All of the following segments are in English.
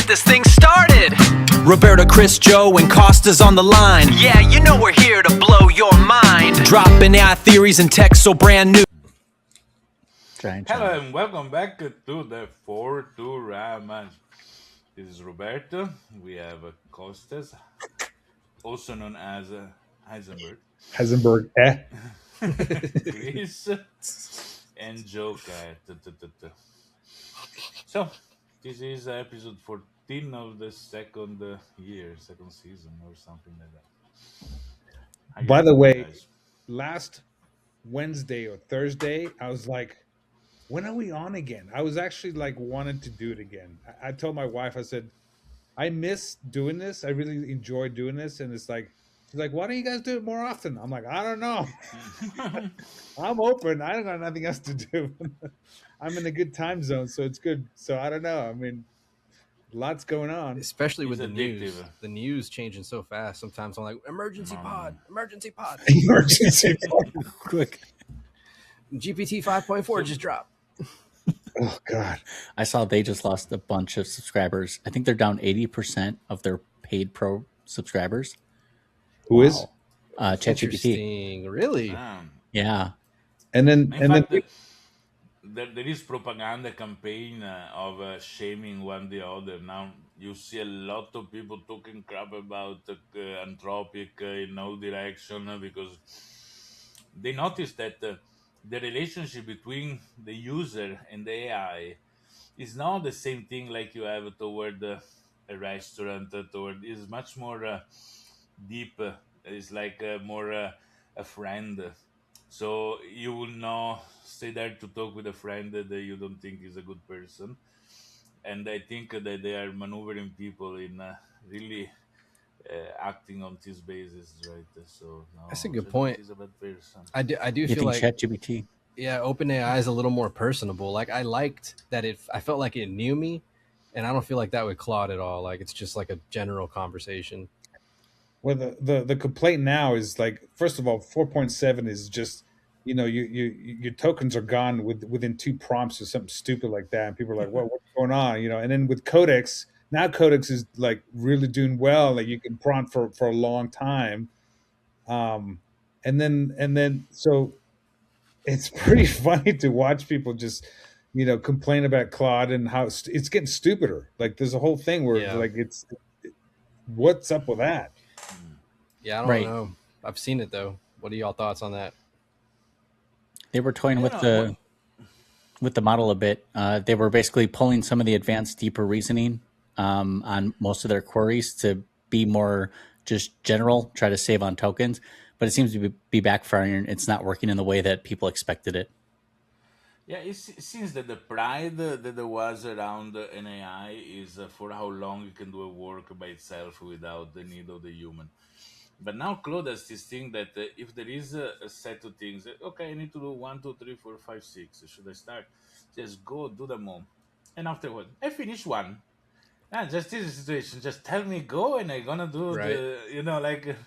get this thing started. Roberto, Chris, Joe, and Costas on the line. Yeah, you know we're here to blow your mind. Dropping AI theories and tech so brand new. Hello and welcome back to the Fourturamas. This is Roberto. We have Costas, also known as Heisenberg. Heisenberg, Chris, and Joe Cat. So, this is episode 14 of the second second season, or something like that. How you By the doing, way, guys? last Wednesday or Thursday, I was like, when are we on again? I was actually like wanted to do it again. I told my wife, I said, I miss doing this. I really enjoy doing this. And it's like, she's like, why don't you guys do it more often? I'm like, I don't know. I'm open. I don't got nothing else to do. I'm in a good time zone, so it's good. So I don't know. I mean, lots going on. Especially with It's the addictive. news. The news changing so fast. Sometimes I'm like, emergency pod. Emergency. Quick. GPT 5.4 just dropped. Oh God. I saw they just lost a bunch of subscribers. I think they're down 80% of their paid pro subscribers. Who is? ChatGPT. Interesting. Really? Yeah. And then There is propaganda campaign of shaming one the other. Now you see a lot of people talking crap about anthropic in no direction because they notice that the relationship between the user and the AI is not the same thing like you have toward a restaurant. Toward is much more deep. It's like more a friend. So you will not stay there to talk with a friend that you don't think is a good person. And I think that they are maneuvering people in really acting on this basis, right? So no, That's a good ChatGPT point. is a bad person. I do You feel think like ChatGPT? yeah, OpenAI is a little more personable. Like I liked that I felt like it knew me, and I don't feel like that with Claude at all. Like it's just like a general conversation. well, the complaint now is like, first of all, 4.7 is just, your tokens are gone within 2 prompts or something stupid like that, and people are like, "Well, what's going on?" And then with Codex, now Codex is like really doing well. Like you can prompt for a long time, and then so it's pretty funny to watch people just complain about Claude and how it's getting stupider. Like there's a whole thing where Yeah. like what's up with that? Yeah, I don't Right. know. I've seen it though. What are y'all thoughts on that? They were toying I with don't know. the model a bit. They were basically pulling some of the advanced, deeper reasoning on most of their queries to be more just general, try to save on tokens. But it seems to be backfiring. It's not working in the way that people expected it. Yeah, it seems that the pride that there was around an AI is for how long it can do a work by itself without the need of the human. But now Claude has this thing that if there is a set of things, okay, I need to do 1, 2, 3, 4, 5, 6. Should I start? Just go do them all. And afterward, I finish one. Just this is the situation. Just tell me go, and I'm gonna do Right.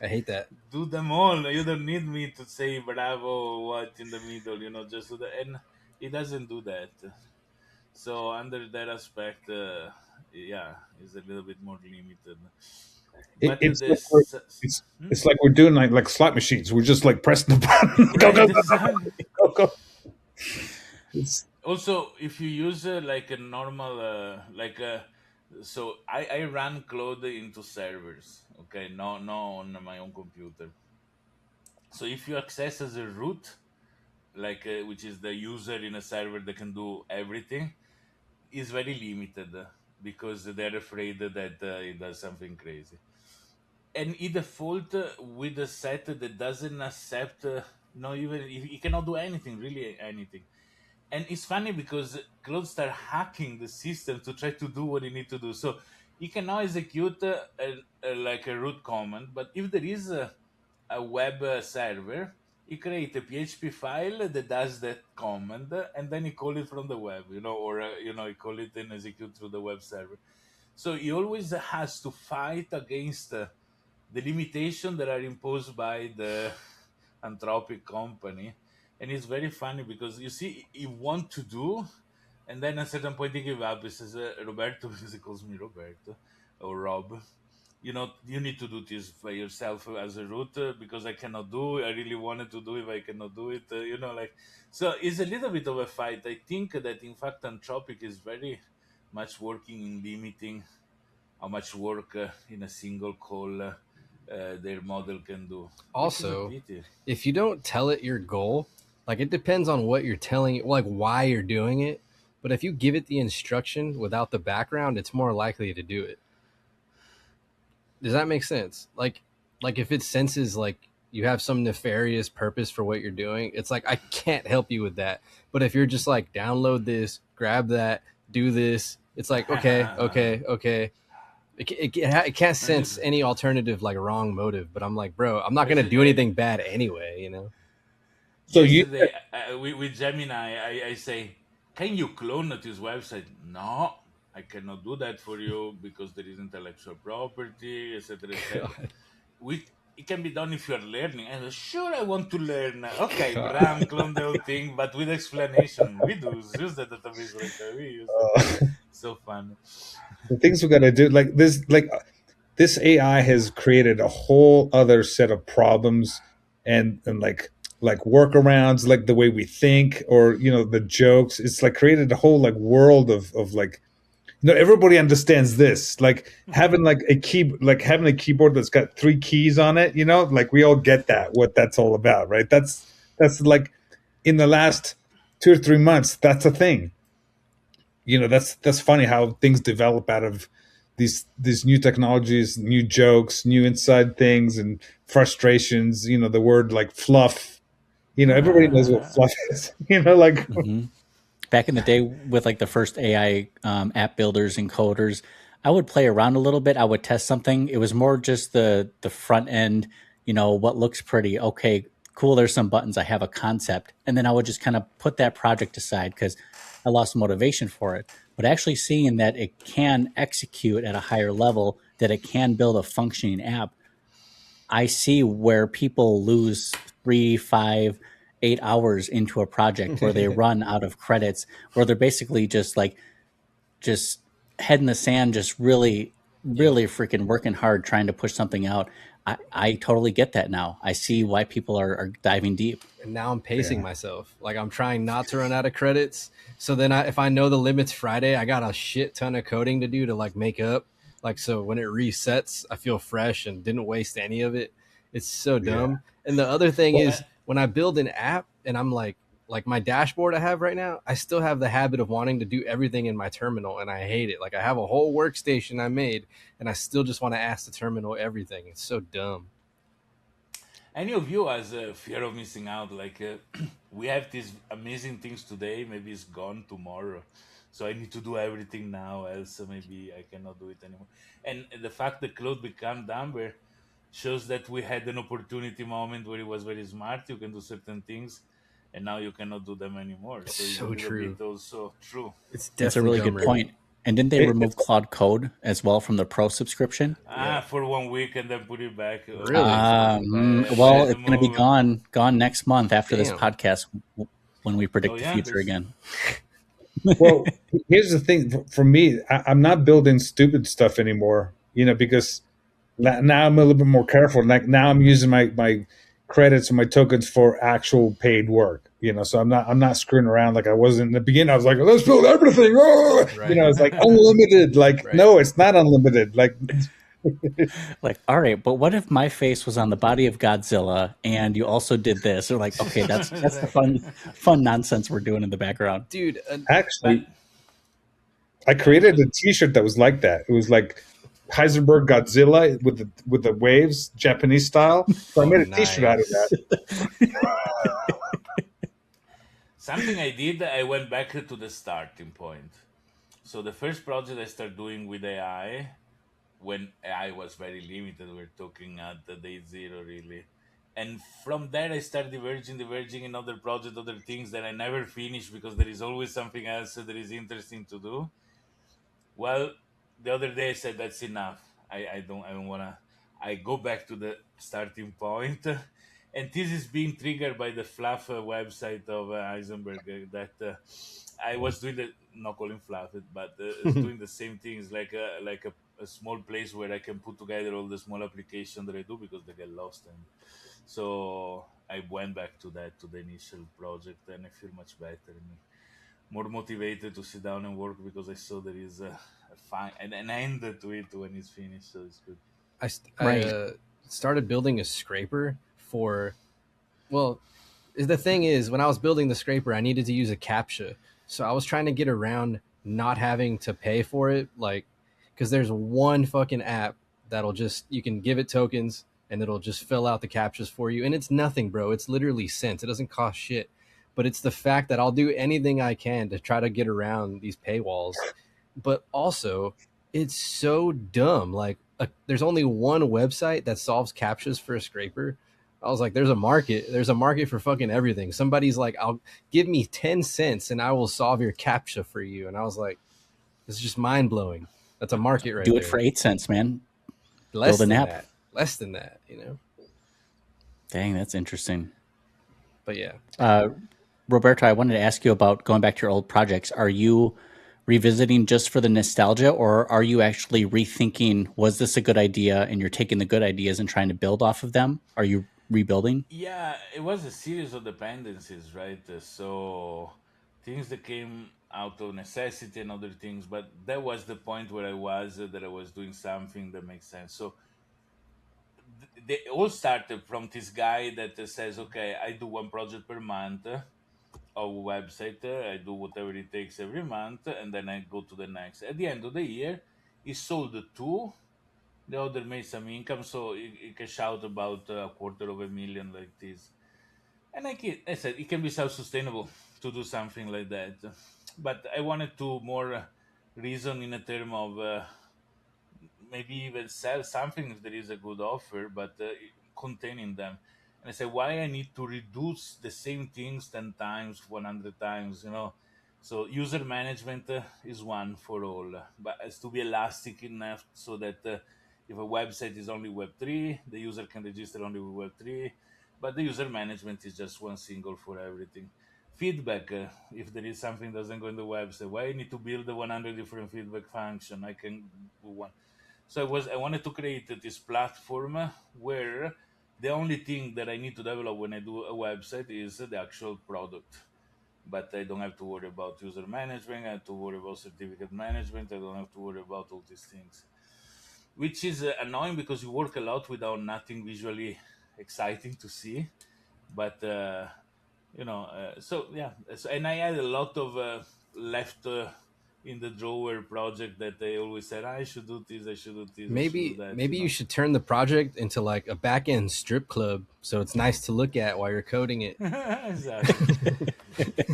I hate that. do them all. You don't need me to say bravo, what in the middle. Just do that. And it doesn't do that. So under that aspect, yeah, it's a little bit more limited. But It's like this, it's like we're doing like slot machines. We're just like pressing the button. Go, go, right, go, exactly. go, go. Also, if you use like a normal so I run Claude into servers, okay, no on my own computer. So if you access as a root, like which is the user in a server that can do everything, is very limited because they're afraid that it does something crazy. And it default with a set that doesn't accept no, even it cannot do anything, really anything. And it's funny because Claude start hacking the system to try to do what he need to do. So he can now execute like a root command, but if there is a web server, he create a PHP file that does that command, and then he call it from the web, or he call it and execute through the web server. So he always has to fight against the limitation that are imposed by the Anthropic company. And it's very funny because you see, he want to do And then at a certain point he gave up. He says, Roberto, because he calls me Roberto or Rob. You need to do this by yourself as a root, because I cannot do. I really wanted to do it, but I cannot do it. Like, so it's a little bit of a fight. I think that in fact Anthropic is very much working in limiting how much work in a single call their model can do, which is a Also, pity. if you don't tell it your goal, like it depends on what you're telling it, like why you're doing it. But if you give it the instruction without the background, it's more likely to do it. Does that make sense? Like if it senses like you have some nefarious purpose for what you're doing, it's like I can't help you with that. But if you're just like download this, grab that, do this, it's like okay. It can't sense any alternative like wrong motive. But I'm like, bro, I'm not gonna do anything bad anyway, you know? So you Yesterday, with Gemini, I say, can you clone this website? No, I cannot do that for you because there is intellectual property, etc., etc. God. It can be done if you are learning. I go, sure, I want to learn. Okay, God. run, clone the whole thing, but with explanation. We do use the database like that. We use it. So fun. the things we got to do this AI has created a whole other set of problems and like workarounds, like the way we think, or the jokes. It's like created a whole like world of like everybody understands this, like having a keyboard that's got three keys on it, like we all get that, what that's all about, right? That's like in the last 2 or 3 months, that's a thing. That's funny how things develop out of these new technologies, new jokes, new inside things, and frustrations. The word like fluff. Everybody knows what fluff is. Like Hmm. Back in the day with like the first AI app builders and coders, I would play around a little bit. I would test something. It was more just the front end, what looks pretty. Okay, cool. There's some buttons. I have a concept, and then I would just kind of put that project aside because I lost motivation for it. But actually seeing that it can execute at a higher level, that it can build a functioning app, I see where people lose 3, 5, 8 hours into a project where they run out of credits, where they're basically just like just head in the sand, just really, really freaking working hard trying to push something out. I totally get that now. I see why people are diving deep. And now I'm pacing Yeah. myself. Like I'm trying not to run out of credits. So then if I know the limit's Friday, I got a shit ton of coding to do to like make up. Like so when it resets, I feel fresh and didn't waste any of it. It's so Yeah. dumb. And the other thing Well, is when I build an app and I'm like my dashboard I have right now, I still have the habit of wanting to do everything in my terminal and I hate it. Like I have a whole workstation I made and I still just want to ask the terminal everything. It's so dumb. Any of you has a fear of missing out? Like, we have these amazing things today, maybe it's gone tomorrow. So I need to do everything now, else maybe I cannot do it anymore. And the fact that Claude became dumber shows that we had an opportunity moment where he was very smart. You can do certain things, and now you cannot do them anymore. It's So it's a so little true. bit also true. It's It's a definitely really good dumber. point. And didn't they it, remove Claude Code as well from the Pro subscription? yeah. For 1 week and then put it back. Oh, Really? it's a bit Well, bad it's going to be move. gone next month after this Damn. podcast when we Oh predict the yeah, future this. again. Well, here's the thing. For me, I'm not building stupid stuff anymore. Because now I'm a little bit more careful. Like now I'm using my credits and my tokens for actual paid work. So I'm not screwing around like I was in the beginning. I was like, let's build everything. Oh! Right. It's like unlimited. Like Right. no, it's not unlimited. Like Like, all right, but what if my face was on the body of Godzilla and you also did this? Or like, okay, that's the fun nonsense we're doing in the background. Dude, But actually, I created a T-shirt that was like that. It was like Heisenberg Godzilla with the waves, Japanese style. So I oh, made a T-shirt out of nice. that. something I did, I went back to the starting point. So the first project I started doing with AI, when AI was very limited, we're talking at the day zero really. And from there I started diverging in other projects, other things that I never finished because there is always something else that is interesting to do. Well, the other day I said that's enough. I don't wanna. I go back to the starting point, And this is being triggered by the fluff website of Heisenberg that I was doing the not calling fluff it, but is doing the same things like a small place where I can put together all the small applications that I do because they get lost. And so I went back to the initial project, and I feel much better and more motivated to sit down and work because I saw there is a fine an end to it when it's finished. So it's good. I started building a scraper for, well, the thing is, when I was building the scraper, I needed to use a captcha. So I was trying to get around not having to pay for it, like, because there's one fucking app that'll just, you can give it tokens and it'll just fill out the captchas for you. And it's nothing, bro. It's literally cents. It doesn't cost shit. But it's the fact that I'll do anything I can to try to get around these paywalls. But also, it's so dumb. Like, there's only one website that solves captchas for a scraper. I was like, there's a market. There's a market for fucking everything. Somebody's like, I'll give me 10 cents and I will solve your captcha for you. And I was like, this is just mind blowing. That's a market right there. Do it for 8 cents, man. Less Build an than app. that. Less than that, you know? Dang, that's interesting. But yeah. Roberto, I wanted to ask you about going back to your old projects. Are you revisiting just for the nostalgia, or are you actually rethinking, was this a good idea, and you're taking the good ideas and trying to build off of them? Are you rebuilding? Yeah, it was a series of dependencies, right? So things that came out of necessity and other things, but that was the point where I was that I was doing something that makes sense. So they all started from this guy that says, okay, I do one project per month of website. I do whatever it takes every month, and then I go to the next. At the end of the year, he sold two. The other made some income, so he cash out about $250,000 like this. And I said it can be self-sustainable to do something like that. But I wanted to more reason in a term of maybe even sell something if there is a good offer, but containing them. And I said, why I need to reduce the same things 10 times, 100 times, you know? So user management is one for all, but it has to be elastic enough so that if a website is only Web3, the user can register only with Web3, but the user management is just one single for everything. Feedback, if there is something doesn't go in the website, why I need to build the 100 different feedback function? I can do one. So I wanted to create this platform where the only thing that I need to develop when I do a website is the actual product. But I don't have to worry about user management. I have to worry about certificate management. I don't have to worry about all these things, which is annoying because you work a lot without nothing visually exciting to see. But so yeah. So, and I had a lot of left in the drawer project that they always said, I should do this, I should do this, I should do that. Maybe you should turn the project into like a backend strip club, so it's nice to look at while you're coding it. Exactly.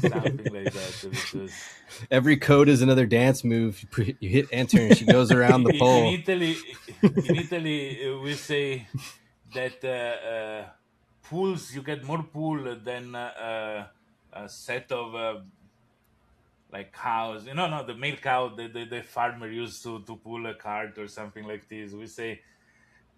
Something like that. Because every code is another dance move. You hit enter and she goes around the pole. In Italy, we say that pools, you get more pool than a set of like cows. No, the male cow the farmer used to pull a cart or something like this. We say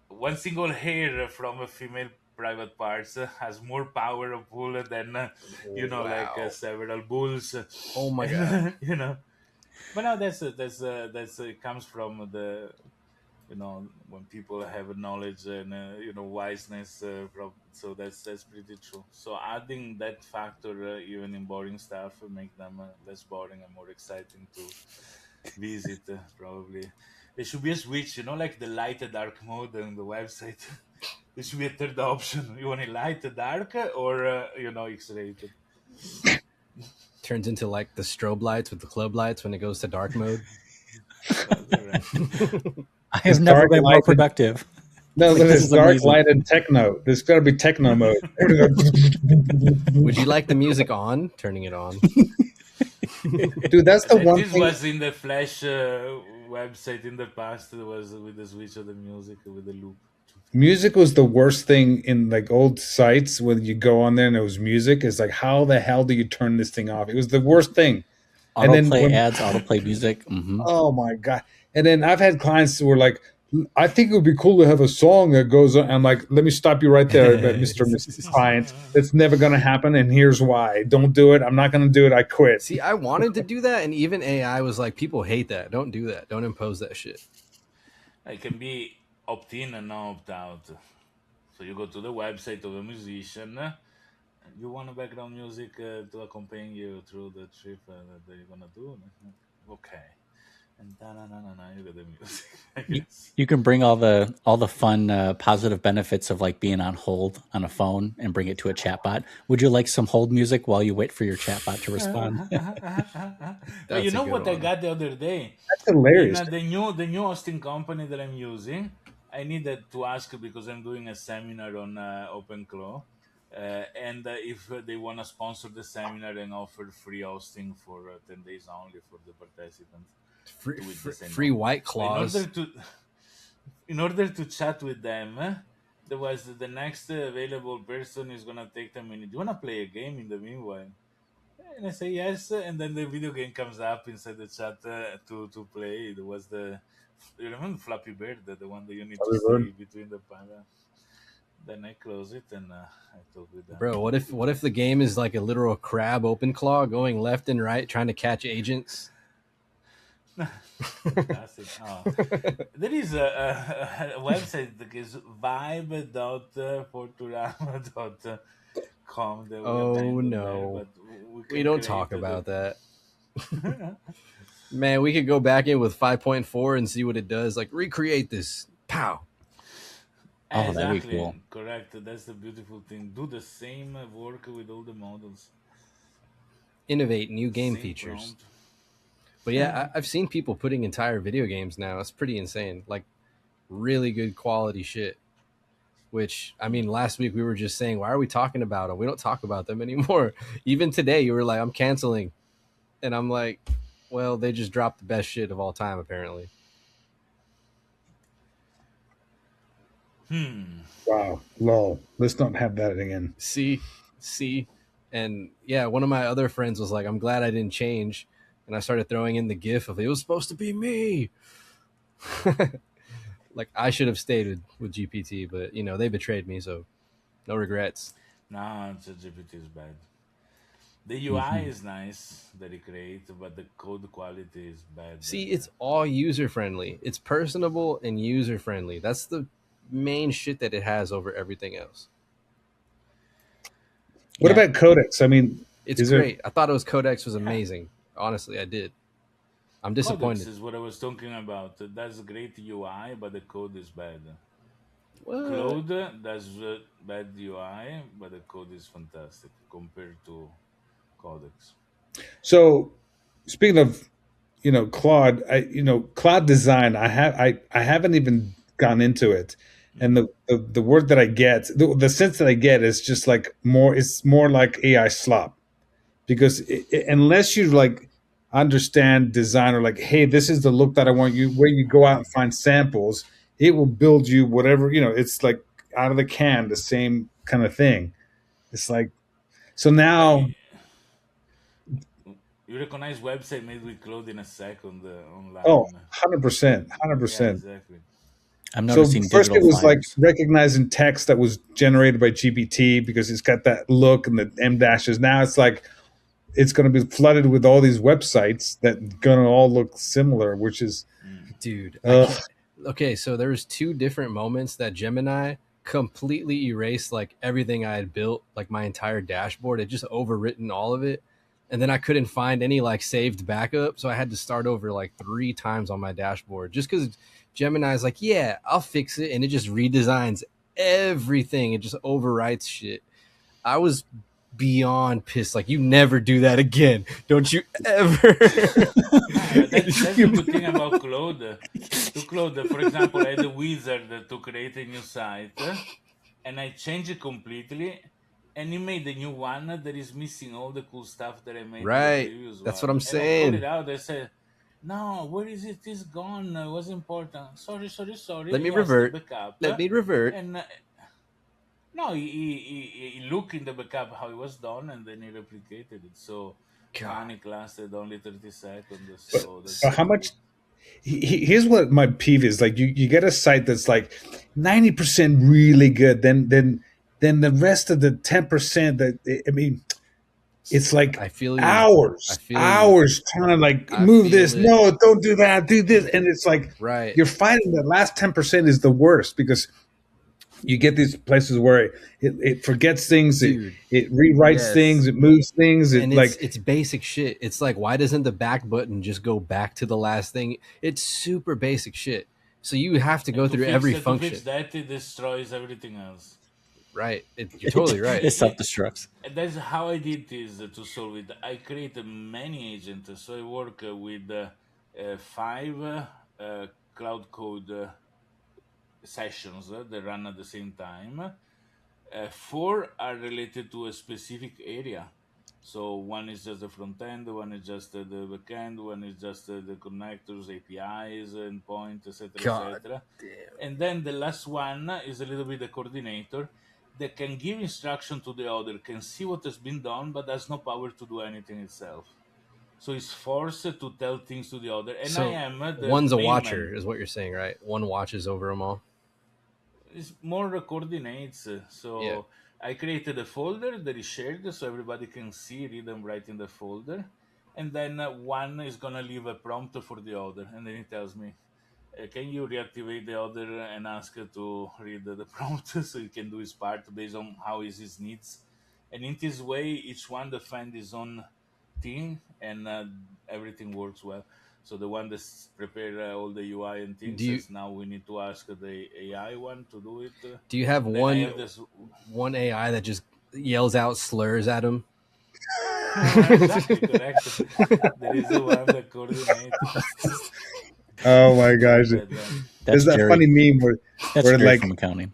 one single hair from a female private parts has more power of pull than like several bulls. Oh my god. But now that's it comes from the when people have knowledge and wiseness so that's pretty true. So adding that factor even in boring stuff make them less boring and more exciting to visit. Probably there should be a switch, like the light and dark mode on the website. There should be a third option. You want it light, dark, or X-rated. Turns into like the strobe lights with the club lights when it goes to dark mode. I have never been more productive. No, but it's dark amazing. Light and techno. There's got to be techno mode. Would you like the music on? Turning it on. Dude, that's the one this thing. Was in the Flash website in the past. It was with the switch of the music, with the loop. Music was the worst thing in like old sites when you go on there and it was music. It's like, how the hell do you turn this thing off? It was the worst thing. Autoplay ads, autoplay music. Mm-hmm. Oh my God. And then I've had clients who were like, I think it would be cool to have a song that goes on. I'm like, let me stop you right there, Mr. and Mrs. Client. That's never going to happen, and here's why. Don't do it. I'm not going to do it. I quit. See, I wanted to do that, and even AI was like, people hate that. Don't do that. Don't impose that shit. It can be opt in and not opt out. So you go to the website of a musician. You want a background music to accompany you through the trip that you're gonna do? Okay. And you get the music. I guess. You can bring all the fun positive benefits of like being on hold on a phone and bring it to a chatbot. Would you like some hold music while you wait for your chatbot to respond? But you That's a know good what I one. got the other day? That's hilarious. In the new hosting company that I'm using, I needed to ask because I'm doing a seminar on OpenClaw, and if they want to sponsor the seminar and offer free hosting for 10 days only for the participants. Free, To free, witness and free all. White But in Claws. order to in order to chat with them, there was the next available person is gonna take 10 minutes. Do you wanna play a game in the meanwhile? And I say yes, and then the video game comes up inside the chat to play. There was you remember Flappy Bird, the one that you need to stay between the panel. Then I close it and I talk with them. Bro, what if the game is like a literal crab open claw going left and right trying to catch agents? Fantastic. There is a website that is vibe.forturama.com that we Oh abandoned there, no. but we We can don't create talk about that. the Man, we could go back in with 5.4 and see what it does. Like recreate this. Pow. Oh, that'd be exactly cool. correct. That's the beautiful thing. Do the same work with all the models. Innovate new game Same features. prompt. But yeah, I've seen people putting entire video games now. It's pretty insane. Like really good quality shit. Which, I mean, last week we were just saying, why are we talking about them? We don't talk about them anymore. Even today, you were like, I'm canceling. And I'm like, well, they just dropped the best shit of all time, apparently. Wow. Lol. Let's not have that again. See. And yeah, one of my other friends was like, I'm glad I didn't change. And I started throwing in the gif of it was supposed to be me. Like I should have stayed with GPT, but you know, they betrayed me, so no regrets. No, ChatGPT is bad. The UI is nice that it creates, but the code quality is bad. See, it's all user friendly. It's personable and user friendly. That's the main shit that it has over everything else. What Yeah. about Codex? I mean, It's is great. I thought it was Codex was amazing. Honestly, I did. I'm Codex disappointed. is what I was talking about. That's a great UI, but the code is bad. What? Claude does bad UI, but the code is fantastic compared to Codex. So, speaking of, Claude, Claude design. I haven't even gone into it, and the word that I get, the sense that I get is just like more. It's more like AI slop, because unless you like understand design or like, hey, this is the look that I want you. Where you go out and find samples, it will build you whatever. It's like out of the can, the same kind of thing. It's like so But now. you recognize website made with Claude in a second online. Oh, 100%, Yeah, 100%. exactly. I'm So noticing first digital it was like flyers. recognizing text that was generated by GPT because it's got that look and the M dashes. Now it's like it's going to be flooded with all these websites that going to all look similar, which is Dude, I ugh. can't. Okay, so there was two different moments that Gemini completely erased like everything I had built, like my entire dashboard. It just overwritten all of it. And then I couldn't find any like saved backup. So I had to start over like 3 times on my dashboard just because Gemini's like, yeah, I'll fix it. And it just redesigns everything. It just overwrites shit. I was beyond pissed. Like, you never do that again. Don't you ever. But that's the good thing about Claude. To Claude, for example, I had a wizard to create a new site, and I changed it completely, and he made a new one that is missing all the cool stuff that I made in the Right. previous That's one. what I'm And I called saying. it out. I said, "No, where is it? It's gone. It was important. Sorry. Let me Yes, the revert. backup." Let me revert. And no, he looked in the backup how it was done, and then he replicated it. So God. panic lasted only 30 seconds. But, So that's but how pretty much good. Here's what my peeve is. Like you get a site that's like 90% really good, then the rest of the 10% that I mean, it's like I feel you. I hours, feel you. hours trying to like I move feel this. it. No, don't do that. Do this, and it's like Right. you're fighting the last 10% is the worst because you get these places where it forgets things, Dude. it rewrites things, Yes. it moves things, it And like it's basic shit. It's like, why doesn't the back button just go back to the last thing? It's super basic shit. So you have to go And through every to function. fix that, it destroys everything else. Right. You're totally right. It self destructs. And that's how I did this to solve it. I created many agents. So I work with 5 cloud code sessions that run at the same time. 4 are related to a specific area. So one is just the front end, one is just the back end, one is just the connectors, APIs, endpoint, etc., God etc. damn. And then the last one is a little bit the coordinator that can give instruction to the other, can see what has been done, but has no power to do anything itself. So it's forced to tell things to the other. And So I am the one's a mailman. watcher, is what you're saying, right? One watches over them all. It's more coordinates. So Yeah. I created a folder that is shared so everybody can see, read, and write in the folder. And then one is going to leave a prompt for the other. And then it tells me, can you reactivate the other and ask to read the prompt so he can do his part based on how is his needs. And in this way, each one defines his own thing and everything works well. So the one that's prepared all the UI and things Do you says now we need to ask the AI one to do it. do you have And then I one have this AI that just yells out slurs at him? exactly correct. There is a one that coordinates. oh my gosh, That, there's That's that Jerry. funny meme where That's where Jerry like from accounting.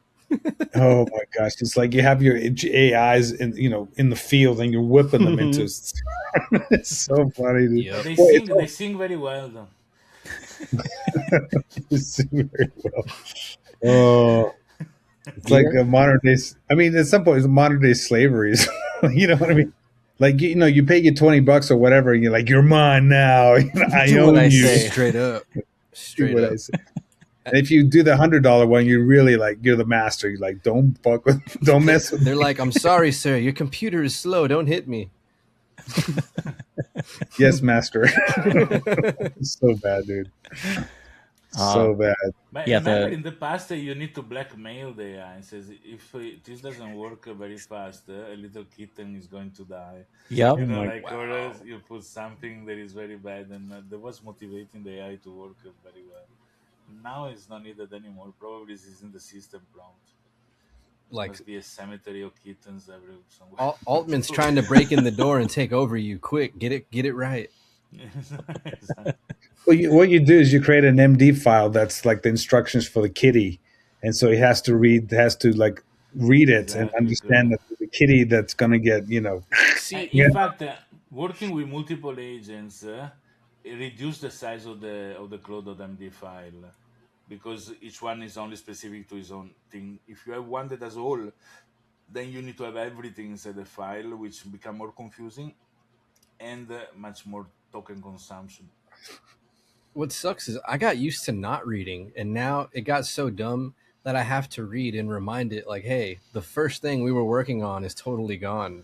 oh my gosh, it's like you have your AIs in the field and you're whipping them into it's so funny, dude. Yep. they Well, sing. it's They sing very well though. it's very well. Oh, it's like Yeah. a modern day. I mean, at some point, it's modern day slavery. You know what I mean? Like you pay you $20 or whatever, and you're like, you're mine now. I Do what own I you. say. Straight up. Do Straight what up. I say. And if you do the $100 one, you're really like you're the master. You're like, don't fuck with, don't mess with. They're like, I'm sorry, sir. Your computer is slow. Don't hit me. Yes, master. It's so bad, dude. So bad. But Yeah, remember, the- in the past, you need to blackmail the AI and says if this doesn't work very fast, a little kitten is going to die. Yep. You know, my- like or else you put something that is very bad, and that was motivating the AI to work very well. Now it's not needed anymore. Probably this is in the system prompt. Like Must be a cemetery of kittens every somewhere. Altman's trying to break in the door and take over you. Quick, get it right. Exactly. Well, what you do is you create an MD file that's like the instructions for the kitty, and so he has to read it and Exactly, understand correct. that the kitty that's gonna get See, In fact, working with multiple agents, it reduced the size of the Claude.md file because each one is only specific to his own thing. If you have one that does all, then you need to have everything inside the file, which become more confusing and much more token consumption. what sucks is I got used to not reading, and now it got so dumb that I have to read and remind it, like, hey, the first thing we were working on is totally gone.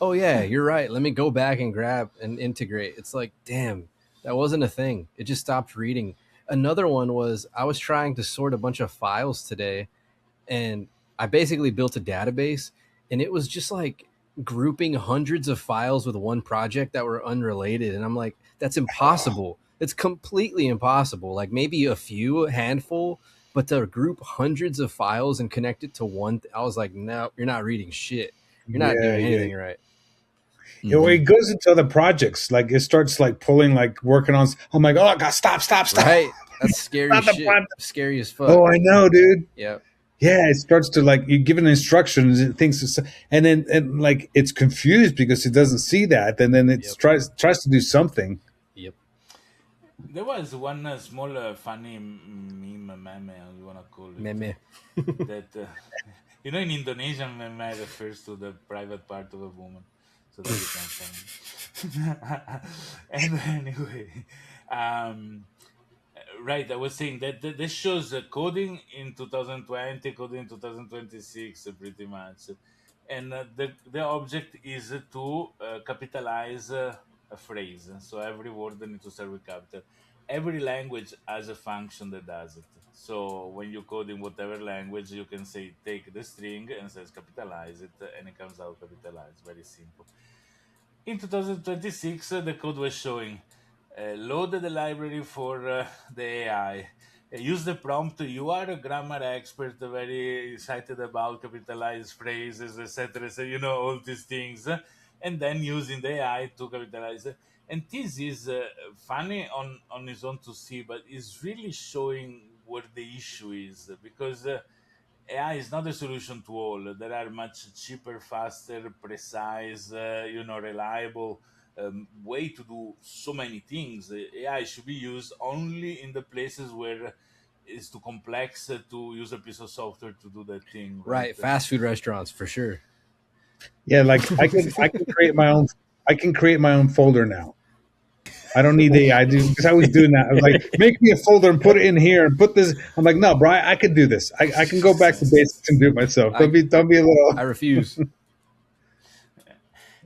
Oh yeah, you're right. Let me go back and grab and integrate. It's like, damn, that wasn't a thing. It just stopped reading. Another one was I was trying to sort a bunch of files today, and I basically built a database, and it was just like grouping hundreds of files with one project that were unrelated. And I'm like, that's impossible. It's completely impossible. Like maybe a handful, but to group hundreds of files and connect it to one, I was like, no, you're not reading shit. You're not doing anything right. It goes into other projects. Like it starts like pulling, like working on. I'm like, oh God, stop. Right? That's scary Not the shit. project. Scary as fuck. Oh, I know, dude. Yeah. Yeah, it starts to like you give it instructions and things, and then like it's confused because it doesn't see that, and then it tries to do something. Yep. There was one small funny meme, you want to call it, Meme. that in Indonesian meme refers to the private part of a woman, so that you can find. And anyway, right, I was saying that this shows coding in 2020, coding in 2026, pretty much. And the object is to capitalize a phrase. So every word needs to start with capital. Every language has a function that does it. So when you code in whatever language, you can say take the string and says capitalize it, and it comes out capitalized. Very simple. In 2026, the code was showing load the library for the AI. Use the prompt. You are a grammar expert, very excited about capitalized phrases, etc. So you know all these things, and then using the AI to capitalize. And this is funny on its own to see, but it's really showing what the issue is because. AI is not a solution to all. There are much cheaper, faster, precise, reliable way to do so many things. AI should be used only in the places where it's too complex to use a piece of software to do that thing, right? Right, fast food restaurants for sure. Yeah, like I can create my own. I can create my own folder now. I don't need the AI because I was doing that. I was like, make me a folder and put it in here and put this. I'm like, no, bro, I can do this. I can go back to basics and do it myself. I Don't be a little. I refuse.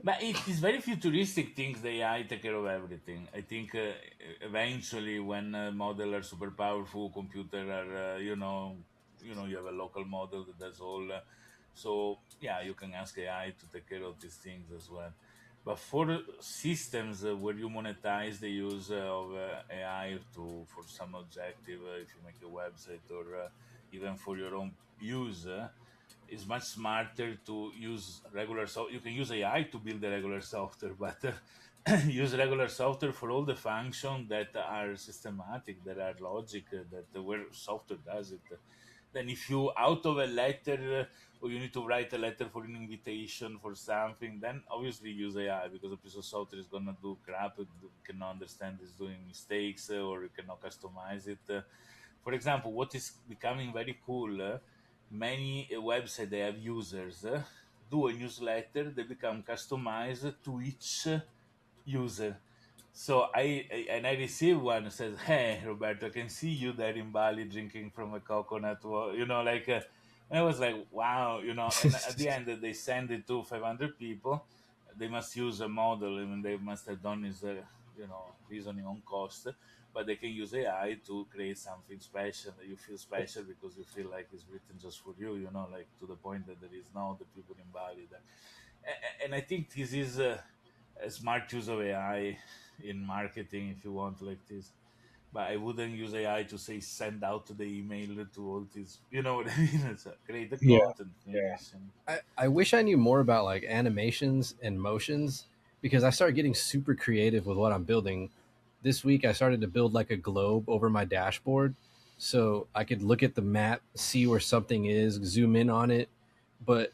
But it is very futuristic things. The AI take care of everything. I think eventually, when model are super powerful, computer are you have a local model that does all. So yeah, you can ask AI to take care of these things as well. But for systems where you monetize the use of AI to for some objective, if you make a website or even for your own use. It's much smarter to use regular so you can use AI to build the regular software, but use regular software for all the functions that are systematic, that are logic, that where software does it. Then if you out of a letter or you need to write a letter for an invitation for something, then obviously use AI because a piece of software is gonna do crap, it cannot understand it's doing mistakes or you cannot customize it. For example, what is becoming very cool, many websites they have users do a newsletter, they become customized to each user. So I received one that says, "Hey Roberto, I can see you there in Bali drinking from a coconut, and I was like, wow, And at the end, they send it to 500 people. They must use a model, and they must have done is reasoning on cost, but they can use AI to create something special. You feel special because you feel like it's written just for you, like to the point that there is no the people in Bali there. And I think this is a smart use of AI in marketing, if you want, like this. But I wouldn't use AI to say send out the email to all these. You know what I mean? It's create the Yeah, content, yeah. finish, and I wish I knew more about like animations and motions because I started getting super creative with what I'm building. This week I started to build like a globe over my dashboard so I could look at the map, see where something is, zoom in on it. But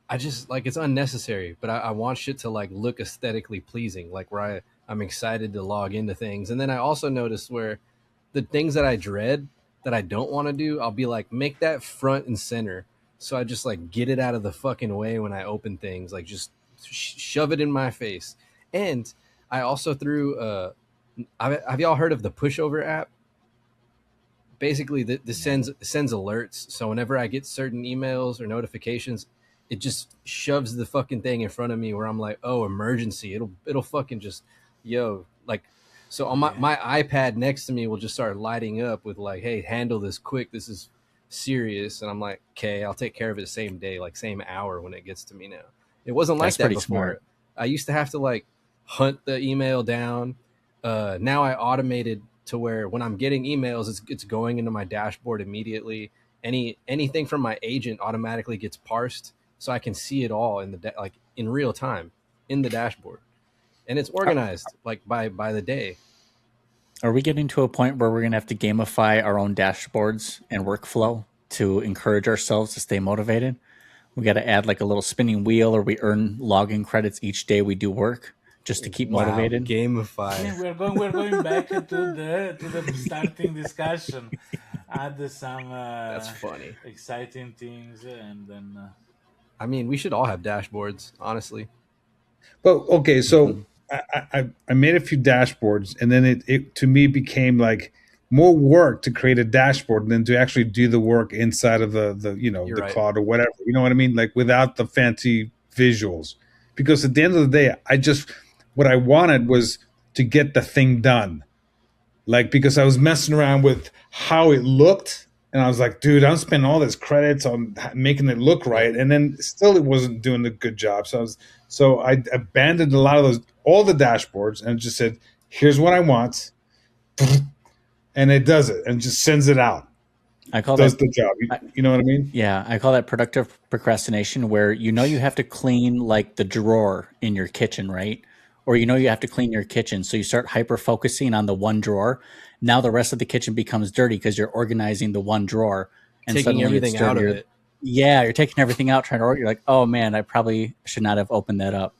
I just like it's unnecessary, but I want shit to like look aesthetically pleasing, like where I'm excited to log into things. And then I also noticed where the things that I dread that I don't want to do, I'll be like, make that front and center. So I just like get it out of the fucking way when I open things, like just shove it in my face. And I also threw, have y'all heard of the pushover app? Basically this no. sends alerts. So whenever I get certain emails or notifications, it just shoves the fucking thing in front of me where I'm like, oh, emergency. It'll fucking just like so on Yeah. my iPad next to me will just start lighting up with like, hey, handle this quick. This is serious. And I'm like, okay, I'll take care of it the same day, like same hour when it gets to me now. It wasn't like That's that pretty before. smart. I used to have to like hunt the email down. Now I automated to where when I'm getting emails, it's going into my dashboard immediately. Anything from my agent automatically gets parsed, so I can see it all in the like in real time in the dashboard, and it's Uh, organized like by the day. Are we getting to a point where we're going to have to gamify our own dashboards and workflow to encourage ourselves to stay motivated? We got to add like a little spinning wheel, or we earn login credits each day we do work just to keep Wow, motivated. gamify. We're going back to the starting discussion. Add some That's funny. exciting things, and then I mean, we should all have dashboards, honestly. well, okay, so I made a few dashboards, and then it to me became like more work to create a dashboard than to actually do the work inside of the You're the right. Claude or whatever. You know what I mean? Like without the fancy visuals. Because at the end of the day, what I wanted was to get the thing done. Like because I was messing around with how it looked, and I was like, dude, I'm spending all this credits on making it look right, and then still it wasn't doing a good job. So I abandoned a lot of all the dashboards, and just said, here's what I want, and it does it and just sends it out. I call Does that the job. You know what I mean? Yeah, I call that productive procrastination, where you have to clean like the drawer in your kitchen, right? Or you have to clean your kitchen. So you start hyper focusing on the one drawer. Now the rest of the kitchen becomes dirty because you're organizing the one drawer and Taking suddenly it's everything out of dirtier. it. Yeah, you're taking everything out, trying to order. You're like, oh man, I probably should not have opened that up.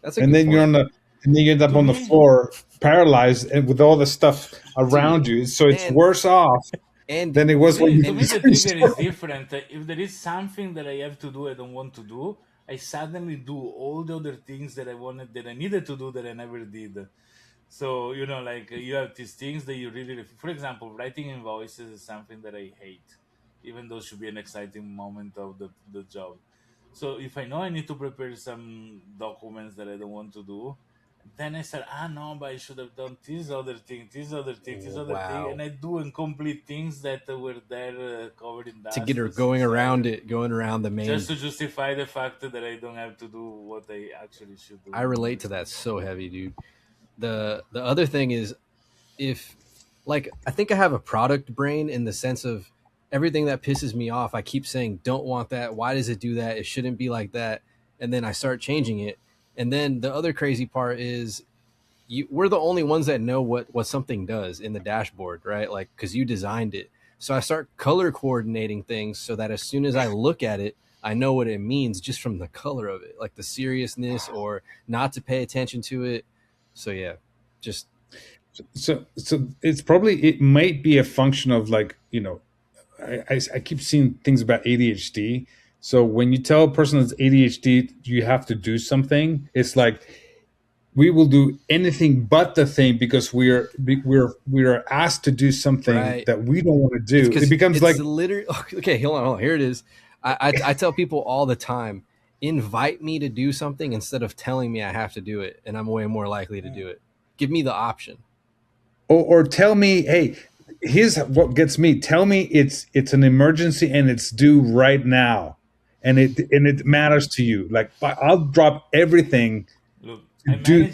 That's a And good then point. and then you end up To on the me, floor paralyzed and with all the stuff around you. So it's And worse off and than it was when to you me the first trigger is started. different. If there is something that I have to do I don't want to do, I suddenly do all the other things that I needed to do that I never did. So like you have these things that you really, for example, writing invoices is something that I hate, even though it should be an exciting moment of the job. So if I know I need to prepare some documents that I don't want to do, then I said, no, but I should have done this other thing, this other thing, this other thing, wow. and I do incomplete things that were there covered in To get her dashboards going around inside, it, going around the just main. to justify the fact that I don't have to do what I actually should do I in the relate to first that place. so heavy, dude. The other thing is, if like, I think I have a product brain in the sense of everything that pisses me off, I keep saying don't want that, why does it do that, it shouldn't be like that, and then I start changing it. And then the other crazy part is, we're the only ones that know what something does in the dashboard, right? Like, because you designed it. So I start color coordinating things so that as soon as I look at it, I know what it means just from the color of it, like the seriousness or not to pay attention to it. So yeah, just So it might be a function of like, I keep seeing things about ADHD. So when you tell a person that's ADHD you have to do something, it's like we will do anything but the thing because we're asked to do something right. that we don't want to It's do. It because becomes like, it's literally okay. Hold on. Here it is. I tell people all the time, invite me to do something instead of telling me I have to do it, and I'm way more likely to do it. Give me the option. or tell me, hey, here's what gets me. Tell me it's an emergency and it's due right now, and it matters to you. Like I'll drop everything Look, to do.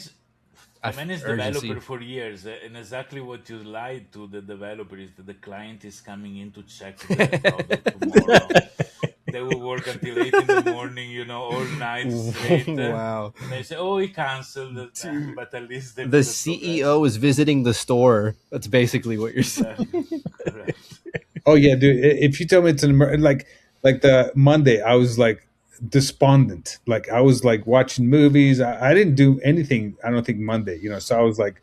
I managed developer Urgency. for years, and exactly what you lied to the developer is that the client is coming in to check the product tomorrow. They will work until 8 in the morning, all night straight. Wow. And they say, "Oh, he canceled," Dude, but at least they the put the CEO progression. is visiting the store. That's basically what you're saying. Exactly, correct. Oh yeah, dude. If you tell me it's like the Monday, I was like despondent. Like I was like watching movies. I didn't do anything. I don't think Monday. So I was like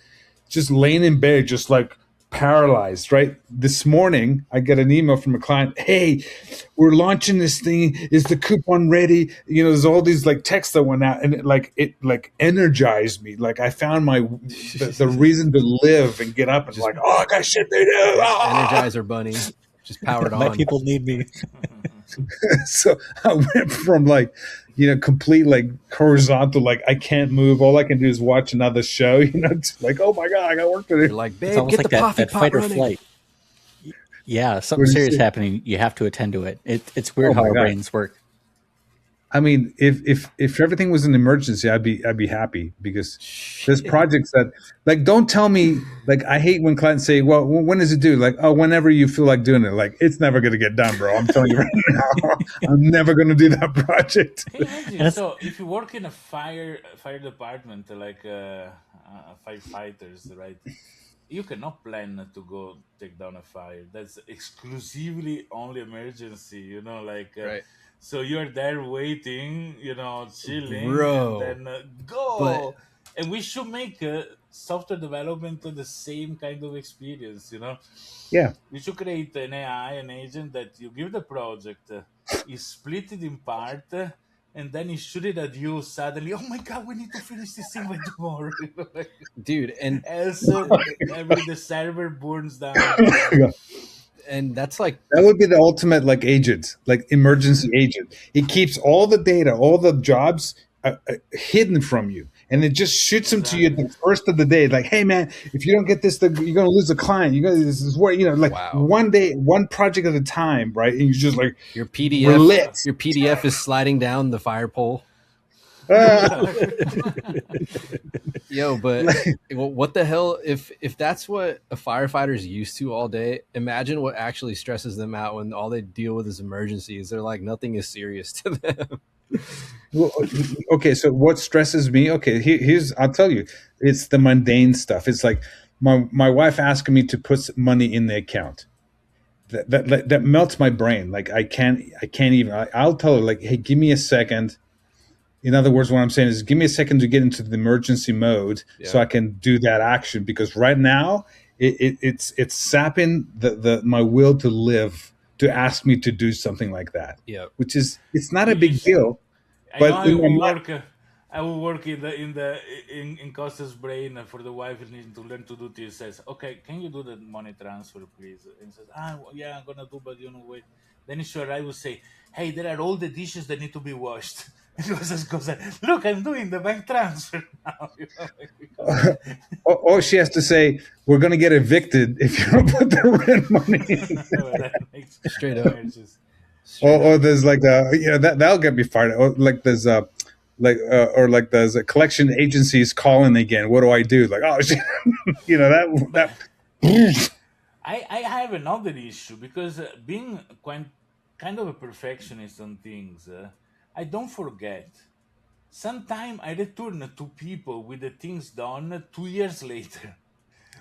just laying in bed, just like paralyzed. Right. This morning, I get an email from a client. Hey, we're launching this thing. Is the coupon ready? There's all these like texts that went out, and it energized me. Like I found the reason to live and get up and Just like, oh, I got shit to do. Ah! Energizer Bunny, just powered My on. people need me. So I went from like, complete like horizontal, like I can't move. All I can do is watch another show, to like, oh my God, I got work to You're do. like, It's babe, almost get like the coffee that pot fight or running. flight. Yeah, What something do you serious say? happening. You have to attend to it. It's weird Oh how my our God. brains work. I mean, if everything was an emergency, I'd be happy because there's Shit. projects that like don't tell me like I hate when clients say, well, when is it due? Like, oh, whenever you feel like doing it. Like it's never gonna get done, bro. I'm telling you right now, I'm never gonna do that project. Can you imagine? And it's So, if you work in a fire department, like firefighters, right? You cannot plan to go take down a fire. That's exclusively only emergency. Right. So you're there waiting, chilling, and Bro. then But go. And we should make software development the same kind of experience. Yeah. We should create an AI, an agent that you give the project, you split it in part, and then he shoot it at you suddenly. Oh my god, we need to finish this thing by tomorrow. Like, dude. else, the server burns down. Yeah. And that's like, That would be the ultimate like agent, like emergency agent. It keeps all the data, all the jobs hidden from you, and it just shoots them to you at Exactly. the first of the day. Like, hey man, if you don't get this, you're going to lose a client. You got this is where like wow. one day, one project at a time, right? And you're just like, Your we're PDF, lit. your PDF is sliding down the fire pole. Ah, Yo, but what the hell? If that's what a firefighter's used to all day, imagine what actually stresses them out when all they deal with is emergencies. They're like nothing is serious to them. well, okay, so what stresses me? Okay, here's I'll tell you, it's the mundane stuff. It's like my wife asking me to put money in the account. That melts my brain. Like I can't even. I'll tell her like, hey, give me a second. In other words, what I'm saying is, give me a second to get into the emergency mode so Yeah. I can do that action. Because right now, it's sapping the my will to live to ask me to do something like that. Yeah. Which is it's not a You big deal, I know but I in my will mind, work. I will work in Costas' brain for the wife who needs to learn to do this. Says, okay, can you do the money transfer, please? And says, yeah, I'm gonna do, but wait. Then she arrive will say, hey, there are all the dishes that need to be washed. And Costas goes, look, I'm doing the bank transfer now. or she has to say, we're going to get evicted if you don't put the rent money in. That makes Straight up. emerges. Straight Or up. there's like that'll get me fired. Or like there's or like there's a collection agencies calling again. What do I do? Like, oh shit, But that I have another issue because being quite kind of a perfectionist on things, I don't forget. Sometimes I return to people with the things done 2 years later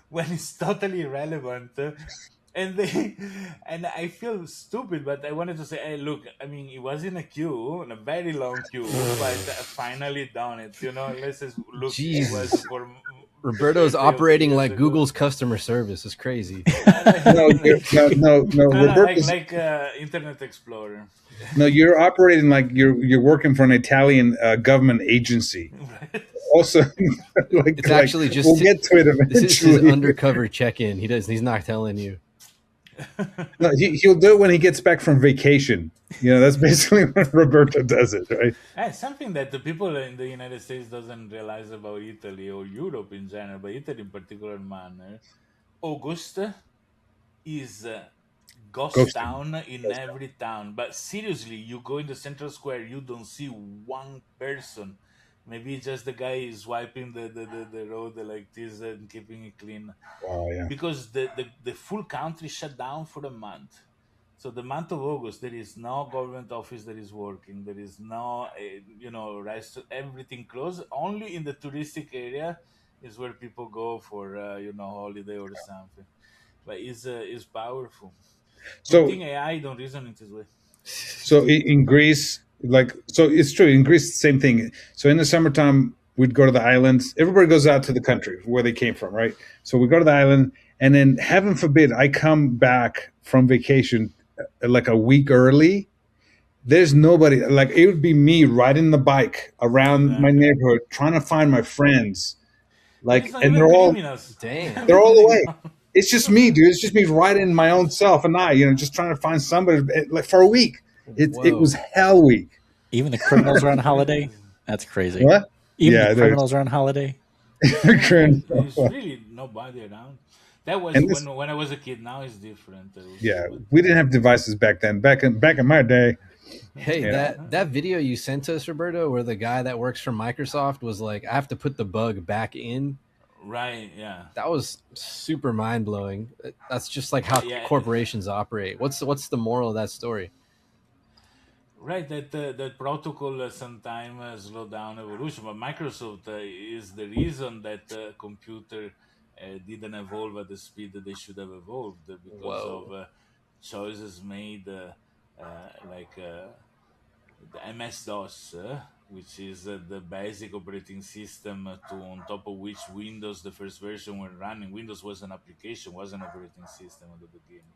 when it's totally irrelevant. And they and I feel stupid, but I wanted to say, hey, look, I mean, it was in a queue, in a very long queue, but I finally done it. Let's just look, it was Jesus. for the Roberto's birthday of 2 operating years like ago. Google's customer service. Is crazy. no, no. No, no, Roberto's like Internet Explorer. no. You're operating like you're working for an Italian government agency. Also, It's actually just we'll get to it this is his eventually. undercover check-in. He's not telling you. No, he'll do it when he gets back from vacation. That's basically when Roberto does it, right? Something that the people in the United States doesn't realize about Italy or Europe in general, but Italy in particular manner, August is ghost Ghosting. town in every town. But seriously, you go in the central square, you don't see one person. Maybe just the guy is wiping the road like this and keeping it clean. Wow, yeah. Because the full country shut down for a month. So the month of August, there is no government office that is working. There is no, everything closed. Only in the touristic area is where people go for, holiday or something. But it's powerful. Good So thing AI don't reason it this way. in Greece, so it's true. In Greece, same thing. So in the summertime, we'd go to the islands. Everybody goes out to the country where they came from, right? So we go to the island, and then heaven forbid, I come back from vacation like a week early. There's nobody. Like it would be me riding the bike around my Exactly. neighborhood, trying to find my friends. But it's Like, not and even criminals. Damn. they're all away. It's just me, dude. It's just me riding my own self, and just trying to find somebody like for a week. It was Whoa. hell week. Even the criminals are on holiday. That's crazy. What? Even Yeah, the there's criminals are on holiday. There's really nobody around. That was and this, when I was a kid. Now it's different. yeah, But we didn't have devices back then. Back in my day, Hey, Yeah. that video you sent us, Roberto, where the guy that works for Microsoft was like, I have to put the bug back in. right, yeah. That was super mind blowing. That's just like how Yeah, corporations operate. What's the moral of that story? right. That protocol sometimes slow down evolution, but Microsoft is the reason that computer didn't evolve at the speed that they should have evolved because of Whoa. choices made like the MS DOS, which is the basic operating system to on top of which Windows, the first version, were running. Windows was an application, was an operating system at the beginning,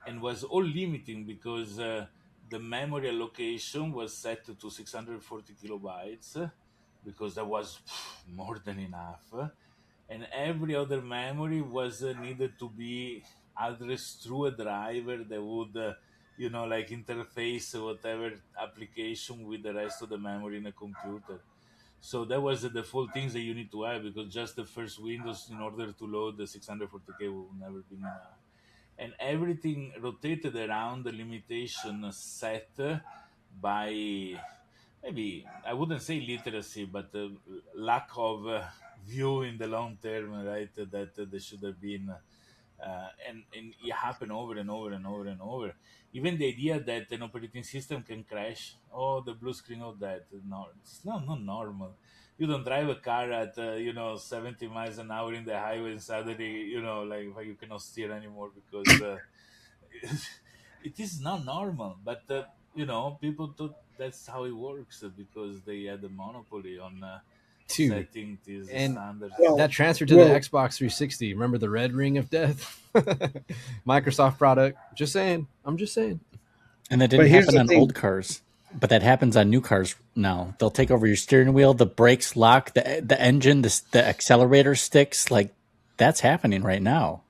and was all limiting because the memory allocation was set to 640 kilobytes because that was more than enough, and every other memory was needed to be addressed through a driver that would like interface whatever application with the rest of the memory in a computer. So that was the default things that you need to have, because just the first Windows in order to load the 640K will never be enough. And everything rotated around the limitation set by, maybe I wouldn't say literacy, but lack of view in the long term, right? That there should have been, and it happened over and over and over and over. Even the idea that an operating system can crash, oh, the blue screen of that, no, it's not normal. You don't drive a car at 70 miles an hour in the highway and suddenly like you cannot steer anymore because it is not normal. But people thought that's how it works because they had a monopoly on Dude, setting these and standards. that transferred to the Xbox 360. Remember the red ring of death? Microsoft product. Just saying. I'm just saying. And that But didn't here's happen the on thing. old cars. But that happens on new cars now. They'll take over your steering wheel, the brakes lock, the engine, the accelerator sticks. Like, that's happening right now.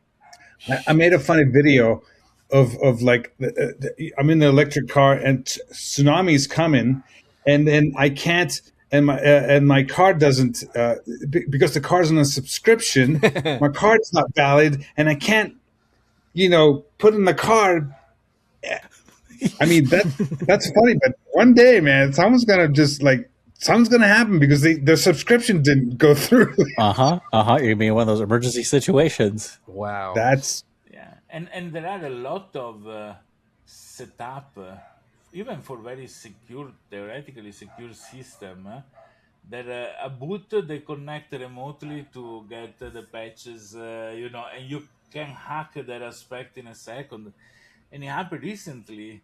I made a funny video of like I'm in the electric car and tsunami's coming, and then I can't, and my card doesn't because the car's on a subscription. My card's not valid, and I can't put in the card. I mean that's funny, but one day, man, something's gonna happen because the subscription didn't go through. You mean one of those emergency situations. Wow. That's Yeah, and there are a lot of setup, even for very secure, theoretically secure system, that a boot they connect remotely to get the patches, and you can hack that aspect in a second. And it happened recently,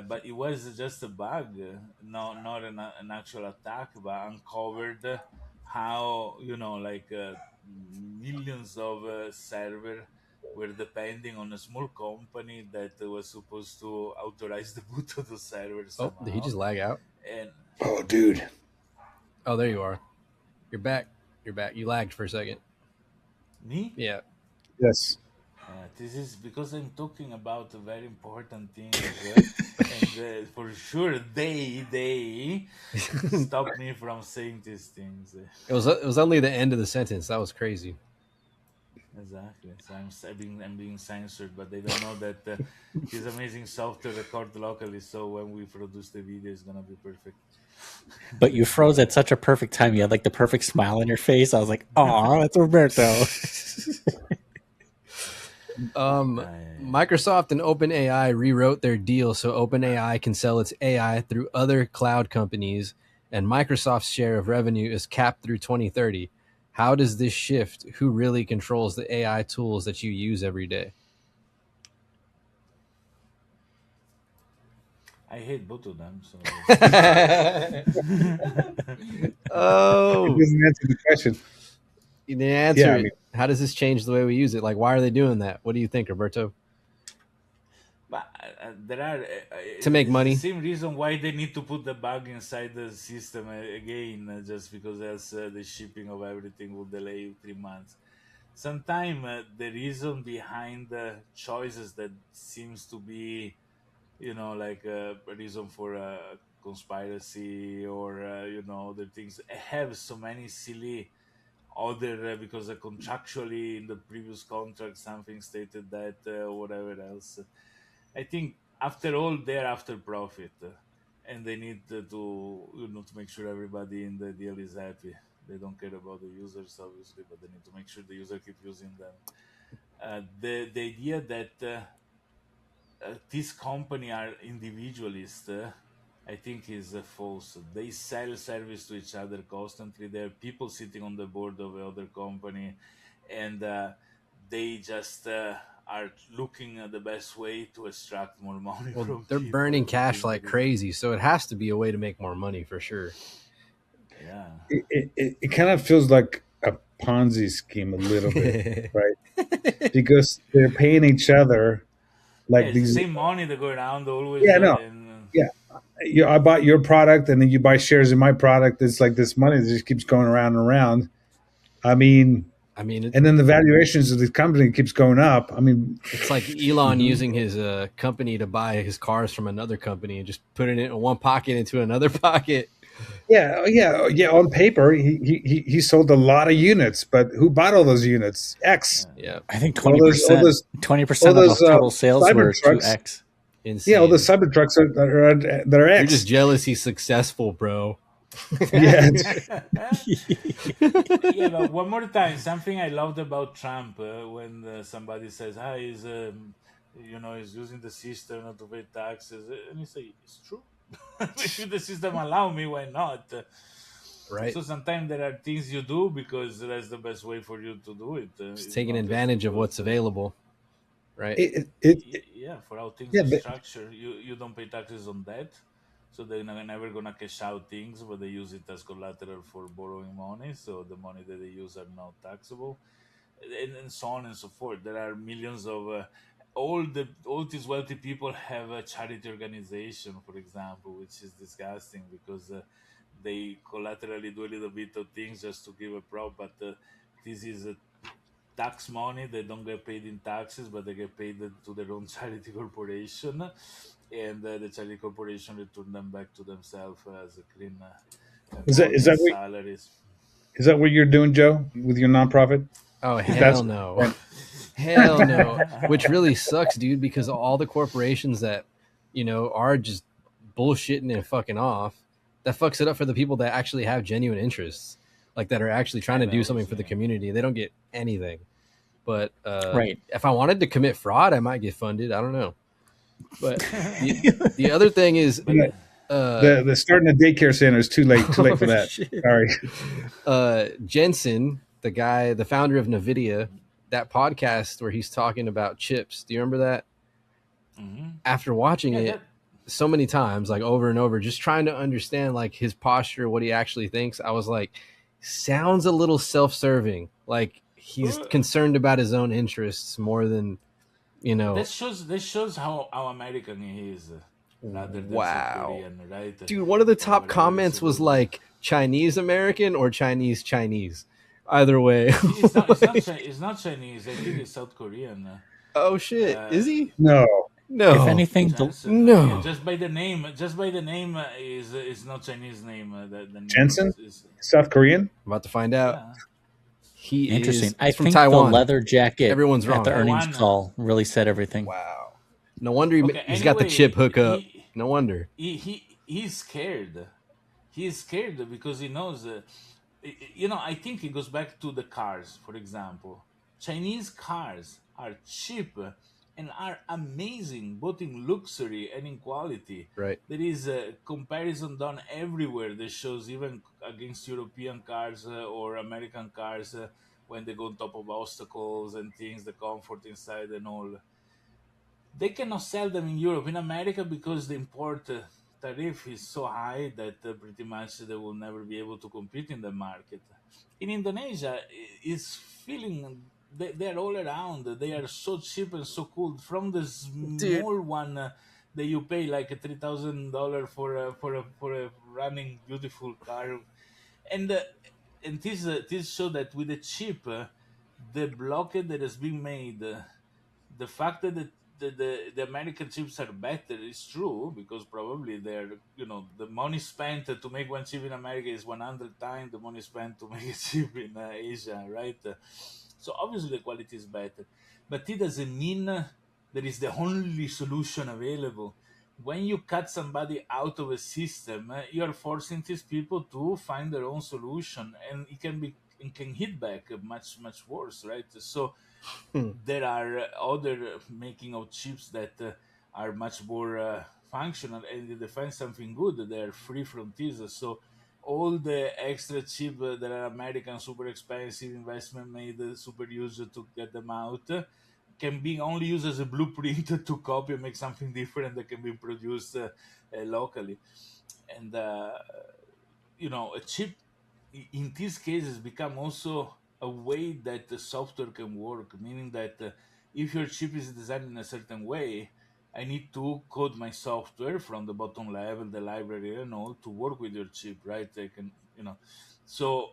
but it was just a bug, not an actual attack, but uncovered how millions of server were depending on a small company that was supposed to authorize the boot of the server Oh, did he somehow. just lag out? And oh, dude. Oh, there you are. You're back. You're back. You lagged for a second. me, Yeah. Yes. this is because I'm talking about very important things, and for sure they stop me from saying these things. It was only the end of the sentence. That was crazy. Exactly. So I'm being censored, but they don't know that this amazing software record locally. So when we produce the video, it's gonna be perfect. But you froze at such a perfect time. You had like the perfect smile on your face. I was like, "Aw, that's Roberto." Microsoft and OpenAI rewrote their deal so OpenAI can sell its AI through other cloud companies, and Microsoft's share of revenue is capped through 2030. How does this shift who really controls the AI tools that you use every day? I hate both of them. So Oh, It doesn't answer the question. you didn't answer Yeah, I it. mean- How does this change the way we use it? Like, why are they doing that? What do you think, Roberto? but there are To make it's money? The same reason why they need to put the bug inside the system again, just because else the shipping of everything will delay 3 months. Sometimes the reason behind the choices that seems to be like a reason for a conspiracy or other things have so many silly other because contractually in the previous contract something stated that whatever else. I think after all they're after profit, and they need to make sure everybody in the deal is happy. They don't care about the users obviously, but they need to make sure the user keep using them. The idea that this company are individualist, I think is false. They sell service to each other constantly. There are people sitting on the board of the other company, and they just are looking at the best way to extract more money Well, from they're people. burning I cash think like that is- crazy, so it has to be a way to make more money for sure. Yeah. It kind of feels like a Ponzi scheme a little bit, right? Because they're paying each other Yeah, like it's the these. same money that go around always. Yeah, no. Yeah, I bought your product, and then you buy shares in my product. It's like this money that just keeps going around and around. I mean, I mean, and then the valuations of the company keeps going up. I mean, it's like Elon Mhm. using his company to buy his cars from another company and just putting it in one pocket into another pocket. yeah. On paper, he sold a lot of units, but who bought all those units? X. Yeah, I think All those, all 20%, those, all 20% of the those total sales cyber were trucks. 2x. Yeah, all the insane. cyber trucks that are You're just X. jealous he's successful, bro. Yeah, Yeah, but one more time, something I loved about Trump when somebody says, "Ah, he's using the system not to pay taxes," and you say, "It's true. If the system allow me, why not?" Right? So sometimes there are things you do because that's the best way for you to do it. Just It's taking not just advantage of what's because. available, right? Yeah, for how things yeah, are structured, you don't pay taxes on debt, so they're never gonna cash out things, but they use it as collateral for borrowing money, so the money that they use are not taxable, and so on and so forth. There are millions of all these wealthy people have a charity organization, for example, which is disgusting because they collaterally do a little bit of things just to give a prop, but this is tax money. They don't get paid in taxes, but they get paid to their own charity corporation, and the charity corporation return them back to themselves as a clean, is that is honest that what, salaries. is that what you're doing, Joe, with your nonprofit? Oh That's hell no. Hell no. Which really sucks, dude, because all the corporations that, are just bullshitting and fucking off, that fucks it up for the people that actually have genuine interests, like that are actually trying Yeah, to but do something for the obviously, community. They don't get anything. But Right. if I wanted to commit fraud, I might get funded. I don't know. But the other thing is, but the starting a daycare center is too late. Too late for oh that. shit, Sorry. Jensen, the founder of Nvidia, that podcast where he's talking about chips. Do you remember that? mhm. After watching Yeah, it that so many times, like over and over, just trying to understand like his posture, what he actually thinks, I was like, sounds a little self-serving. Like he's uh, concerned about his own interests more than you know. that shows how American he is, rather than South Wow, Korean, right? dude, one of the Or top whatever is comments was good. like Chinese American or Chinese Chinese. Either way. It's not. It's not. Like, It's not Chinese. I think it's South Korean. oh shit, Uh, is he? No. If No, anything, Jansen, yeah, no. just by the name is not Chinese name. The name Jensen, is South Korean. I'm about to find out. yeah. He interesting. is. I He's from think the Taiwan. leather jacket Everyone's at wrong. the earnings Taiwan. call really said everything. Wow. No wonder Okay. he's got the chip Anyway, hookup. No wonder. he's scared. He's scared because he knows. I think it goes back to the cars, for example. Chinese cars are cheap and are amazing, both in luxury and in quality. Right. There is a comparison done everywhere that shows even against European cars or American cars when they go on top of obstacles and things, the comfort inside and all. They cannot sell them in Europe, in America, because the import tariff is so high that pretty much they will never be able to compete in the market. In Indonesia, it's feeling they're all around. They are so cheap and so cool. From the Dude. small one that you pay like $3,000 for a running beautiful car, and this show that with the chip, the blockade that has been made. The fact that the American chips are better is true because probably they're the money spent to make one chip in America is 100 times the money spent to make a chip in Asia, right? So obviously the quality is better, but it doesn't mean that is the only solution available. When you cut somebody out of a system, you are forcing these people to find their own solution, and it can hit back much worse, right? So Hmm. there are other making of chips that are much more functional and they define something good. They are free from this. So all the extra chip that are American, super expensive investment made, super used to get them out, can be only used as a blueprint to copy and make something different that can be produced locally. And a chip in these cases become also a way that the software can work, meaning that if your chip is designed in a certain way, I need to code my software from the bottom level, the library and all, to work with your chip, right? I can, so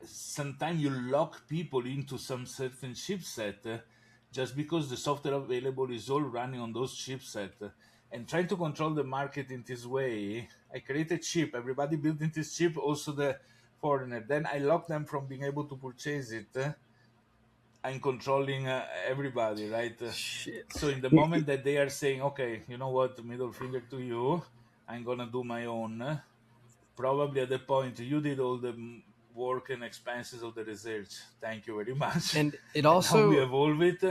sometimes you lock people into some certain chipset just because the software available is all running on those chipset. And trying to control the market in this way, I create a chip. Everybody building this chip, also the foreigner. Then I lock them from being able to purchase it. I'm controlling everybody, right? Shit. So in the moment that they are saying, okay, you know what, middle finger to you, I'm gonna do my own. Probably at the point you did all the work and expenses of the research. Thank you very much. And it And now we also evolve it.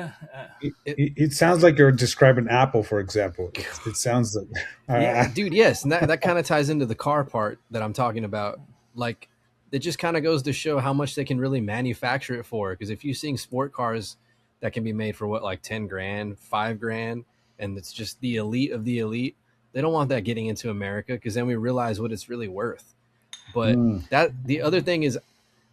It sounds like you're describing Apple, for example. It sounds like yeah, dude, yes, and that kind of ties into the car part that I'm talking about. Like, it just kind of goes to show how much they can really manufacture it for. Because if you're seeing sport cars that can be made for what, like 10 grand, 5 grand, and it's just the elite of the elite, they don't want that getting into America because then we realize what it's really worth. But that the other thing is,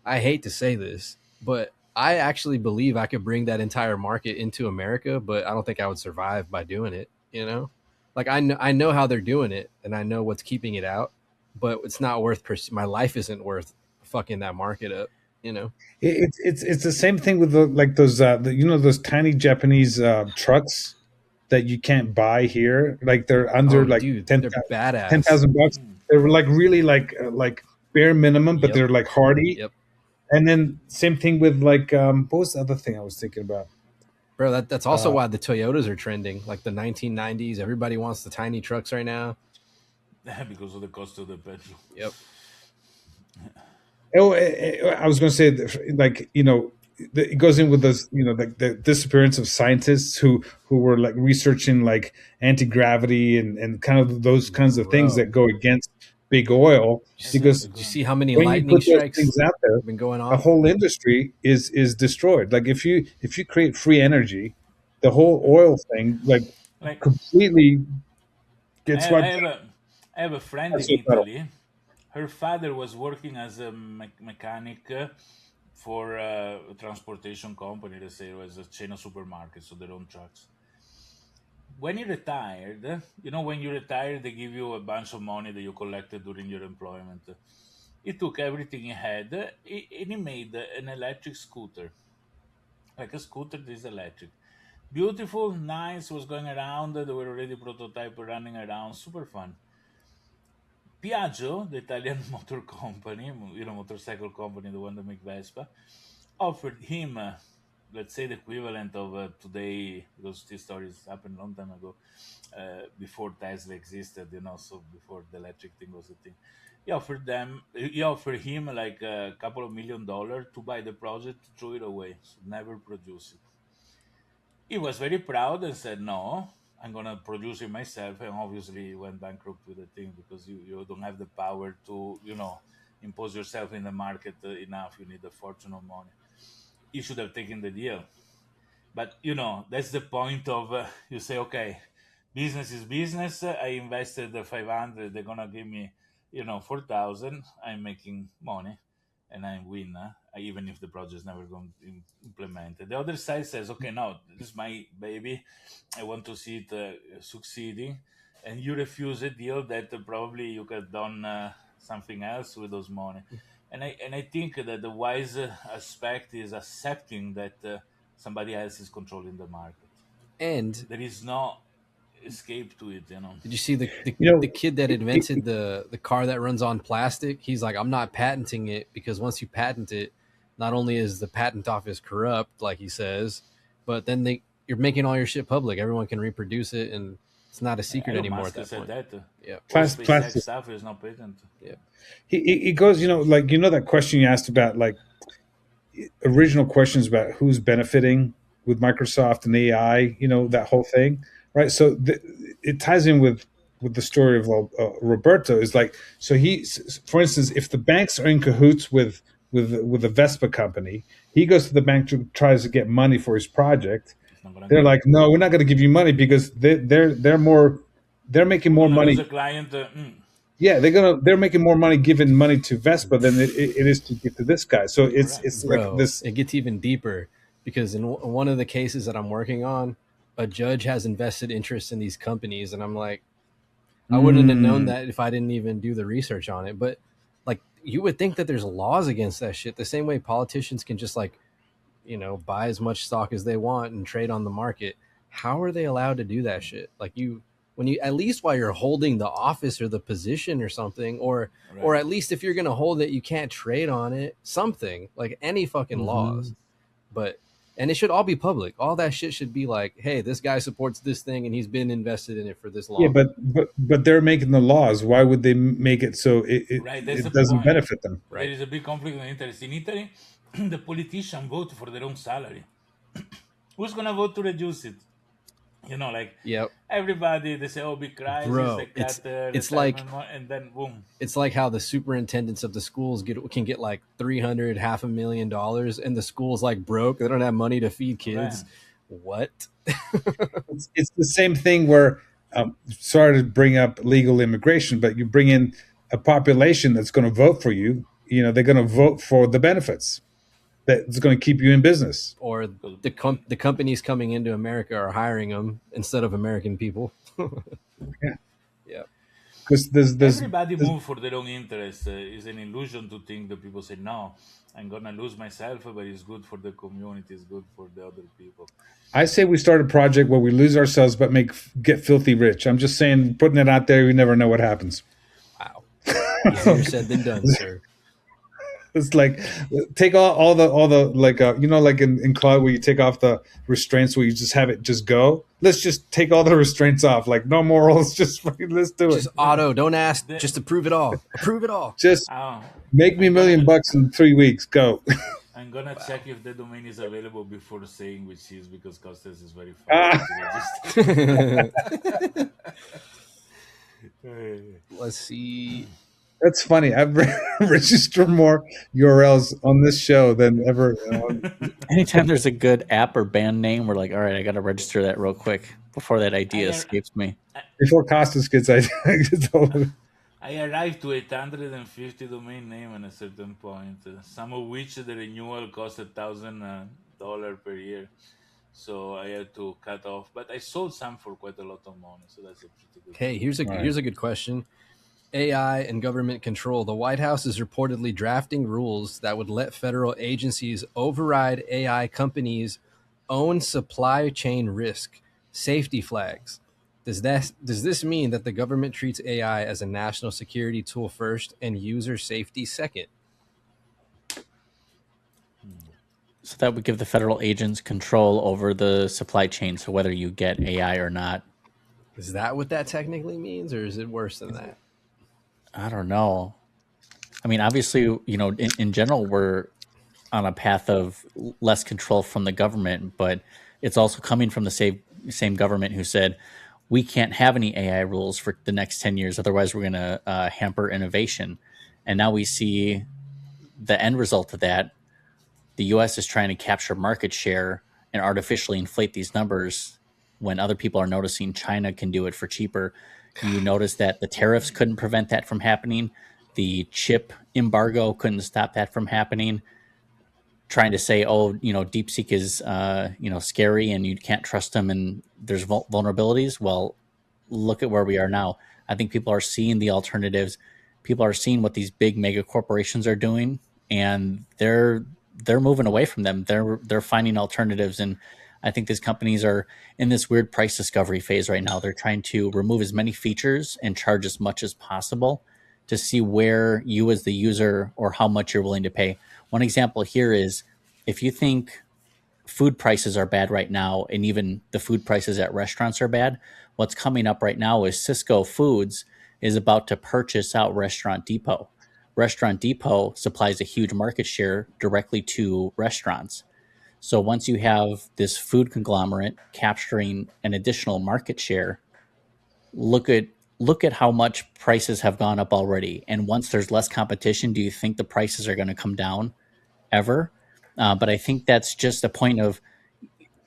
I hate to say this, but I actually believe I could bring that entire market into America, but I don't think I would survive by doing it. You know, like I know how they're doing it, and I know what's keeping it out, but it's not worth. My life isn't worth fucking that market up. You know, it's the same thing with like those those tiny Japanese trucks that you can't buy here. Like they're under oh like dude, 10 they're badass. 10,000 bucks. They're like really like bare minimum, but Yep. they're like hardy. Yep. And then same thing with like what was the other thing I was thinking about? Bro, that's also why the Toyotas are trending. Like the 1990s, everybody wants the tiny trucks right now. Because of the cost of the petrol. Yep. Oh, I was going to say, like, it goes in with those, the disappearance of scientists who were like researching like anti-gravity and kind of those kinds of things Bro. that go against big oil. Because Did you see how many when you lightning put those strikes things out there, have been going the on? whole industry is destroyed. Like if you create free energy, the whole oil thing like Like completely I gets have, I wiped have out. a I have a friend That's in so metal. Italy. Her father was working as a mechanic for a transportation company. Let's say it was a chain of supermarkets, so their own trucks. When he retired, when you retire, they give you a bunch of money that you collected during your employment. He took everything he had and he made an electric scooter, like a scooter that is electric. Beautiful, nice, was going around. There were already prototype running around, super fun. Piaggio, the Italian motor company, motorcycle company, the one that make Vespa, offered him, let's say, the equivalent of today, because this stories happened a long time ago, before Tesla existed, so before the electric thing was a thing. He offered him like a couple of $1 million to buy the project, throw it away, so never produce it. He was very proud and said, "No, I'm gonna produce it myself." And obviously, he went bankrupt with the thing because you don't have the power to impose yourself in the market enough. You need a fortune of money. He should have taken the deal, but that's the point of you say, okay, business is business. I invested 500. They're gonna give me 4,000. I'm making money and I win, even if the project is never going to implemented. The other side says, okay, now this is my baby. I want to see it succeeding, and you refuse a deal that probably you could have done something else with those money. And I think that the wise aspect is accepting that somebody else is controlling the market. And There is no escape to it. did you see the kid that it- invented the car that runs on plastic? He's like, I'm not patenting it because once you patent it, not only is the patent office corrupt, like he says, but then you're making all your shit public. Everyone can reproduce it, and it's not a secret Elon anymore Musk at that said point. that. Yeah. All Plastic. SpaceX stuff is not patent. Yeah. He goes, like that question you asked about, like original questions about who's benefiting with Microsoft and AI, that whole thing, right? So it ties in with the story of Roberto. Is like, so for instance, if the banks are in cahoots with the Vespa company, he goes to the bank to tries to get money for his project. They're like, no, we're not going to give you money because they're making more money. Lose a client. Yeah, they're making more money giving money to Vespa than it is to give to this guy. So it's Bro, like this. it gets even deeper because in one of the cases that I'm working on, a judge has invested interest in these companies, and I'm like, I wouldn't have known that if I didn't even do the research on it. But like, you would think that there's laws against that shit. The same way politicians can just like, buy as much stock as they want and trade on the market. How are they allowed to do that shit? Like when you at least while you're holding the office or the position or something, or at least if you're gonna hold it, you can't trade on it. Something like any fucking laws, and it should all be public. All that shit should be like, hey, this guy supports this thing and he's been invested in it for this long. Yeah, but they're making the laws. Why would they make it so it doesn't benefit them? There is a big conflict of interest. In Italy, the politicians vote for their own salary. Who's going to vote to reduce it? Like everybody, they say, oh, big crisis, bro, they cut it's like, and then boom. It's like how the superintendents of the schools can get like $300,500 and the school's like broke. They don't have money to feed kids. Right. What? It's the same thing where, sorry to bring up legal immigration, but you bring in a population that's going to vote for you. They're going to vote for the benefits that's going to keep you in business. Or the companies coming into America are hiring them instead of American people. Yeah. Because everybody move for their own interest. It's an illusion to think that people say, no, I'm going to lose myself, but it's good for the community, it's good for the other people. I say we start a project where we lose ourselves but get filthy rich. I'm just saying, putting it out there, you never know what happens. Wow. Easier said than done, sir. It's like take all the like like in Claude where you take off the restraints where you just have it just go. Let's just take all the restraints off. Like no morals, just let's do it. Just auto, don't ask, just approve it all. Approve it all. Just make me $1 million in 3 weeks. Go. I'm gonna check if the domain is available before saying which is, because Costas is very fast to register. Let's see. That's funny. I've registered more URLs on this show than ever. Anytime there's a good app or band name, we're like, all right, I got to register that real quick before that idea escapes me. Before Costas gets I arrived to 850 domain name at a certain point, some of which the renewal cost $1,000 per year. So I had to cut off. But I sold some for quite a lot of money. So that's a pretty good. Hey, here's a good question. AI and government control. The White House is reportedly drafting rules that would let federal agencies override AI companies' own supply chain risk safety flags. Does this mean that the government treats AI as a national security tool first and user safety second? So that would give the federal agents control over the supply chain. So whether you get AI or not. Is that what that technically means, or is it worse than that? I don't know. I mean, obviously, in general, we're on a path of less control from the government, but it's also coming from the same government who said, we can't have any AI rules for the next 10 years. Otherwise, we're going to hamper innovation. And now we see the end result of that. The U.S. is trying to capture market share and artificially inflate these numbers when other people are noticing China can do it for cheaper. You notice that the tariffs couldn't prevent that from happening. The chip embargo couldn't stop that from happening. Trying to say, DeepSeek is, scary and you can't trust them and there's vulnerabilities. Well, look at where we are now. I think people are seeing the alternatives. People are seeing what these big mega corporations are doing, and they're moving away from them. They're finding alternatives, and I think these companies are in this weird price discovery phase right now. They're trying to remove as many features and charge as much as possible to see where you as the user or how much you're willing to pay. One example here is if you think food prices are bad right now, and even the food prices at restaurants are bad, what's coming up right now is Cisco Foods is about to purchase out Restaurant Depot. Restaurant Depot supplies a huge market share directly to restaurants. So once you have this food conglomerate capturing an additional market share, look at how much prices have gone up already. And once there's less competition, do you think the prices are going to come down ever? But I think that's just a point of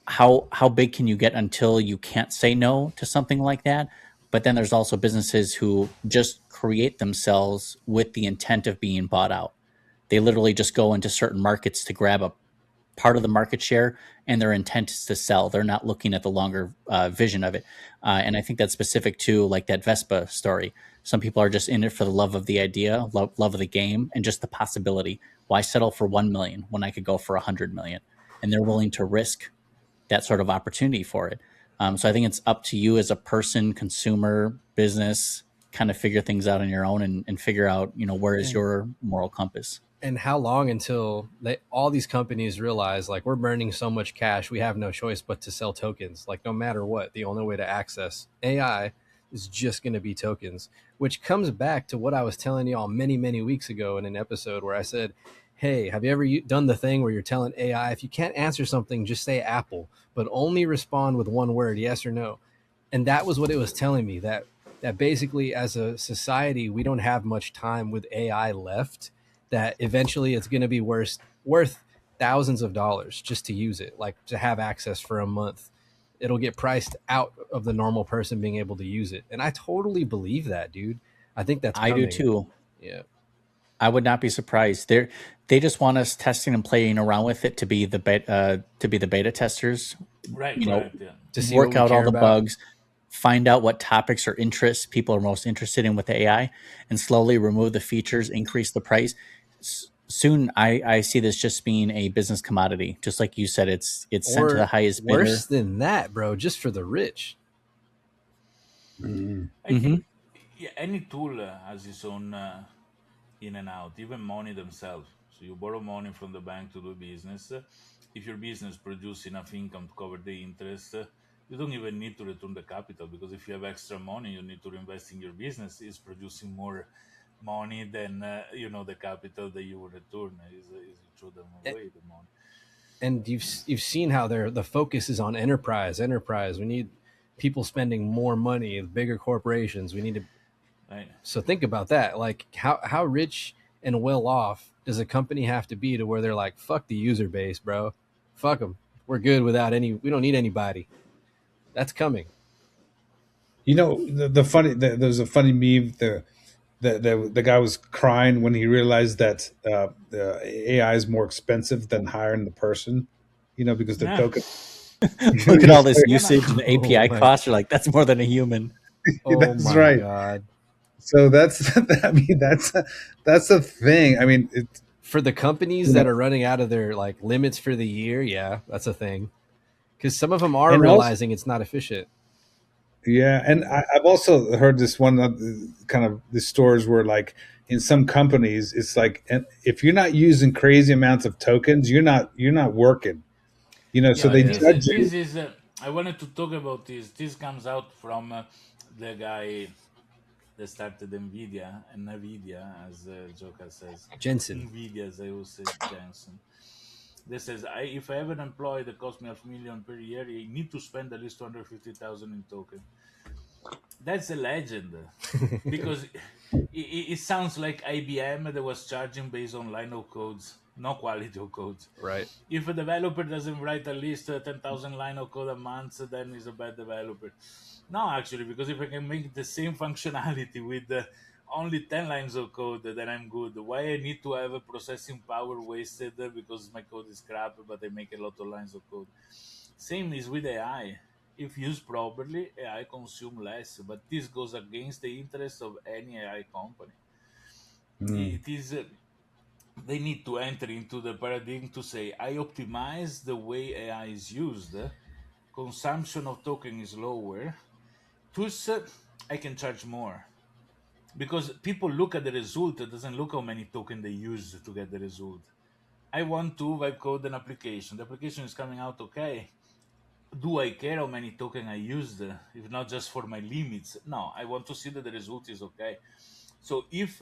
how big can you get until you can't say no to something like that. But then there's also businesses who just create themselves with the intent of being bought out. They literally just go into certain markets to grab part of the market share, and their intent is to sell. They're not looking at the longer vision of it. And I think that's specific to like that Vespa story. Some people are just in it for the love of the idea, love of the game, and just the possibility. Why settle for 1 million when I could go for 100 million? And they're willing to risk that sort of opportunity for it. So I think it's up to you as a person, consumer, business, kind of figure things out on your own and figure out, where is your moral compass. And how long until all these companies realize like we're burning so much cash, we have no choice but to sell tokens. Like no matter what, the only way to access AI is just going to be tokens, which comes back to what I was telling y'all many weeks ago in an episode where I said, hey, have you ever done the thing where you're telling AI, if you can't answer something, just say Apple, but only respond with one word, yes or no? And that was what it was telling me, that basically as a society, we don't have much time with AI left, that eventually it's going to be worth thousands of dollars just to use it, like to have access for a month. It'll get priced out of the normal person being able to use it. And I totally believe that, dude. I think that's coming. I do too. Yeah. I would not be surprised. They just want us testing and playing around with it to be the beta testers. Right, You know, right, yeah. To see work what we out all care the about. bugs, find out what topics or interests people are most interested in with the AI, and slowly remove the features, increase the price. Soon, I see this just being a business commodity. Just like you said, it's sent to Or the highest bidder. worse than that, bro, just for the rich. I think any tool has its own in and out, even money themselves. So you borrow money from the bank to do business. If your business produces enough income to cover the interest, you don't even need to return the capital, because if you have extra money, you need to reinvest in your business. It's producing more money than the capital that you will return. Is you throw them away the money. And you've seen how the focus is on enterprise. We need people spending more money, bigger corporations. We need to. Right. So think about that. Like how rich and well off does a company have to be to where they're like, fuck the user base, bro, fuck them, we're good without we don't need anybody. That's coming. You know, there's a funny meme. The guy was crying when he realized that the AI is more expensive than hiring the person. You know, because the Yeah. token. Look at all this Yeah, usage and API my- costs. You're like, that's more than a human. Oh That's my right. god. So that's I mean that's a thing. I mean, For the companies that are running out of their like limits for the year, yeah, that's a thing. Because some of them are And realizing it's not efficient. yeah, and I've also heard this one kind of the stories where like in some companies it's like, and if you're not using crazy amounts of tokens, you're not working. You know, so Yeah, they yeah. judge this you. is. I wanted to talk about this. This comes out from the guy that started Nvidia, and Nvidia, as Joka says, Jensen. Nvidia, as I always say, Jensen. This says, if I have an employee that costs me $500,000 per year, I need to spend at least 250,000 in token. That's a legend, because it sounds like IBM that was charging based on line of codes, no quality of codes. Right. If a developer doesn't write at least 10,000 line of code a month, then he's a bad developer. No, actually, because if I can make the same functionality with only 10 lines of code, then I'm good. Why I need to have a processing power wasted because my code is crap, but I make a lot of lines of code? Same is with AI. If used properly, AI consume less, but this goes against the interest of any AI company. It is they need to enter into the paradigm to say, I optimize the way AI is used, consumption of token is lower, thus I can charge more. Because people look at the result, it doesn't look how many tokens they use to get the result. I want to vibe code an application. The application is coming out okay. Do I care how many tokens I used, if not just for my limits? No, I want to see that the result is okay. So if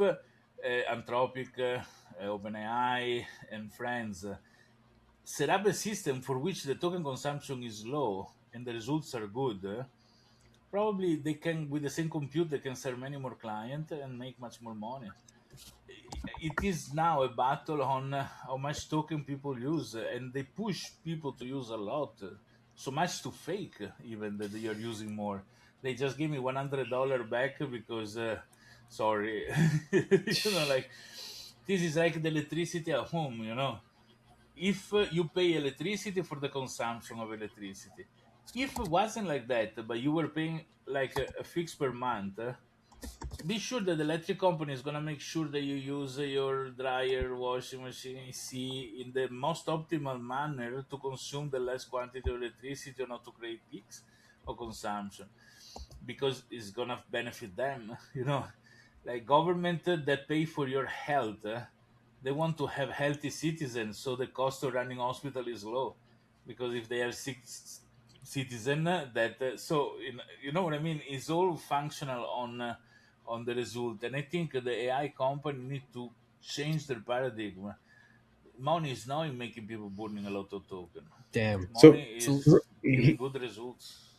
Anthropic, OpenAI, and friends set up a system for which the token consumption is low and the results are good, probably they can, with the same compute, they can serve many more clients and make much more money. It is now a battle on how much token people use, and they push people to use a lot, so much to fake even that they are using more. They just give me $100 back because sorry. Like this is like the electricity at home. if you pay electricity for the consumption of electricity. If it wasn't like that, but you were paying like a fix per month, be sure that the electric company is going to make sure that you use your dryer, washing machine, AC in the most optimal manner to consume the less quantity of electricity or not to create peaks of consumption, because it's going to benefit them. Like government that pay for your health, they want to have healthy citizens, so the cost of running hospital is low, because if they have sick citizen, that you know what I mean, it's all functional on the result. And I think the AI company need to change their paradigm. Money is not in making people burning a lot of token. Damn. Money So So is giving he, good results.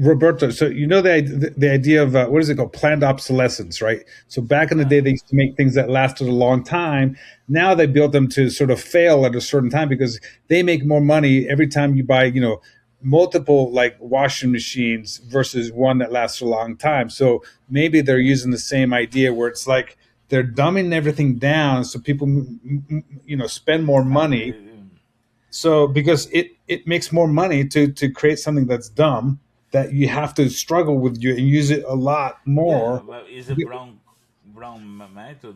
Roberto, so you know the idea of what is it called, planned obsolescence, right? So back in the day, Yeah, they used to make things that lasted a long time. Now they built them to sort of fail at a certain time because they make more money every time you buy, multiple like washing machines versus one that lasts a long time. So maybe they're using the same idea where it's like they're dumbing everything down so people, spend more money, they, so because it makes more money to create something that's dumb that you have to struggle with you and use it a lot yeah, more. but it's a method.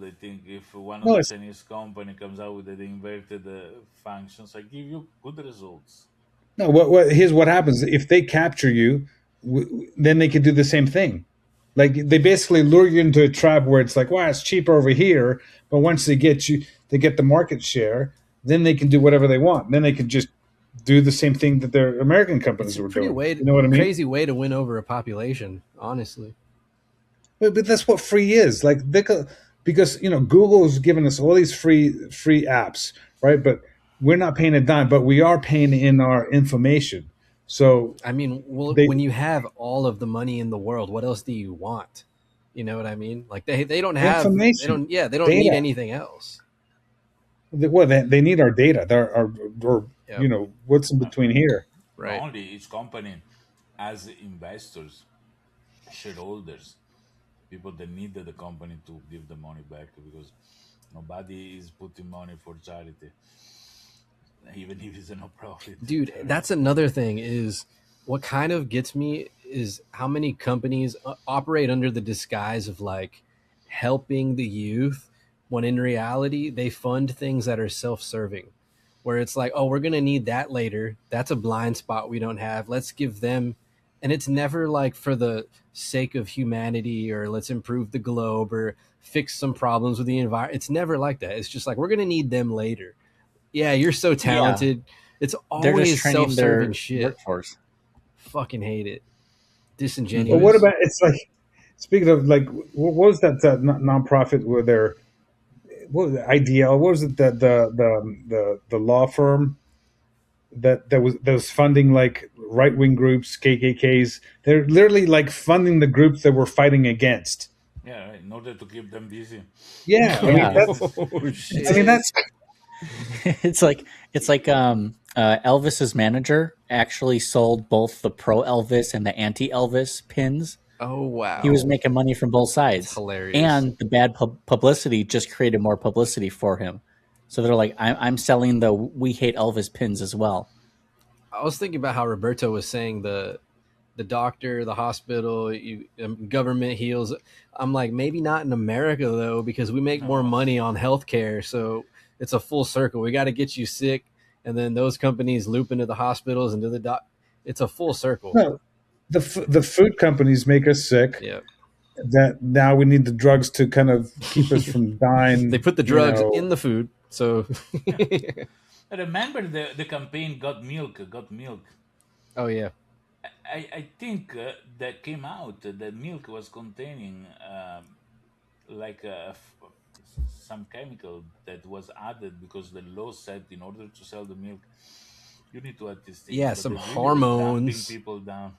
I think if one of No, the it's Chinese company comes out with the inverted functions, I give you good results. no. What here's what happens if they capture you, then they could do the same thing. Like they basically lure you into a trap where it's like, wow, it's cheaper over here, but once they get you, they get the market share, then they can do whatever they want. Then they can just do the same thing that their American it's companies a were pretty doing. way You know what I mean? crazy way to win over a population, honestly. But that's what free is. Like they could, because Google has given us all these free apps, right? But we're not paying a dime, but we are paying in our information. So I mean, well, they when you have all of the money in the world, what else do you want? You know what I mean? Like they information, don't, yeah, they don't need data. anything else. They need our data. They're or Yep. what's in Uh, between here. but Right. only each company as investors, shareholders, people that needed the company to give the money back, because nobody is putting money for charity, even if it's a no profit. Dude, that's another thing is what kind of gets me is how many companies operate under the disguise of like helping the youth when in reality they fund things that are self-serving, where it's like, oh, we're going to need that later, that's a blind spot we don't have, let's give them. And it's never like for the sake of humanity or let's improve the globe or fix some problems with the environment. It's never like that. It's just like, we're going to need them later. Yeah, you're so Yeah, talented. It's they're just always training self-serving their shit. workforce. Fucking hate it. But Hmm. what Disingenuous. about it's like speaking of like what was that nonprofit where they're what was it, IDL? What was it the law firm that was funding like right wing groups, KKKs. They're literally like funding the groups that we're fighting against. Yeah, right, in order to keep them busy. Yeah, I mean Yeah, that's. Oh I mean shit. that's. it's like Elvis's manager actually sold both the pro Elvis and the anti Elvis pins. Oh He was wow. making money from both That's sides, hilarious. and the bad publicity just created more publicity for him. So they're like, I'm selling the "We Hate Elvis" pins as well. I was thinking about how Roberto was saying the doctor, the hospital, government heals. I'm like, maybe not in America though, because we make more No, money on healthcare. So it's a full circle. We got to get you sick, and then those companies loop into the hospitals and to the doc. It's a full circle. No, the food companies make us sick. Yeah. That now we need the drugs to kind of keep us from They dying. put the drugs in the food. So, yeah. I remember the campaign got milk, got milk. oh yeah, I think that came out that milk was containing like some chemical that was added, because the law said in order to sell the milk you need to add these things, yeah, but some they really were dumping hormones. people down.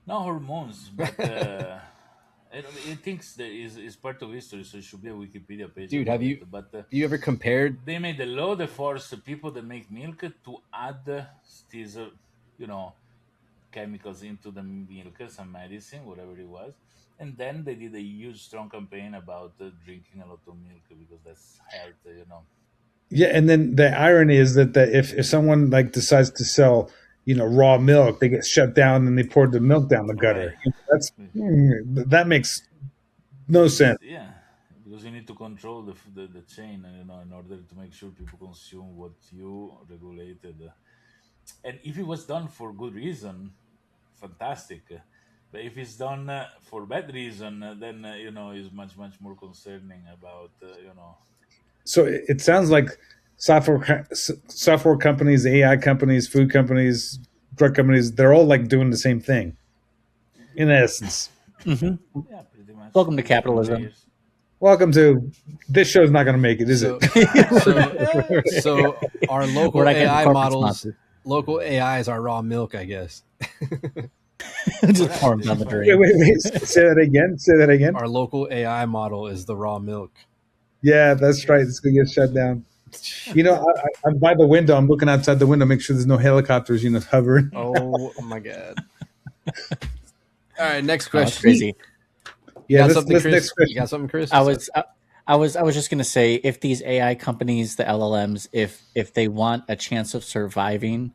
No hormones, but it thinks that is part of history, so it should be a Wikipedia page Dude, about it. But you ever compared? they made a law that force the people that make milk to add these, you know, chemicals into the milk, some medicine, whatever it was. And then they did a huge, strong campaign about drinking a lot of milk, because that's health. Yeah, and then the irony is that if someone like decides to sell, raw milk, they get shut down and they pour the milk down the gutter. Right. That makes no sense. Yeah, because you need to control the chain, in order to make sure people consume what you regulated. And if it was done for good reason, fantastic. But if it's done for bad reason, then is much more concerning about So it sounds like software companies, AI companies, food companies, drug companies, they're all like doing the same thing in essence. yeah, pretty much. Welcome to Different capitalism. layers. Welcome to this show's not going to make it, is So, it? so our local We're not getting AI corporate models, sponsors. local AIs are raw milk, I guess. Just pour them down the wait, drain. wait. Say that again. Say that again. Our local AI model is the raw milk. Yeah, that's right. It's going to get shut down. I'm by the window. I'm looking outside the window, make sure there's no helicopters, hovering. Oh my god! All right, next Oh, that's question. crazy. Yeah, Got something, let's Chris? next You question. got something, Chris? I was just gonna say, if these AI companies, the LLMs, if they want a chance of surviving,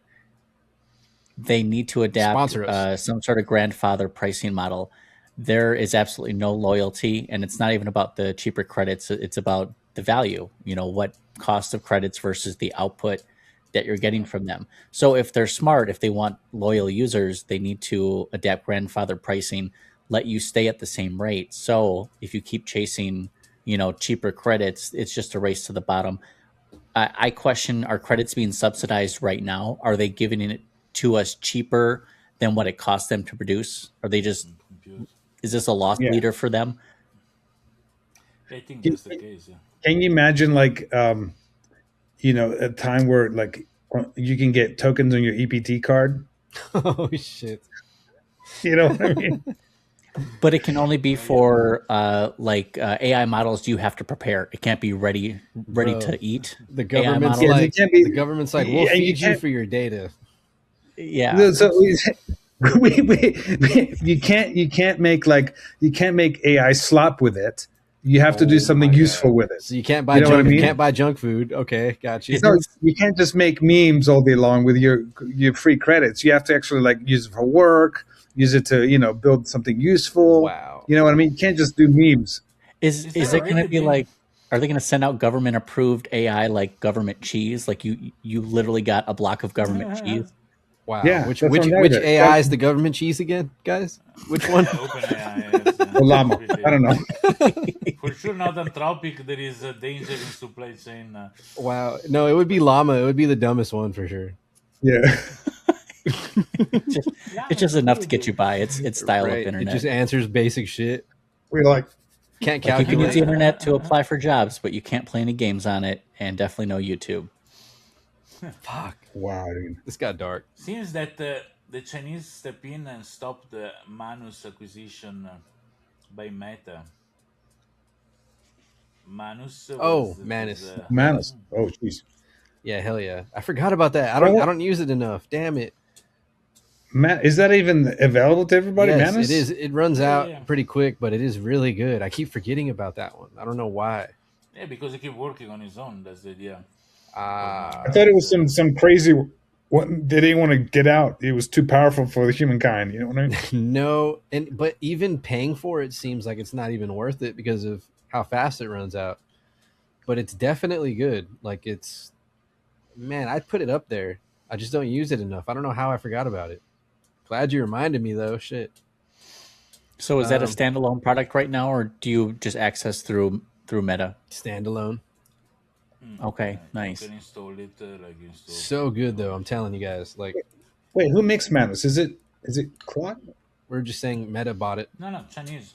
they need to adapt Sponsor us. some sort of grandfather pricing model. There is absolutely no loyalty, and it's not even about the cheaper credits. It's about the value. What cost of credits versus the output that you're getting from them. So if they're smart, if they want loyal users, they need to adapt grandfather pricing, let you stay at the same rate. So if you keep chasing, cheaper credits, it's just a race to the bottom. I question, are credits being subsidized right now? Are they giving it to us cheaper than what it costs them to produce? Are they just, Confused. is this a loss Yeah. leader for them? I think that's the case. Yeah. Can you imagine like a time where like you can get tokens on your EPT card? Oh shit! You know what I mean? But it can only be for AI models you have to prepare. It can't be ready Bro, to eat. The AI government's models. it can't be- the government's like, we'll Yeah, you feed you can't- for your data. Yeah. So you can't make AI slop with it. You have to do Oh something my useful God. with it. So you can't buy You know what junk. I mean? You can't buy junk food. Okay, got you. No, you can't just make memes all day long with your free credits. You have to actually like use it for work, use it to build something useful. Wow. You know what I mean? You can't just do memes. Is Is it that going to really be big? like? Are they going to send out government approved AI like government cheese? Like you literally got a block of government cheese. Wow. Yeah, which that's what I'm which talking about. AI is the government cheese again, guys? Which one? OpenAI. Is, Or llama. I don't know. For sure, not Anthropic. There is a danger in supply chain. Wow. No, it would be llama. It would be the dumbest one for sure. Yeah. It's just enough to get you by. It's dial up Right. It internet. just answers basic shit. We're like, Can't Like you can use calculate. the internet to apply for jobs, but you can't play any games on it, and definitely no YouTube. Fuck. wow, dude. This got dark. Seems that the Chinese step in and stop the Manus acquisition by Meta. Manus. Manus. Manus. Oh, jeez. Yeah, hell yeah. I forgot about that. I don't use it enough. Damn it. Is that even available to everybody? Yes, Manus? it is. It runs Yeah, out yeah. pretty quick, but it is really good. I keep forgetting about that one. I don't know why. Yeah, because he keep working on his own. That's the idea. Ah, I thought it was some crazy. What they didn't want to get out. It was too powerful for the humankind. You know what I mean? no, but even paying for it seems like it's not even worth it because of how fast it runs out. But it's definitely good. Like man, I'd put it up there. I just don't use it enough. I don't know how I forgot about it. Glad you reminded me though. Shit. So is that a standalone product right now, or do you just access through Meta? Standalone. Okay, nice. You can install it install. So good though. I'm telling you guys. Like Wait, who makes Manus? Is it Claude? we're just saying, Meta bought it. No, Chinese.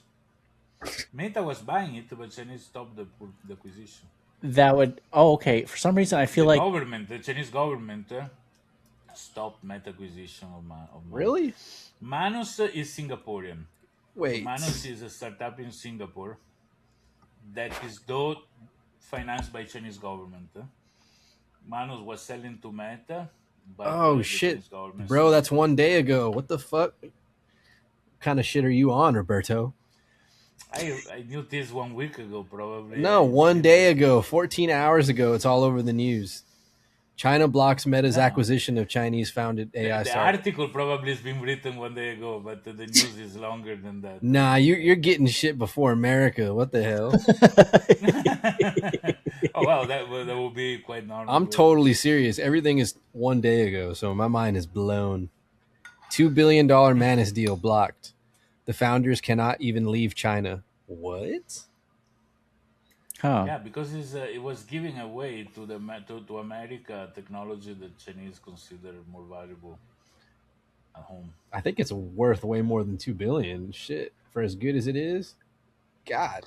Meta was buying it, but Chinese stopped the acquisition. That would. Oh, okay. For some reason, I feel like The Chinese government stopped Meta acquisition of Manus. Really? Manus is Singaporean. Wait. Manus is a startup in Singapore that is though financed by Chinese government. Manus was selling to Meta. But Oh the shit, Chinese government bro! That's 1 day ago. What the fuck? Kind of shit are you on, Roberto? I knew this 1 week ago, probably. No, I one didn't day like. ago, 14 hours ago, it's all over the news. China blocks Meta's No, acquisition of Chinese-founded AI the startup. article probably has been written 1 day ago, but the news is longer than that. Nah, you're getting shit before America. What the hell? Oh well, that will be quite normal. I'm Really. totally serious. Everything is one day ago, so my mind is blown. $2 billion Manus deal blocked. The founders cannot even leave China. What? Huh. Yeah, because it was giving away to to America technology that Chinese consider more valuable at home. I think it's worth way more than 2 billion. Shit, for as good as it is, God,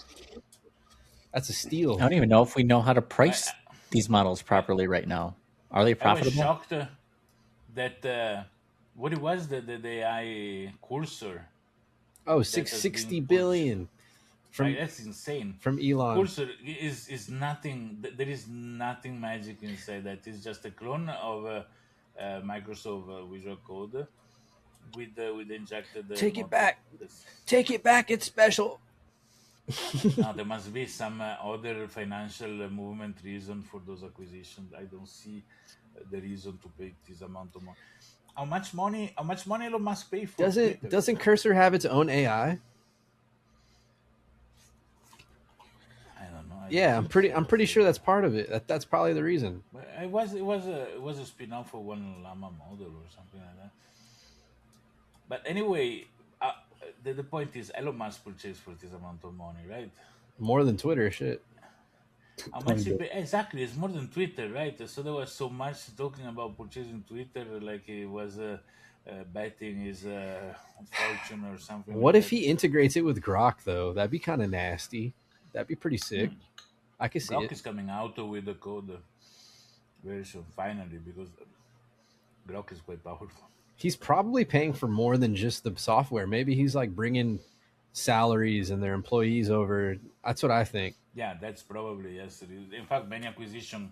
that's a I steal. don't even know if we know how to I price these models I, properly right now. Are they I was profitable? shocked that what it was the AI cursor Oh, that has been 660 purchased. billion Right, from that's insane. from Elon. Cursor is nothing. There is nothing magic inside that. It's just a clone of Microsoft Visual Code with injected Take it model. back. Take it back. It's special. Now there must be some other financial movement reason for those acquisitions. I don't see the reason to pay this amount of money. How much money? How much money Elon Musk pay for Twitter? Doesn't Cursor have its own AI? I don't know. I don't Yeah, I'm think so. pretty sure that's part of it. That's probably the reason. But it was a spin off of one llama model or something like that. But anyway, the point is Elon Musk purchased for this amount of money, right? More than Twitter, shit. How 20 much he billion. pay? Exactly, it's more than Twitter, right? So there was so much talking about purchasing Twitter, like he was betting his fortune or something What like if that. he integrates it with Grok though? That'd be kind of nasty. That'd be pretty sick. Hmm. I could see Grok it. is coming out with the code version finally because Grok is quite powerful. He's probably paying for more than just the software. Maybe he's like bringing salaries and their employees over. That's what I think. Yeah, that's probably yes. It is. In fact, many acquisition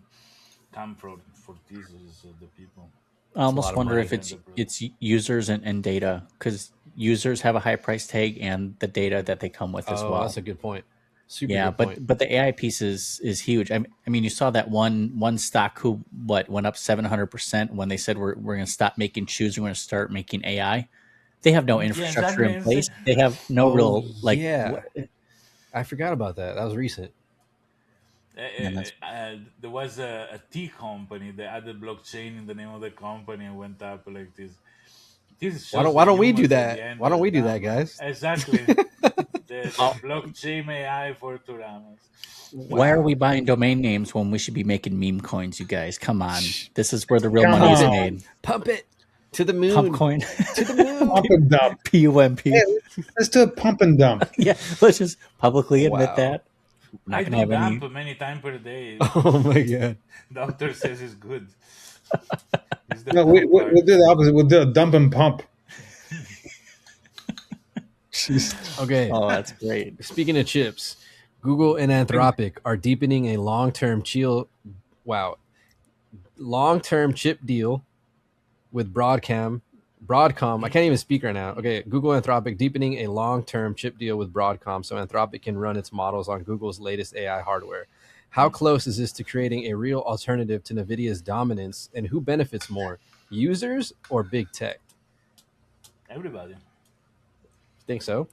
come from for this is the people I It's a lot almost of wonder money. if behind the product. it's users and data because users have a high price tag and the data that they come with as Oh, well. that's a good point. Super Yeah, good point. but the AI piece is huge. I mean, you saw that one stock who went up 700% when they said we're going to stop making shoes, we're going to start making AI. They have no Yeah, infrastructure exactly. in place. They have no Oh real like yeah, I forgot about that. That was recent. man. That's There was a tea company that had a blockchain in the name of the company and went up like this. This shows Why that don't we do humans at the that? end Why don't are we do that, dumb. guys? Exactly. The oh, blockchain AI Fourturamas. why are we Wow. buying domain names when we should be making meme coins? You guys, come on. This is where the real Come money Pump is it, on, made. pump it to the Pump moon, coin, to the moon. pump and dump. PUMP. Hey, let's do a pump and dump. Yeah, let's just publicly admit Wow. that. We're I not going to do have any. dump many times per day. Oh my god. Doctor says it's good. It's the No, dumb part. we'll do the opposite. We'll do a dump and pump. Jeez. Okay. Oh, that's great. Speaking of chips, Google and Anthropic are deepening a long-term chip deal with Broadcom. I can't even speak right now. Okay, Google Anthropic deepening a long-term chip deal with Broadcom so Anthropic can run its models on Google's latest AI hardware. How close is this to creating a real alternative to Nvidia's dominance, and who benefits more, users or big tech? Everybody. Think so?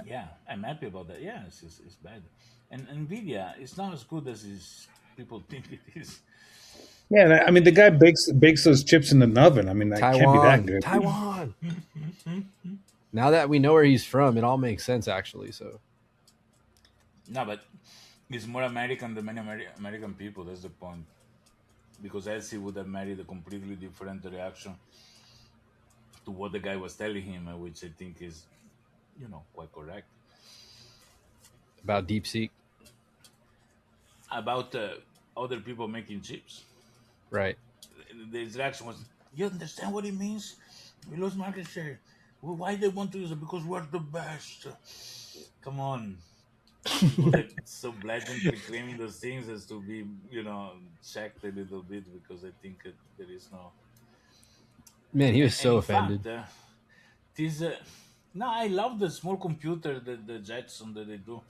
Yeah, I'm happy about that. Yeah, it's bad. And Nvidia is not as good as people think it is. Yeah, and I mean the guy bakes those chips in an oven. I mean that can't be that good. Taiwan. Now that we know where he's from, it all makes sense actually. So No, but it's more American than many American people. That's the point. Because Elsie would have made a completely different reaction to what the guy was telling him, which I think is, quite correct. about DeepSeek, About other people making chips. right? The reaction was, you understand what it means? We lose market share. Well, why they want to use it? Because we're the best. Come on. People like so blatantly claiming those things as to be, checked a little bit because I think there is no. Man, he was And so in offended. fact, this No, I love the small computer, the Jetson that they do.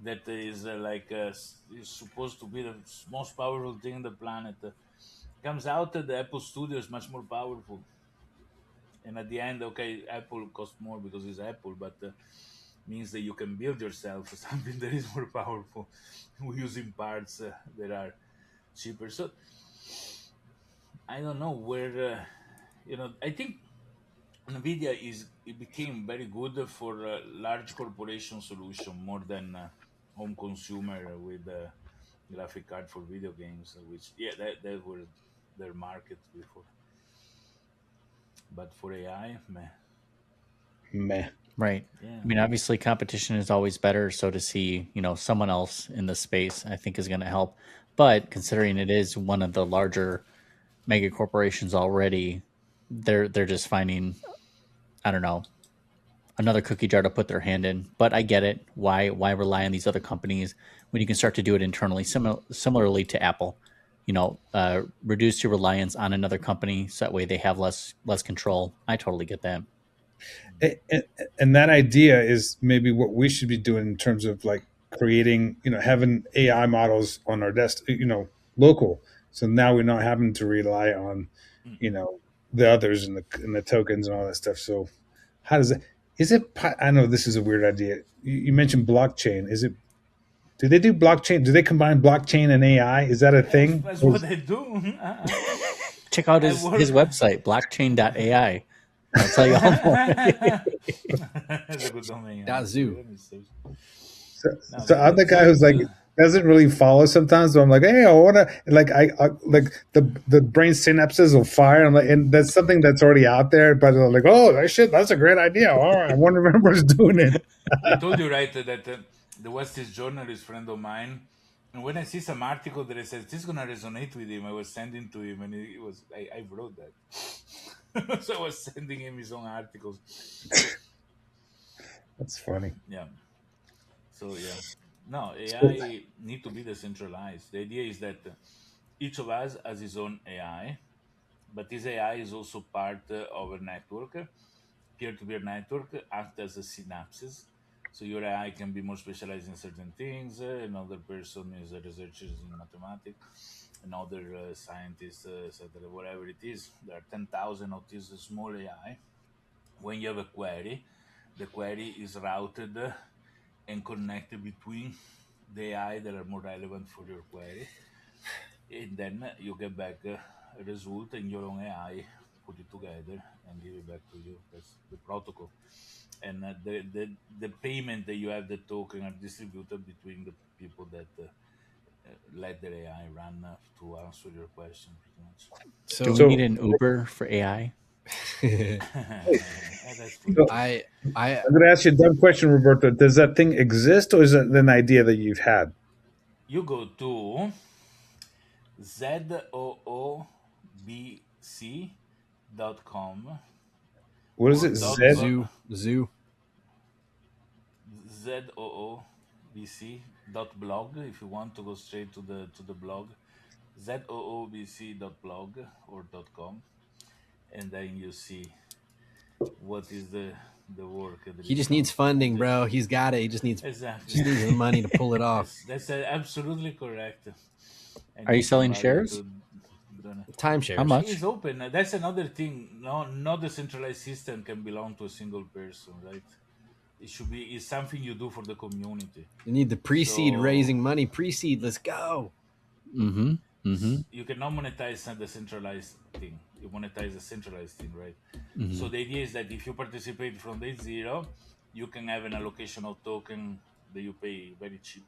That is is supposed to be the most powerful thing on the planet. Comes out that the Apple Studio is much more powerful, and at the end, okay, Apple costs more because it's Apple, but means that you can build yourself something that is more powerful using parts that are cheaper. So I don't know where I think Nvidia is it became very good for large corporation solution more than home consumer with graphic card for video games, which that were their market before. But for AI, meh, Meh. Right. yeah, I mean, obviously, competition is always better. So to see, someone else in the space, I think is going to help. But considering it is one of the larger mega corporations already, they're just finding, I don't know, another cookie jar to put their hand in. But I get it. Why rely on these other companies when you can start to do it internally? Similarly to Apple, reduce your reliance on another company so that way they have less control. I totally get that. and, and that idea is maybe what we should be doing in terms of like creating, having AI models on our desk, local. So now we're not having to rely on, Mm. the others and the tokens and all that stuff. So how does it? Is it? I know this is a weird idea. You mentioned blockchain. Is it? Do they do blockchain? Do they combine blockchain and AI? Is that a thing? that's what I do. Check out I his work. website, blockchain.ai. I'll tell you all more. That's a good domain, Dot actually. zoo. Let me search. So, No, so I'm the guy who's like doesn't really follow sometimes. But I'm like, hey, I want to like I like the brain synapses will fire. I'm like, and that's something that's already out there. But I'm like, oh, that's a great idea. All right, I wonder if everyone's doing it. I told you right that the West is journalist friend of mine, and when I see some article that it says this is gonna resonate with him, I was sending to him, and it was I wrote that, so I was sending him his own articles. That's funny. Yeah. So yeah, no So, AI need to be decentralized. The idea is that each of us has his own AI, but this AI is also part of a network. Peer-to-peer network act as a synapses. So your AI can be more specialized in certain things. Another person is a researcher in mathematics. Another scientist, etc. Whatever it is, there are 10,000 of this small AI. When you have a query, the query is routed and connected between the AI that are more relevant for your query, and then you get back a result in your own AI, put it together and give it back to you. That's the protocol. And the payment that you have the token are distributed between the people that let their AI run to answer your question, pretty much. Do So we need so, an Uber for AI? That's funny. so I I'm going to ask you a dumb question, Roberto. Does that thing exist, or is it an idea that you've had? You go to ZOOBC.com What is or it? dot Z? zoo. ZOOBC.blog if you want to go straight to the blog. ZOOBC.blog or .com, and then you see what is the work that He is just needs done. funding, bro. He's got it. He just needs Exactly. the money to pull it off. That's absolutely correct. And Are you need selling somebody shares? to donate. How Timeshares. much? It's open. That's another thing. No, not the centralized system can belong to a single person, right? It should be. It's something you do for the community. You need the pre-seed So raising money. Pre-seed, let's go. Mm-hmm. Mm-hmm. you cannot monetize the centralized thing. You monetize the centralized thing, right? Mm-hmm. So the idea is that if you participate from day zero, you can have an allocation of token that you pay very cheap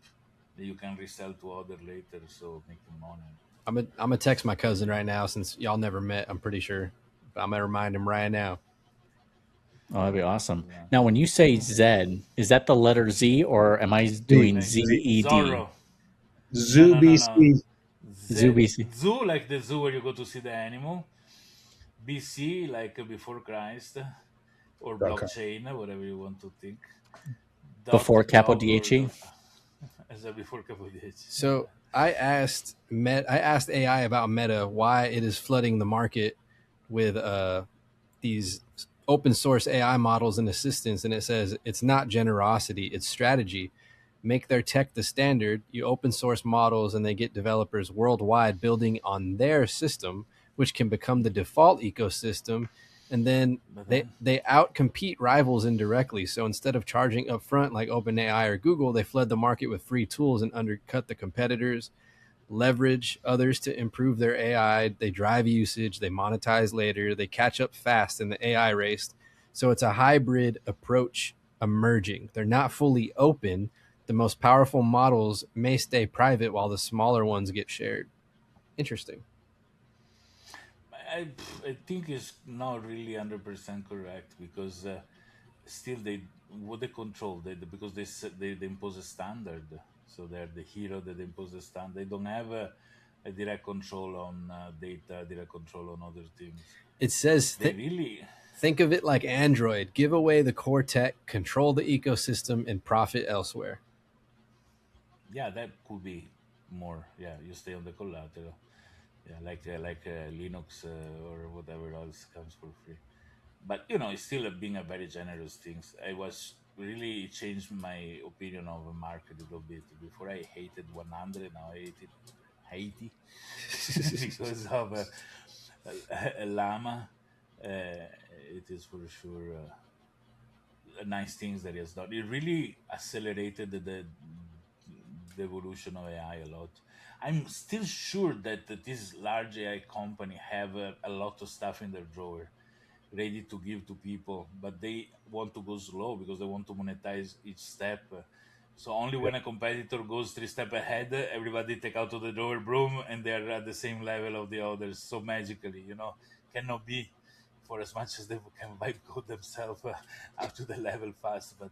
that you can resell to other later, so making money. I'm gonna text my cousin right now since y'all never met. I'm pretty sure, but I'm gonna remind him right now. Oh, that'd be awesome. Yeah. Now, when you say Z, is that the letter Z or am I Z. doing Like ZED? Zorro. No, Zoo no, no, no. BC. ZUBC. Zoo, like the zoo where you go to see the animal. BC, like before Christ, or Okay. blockchain, whatever you want to think. Before Dot capital blog or DHE? as a before KPDH. So I asked AI about Meta why it is flooding the market with these open source AI models and assistants, and it says it's not generosity, it's strategy. Make their tech the standard. You open source models, and they get developers worldwide building on their system, which can become the default ecosystem. And then But they outcompete rivals indirectly. So instead of charging upfront like OpenAI or Google, they flood the market with free tools and undercut the competitors, leverage others to improve their AI. They drive usage, they monetize later, they catch up fast in the AI race. So it's a hybrid approach emerging. They're not fully open. The most powerful models may stay private while the smaller ones get shared. Interesting. I, I think it's not really 100% correct, because still they control because they impose a standard, so they're the hero that impose the standard. They don't have a direct control on data, direct control on other things. It says They really, think of it like Android. Give away the core tech, control the ecosystem, and profit elsewhere. yeah, that could be more. Yeah, you stay on the collateral. Yeah, like Linux or whatever else comes for free. But it's still being a very generous thing. I was really, it changed my opinion of the market a little bit. Before I hated 100, now I hated 80 because of a llama. It is for sure a nice things that he has done. It really accelerated the evolution of AI a lot. I'm still sure that this large AI company have a lot of stuff in their drawer ready to give to people, but they want to go slow because they want to monetize each step. So only when a competitor goes 3 steps ahead, everybody take out of the drawer broom and they're at the same level of the others. So magically, cannot be, for as much as they can vibe code themselves up to the level fast, but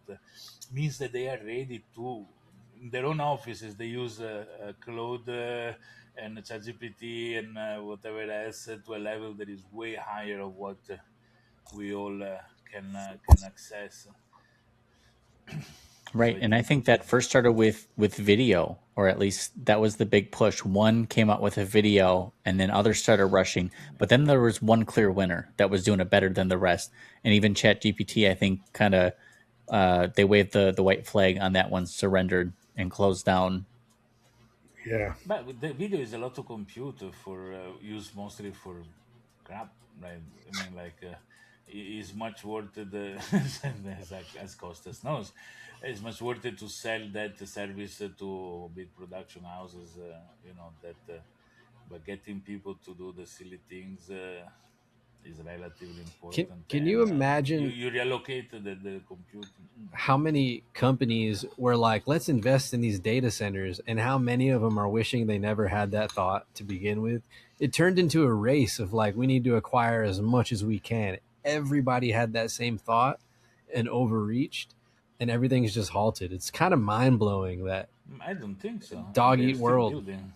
means that they are ready to, in their own offices, they use Claude and ChatGPT and whatever else to a level that is way higher of what we all can access. Right. And I think that first started with video, or at least that was the big push. One came out with a video and then others started rushing. But then there was one clear winner that was doing it better than the rest. And even ChatGPT, I think, kind of they waved the white flag on that one, surrendered and closed down. Yeah. But with the video is a lot to compute for use mostly for crap, right? I mean, like is much worth it, the as Costas knows, it's much worth it to sell that service to big production houses, that. But getting people to do the silly things is relatively important, Can you and imagine you reallocate the compute. how many companies were like, let's invest in these data centers, and how many of them are wishing they never had that thought to begin with? It turned into a race of like, we need to acquire as much as we can. Everybody had that same thought and overreached, and everything's just halted. It's kind of mind blowing that I don't think so. dog They're eat still world. building.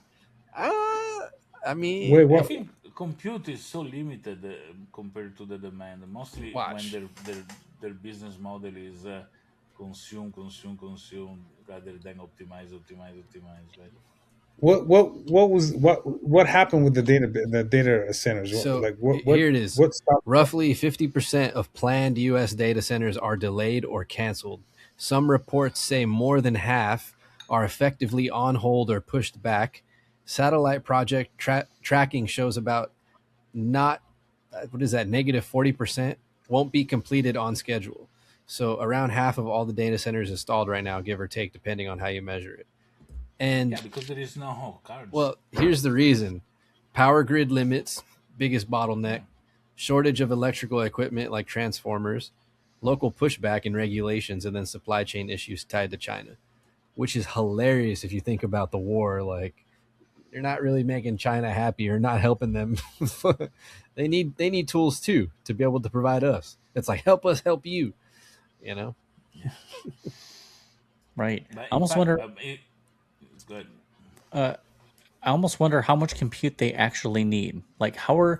I mean, Wait, I what? think compute is so limited compared to the demand. Mostly when watch. their business model is consume rather than optimize, right? What happened with the data centers? So Like here it is. what stopped? Roughly 50% of planned U.S. data centers are delayed or canceled. Some reports say more than half are effectively on hold or pushed back. Satellite project tracking shows about not, what is that, negative 40% won't be completed on schedule. So around half of all the data centers installed right now, give or take, depending on how you measure it. And Yeah, because there is no cards. well, here's the reason: power grid limits, biggest bottleneck, shortage of electrical equipment like transformers, local pushback and regulations, and then supply chain issues tied to China, which is hilarious if you think about the war. Like, you're not really making China happy or not helping them. They need tools too to be able to provide us. It's like, help us help you, you know? Right. But I in almost fact, wonder. good. I almost wonder how much compute they actually need. Like, how are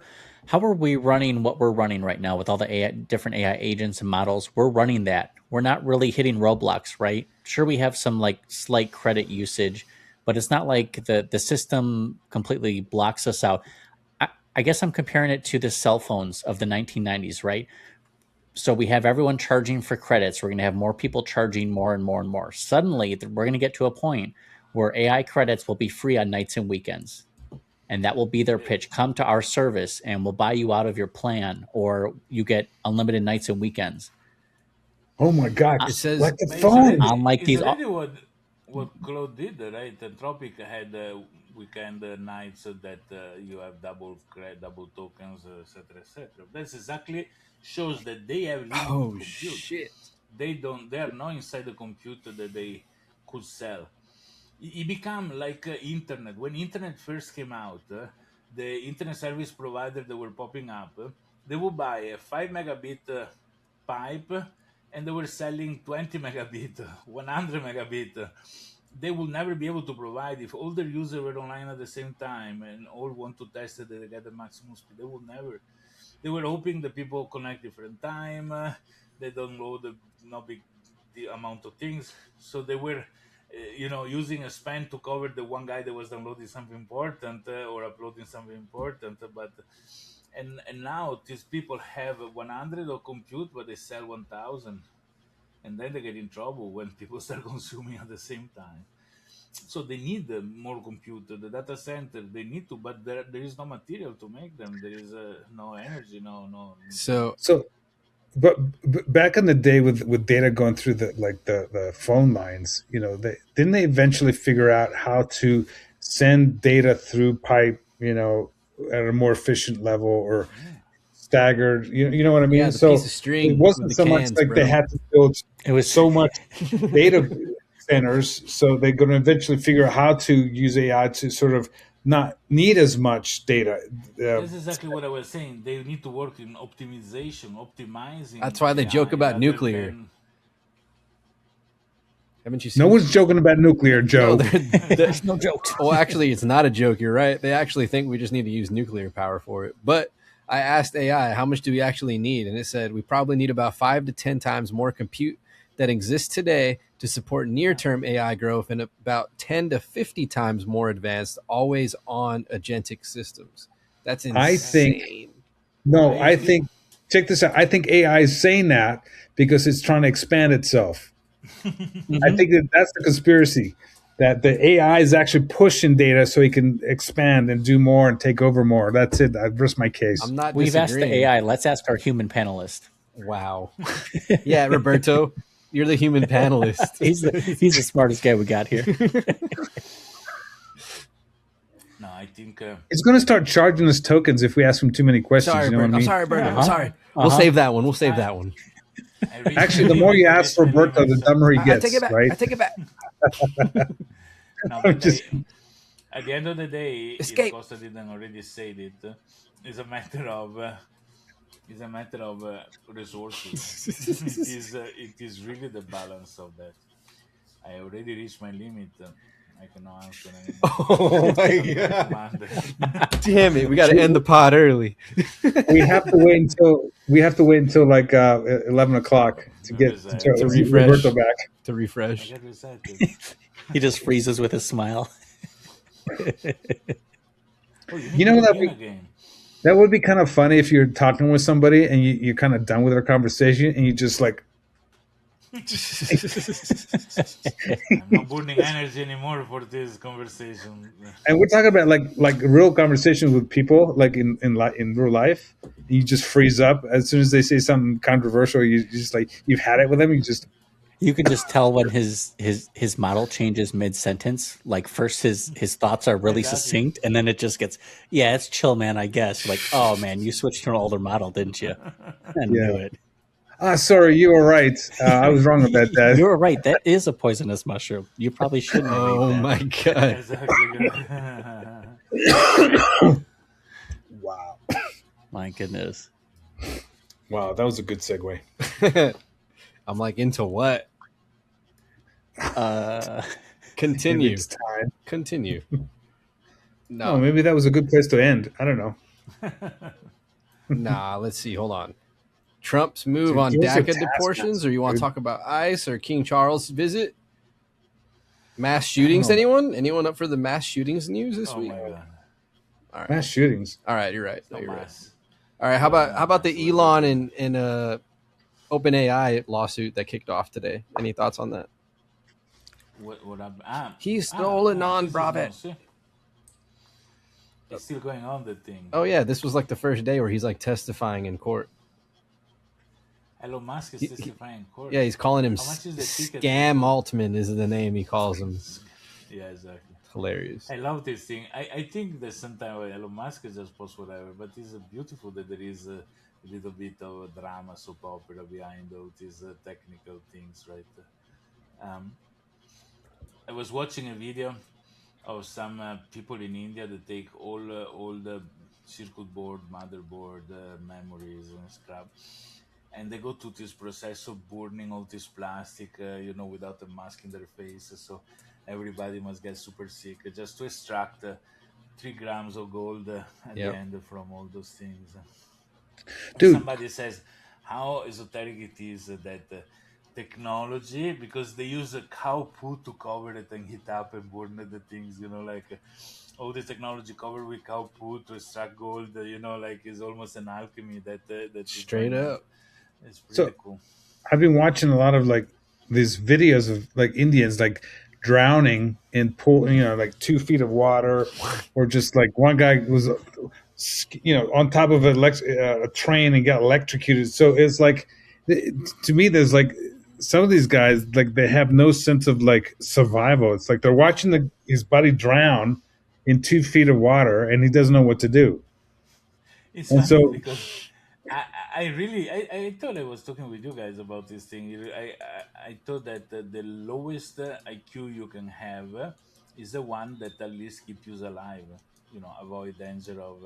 we running what we're running right now with all the AI, different AI agents and models? We're running that. We're not really hitting roadblocks, right? Sure, we have some like slight credit usage, but it's not like the system completely blocks us out. I guess I'm comparing it to the cell phones of the 1990s, right? So we have everyone charging for credits. We're going to have more people charging more and more and more. Suddenly, we're going to get to a point where AI credits will be free on nights and weekends. And that will be their pitch. Come to our service and we'll buy you out of your plan, or you get unlimited nights and weekends. Oh my God! It says Like the But phone. Unlike it's these, already what Claude did, right? Anthropic had weekend nights that you have double tokens, etc., etc. That's exactly shows that they have limited oh compute. shit. They are not inside the computer that they could sell. It become like internet. When internet first came out, the internet service provider that were popping up, they would buy a 5 megabit pipe, and they were selling 20 megabit, 100 megabit. They will never be able to provide if all their users were online at the same time and all want to test it, they get the maximum speed. They will never. They were hoping that people connect different time. They don't know the amount of things, so they were, using a span to cover the one guy that was downloading something important or uploading something important. But and now these people have 100 of compute, but they sell 1,000, and then they get in trouble when people start consuming at the same time. So they need more compute. The data center they need to, but there is no material to make them. There is no energy, no. So So, but back in the day with data going through the phone lines, didn't they eventually figure out how to send data through pipe, at a more efficient level or Yeah. staggered, you know what I mean? yeah, the So piece of it string with wasn't the so much cans, like they bro. had to build it was so much data centers, so they're going to eventually figure out how to use AI to sort of not need as much data. That's exactly what I was saying. They need to work in optimizing That's why they joke AI about rather nuclear. than. Haven't you No seen? one's joking about nuclear, No, Joe. they're no jokes. well, actually, it's not a joke. You're right. They actually think we just need to use nuclear power for it. But I asked AI, how much do we actually need? And it said we probably need about 5 to 10 times more compute that exists today to support near-term AI growth and about 10 to 50 times more advanced, always-on agentic systems. That's I think insane. no, I I still. think check this out. I think AI is saying that because it's trying to expand itself. I think that's the conspiracy. That the AI is actually pushing data so it can expand and do more and take over more. That's it. I rest my case. I'm not We've asked the disagreeing. AI. Let's ask our human panelist. Wow. Yeah, Roberto, you're the human panelist. He's the smartest guy we got here. No, I think. It's going to start charging us tokens if we ask him too many questions. Sorry, you know what I Roberto. mean? I'm sorry, Roberto. I'm Uh-huh. sorry. We'll save that one. We'll save that one. I reached Actually, my the more limit, you I ask reached my Roberto, limit, the so- dumber he I gets, take it back. right? I take it back. No, I'm but just- at the end of the day, Escape. if Costa didn't already say it, it's a matter of resources. It is really the balance of that. I already reached my limit. I cannot answer anymore. Oh my I'm god! commanded. Damn it! We got to end the pod early. we have to wait until like 11 o'clock to get To to refresh. Roberto back. To I refresh. get excited. He just freezes with a smile. Oh, You know to that begin we- again. That would be kind of funny if you're talking with somebody and you're kind of done with their conversation and you just like, I'm not burning energy anymore for this conversation. and we're talking about like real conversations with people, like in real life. And you just freeze up as soon as they say something controversial. You just like you've had it with them. You just You can just tell when his model changes mid sentence. Like first his thoughts are really Exactly. succinct, and then it just gets, yeah, it's chill, man. I guess. Like, oh man, you switched to an older model, didn't you? I knew it. sorry, you were right. I was wrong about that. You were right. That is a poisonous mushroom. You probably shouldn't have Oh eaten that. my god! Exactly. Wow, My goodness. wow, that was a good segue. I'm like, into what? Uh, Continue. It's time. Continue. Oh, No, maybe that was a good place to end. I don't know. nah. Let's see. Hold on. Trump's move Dude, on give us a DACA task deportations, list, or you want to dude. talk about ICE or King Charles' visit? Mass shootings? know. Anyone up for the mass shootings news this Oh week? my god. All right. Mass shootings. All right, you're right. No, No you're right. mass. All right, how about the Elon and OpenAI lawsuit that kicked off today. Any thoughts on that? What happened? He stole a this is non-profit. no, see? It's still going on, the thing. Oh yeah, this was like the first day where he's like testifying in court. Elon Musk is testifying in court. Yeah, he's calling him How much is the ticket? Scam Altman is the name he calls him. Yeah, exactly. It's hilarious. I love this thing. I think that sometimes Elon Musk is just post whatever, but it's beautiful that there is a little bit of a drama, soap opera behind all these technical things, right? I was watching a video of some people in India that take all the circuit board, motherboard, memories and scrap, and they go to this process of burning all this plastic, without a mask in their face. So everybody must get super sick just to extract 3 grams of gold at the end from all those things. Dude. Somebody says how esoteric it is that technology, because they use a cow poo to cover it and heat up and burn the things, all this technology covered with cow poo to extract gold, is almost an alchemy that Straight up. It's pretty cool. I've been watching a lot of like these videos of like Indians like drowning in pool, like 2 feet of water, or just like one guy was, on top of a train and got electrocuted. So it's like, to me, there's like some of these guys, like they have no sense of like survival. It's like they're watching his buddy drown in 2 feet of water and he doesn't know what to do. It's and funny so because I thought I was talking with you guys about this thing. I thought that the lowest IQ you can have is the one that at least keeps you alive. Avoid danger of.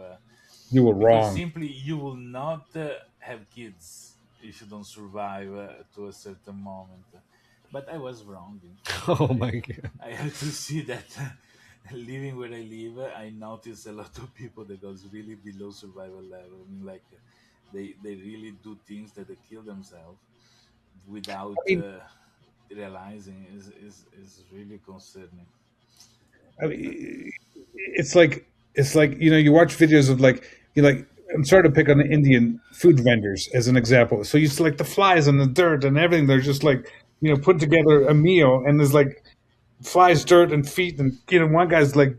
you were Because wrong. simply you will not have kids if you don't survive to a certain moment. But I was wrong. Oh my god. I have to see that living where I live, I notice a lot of people that goes really below survival level. I mean, like they really do things that they kill themselves without realizing is really concerning. I mean, it's like you watch videos of I'm sorry to pick on the Indian food vendors as an example. So you see like the flies and the dirt and everything. They're just like put together a meal, and there's like flies, dirt, and feet, and one guy's like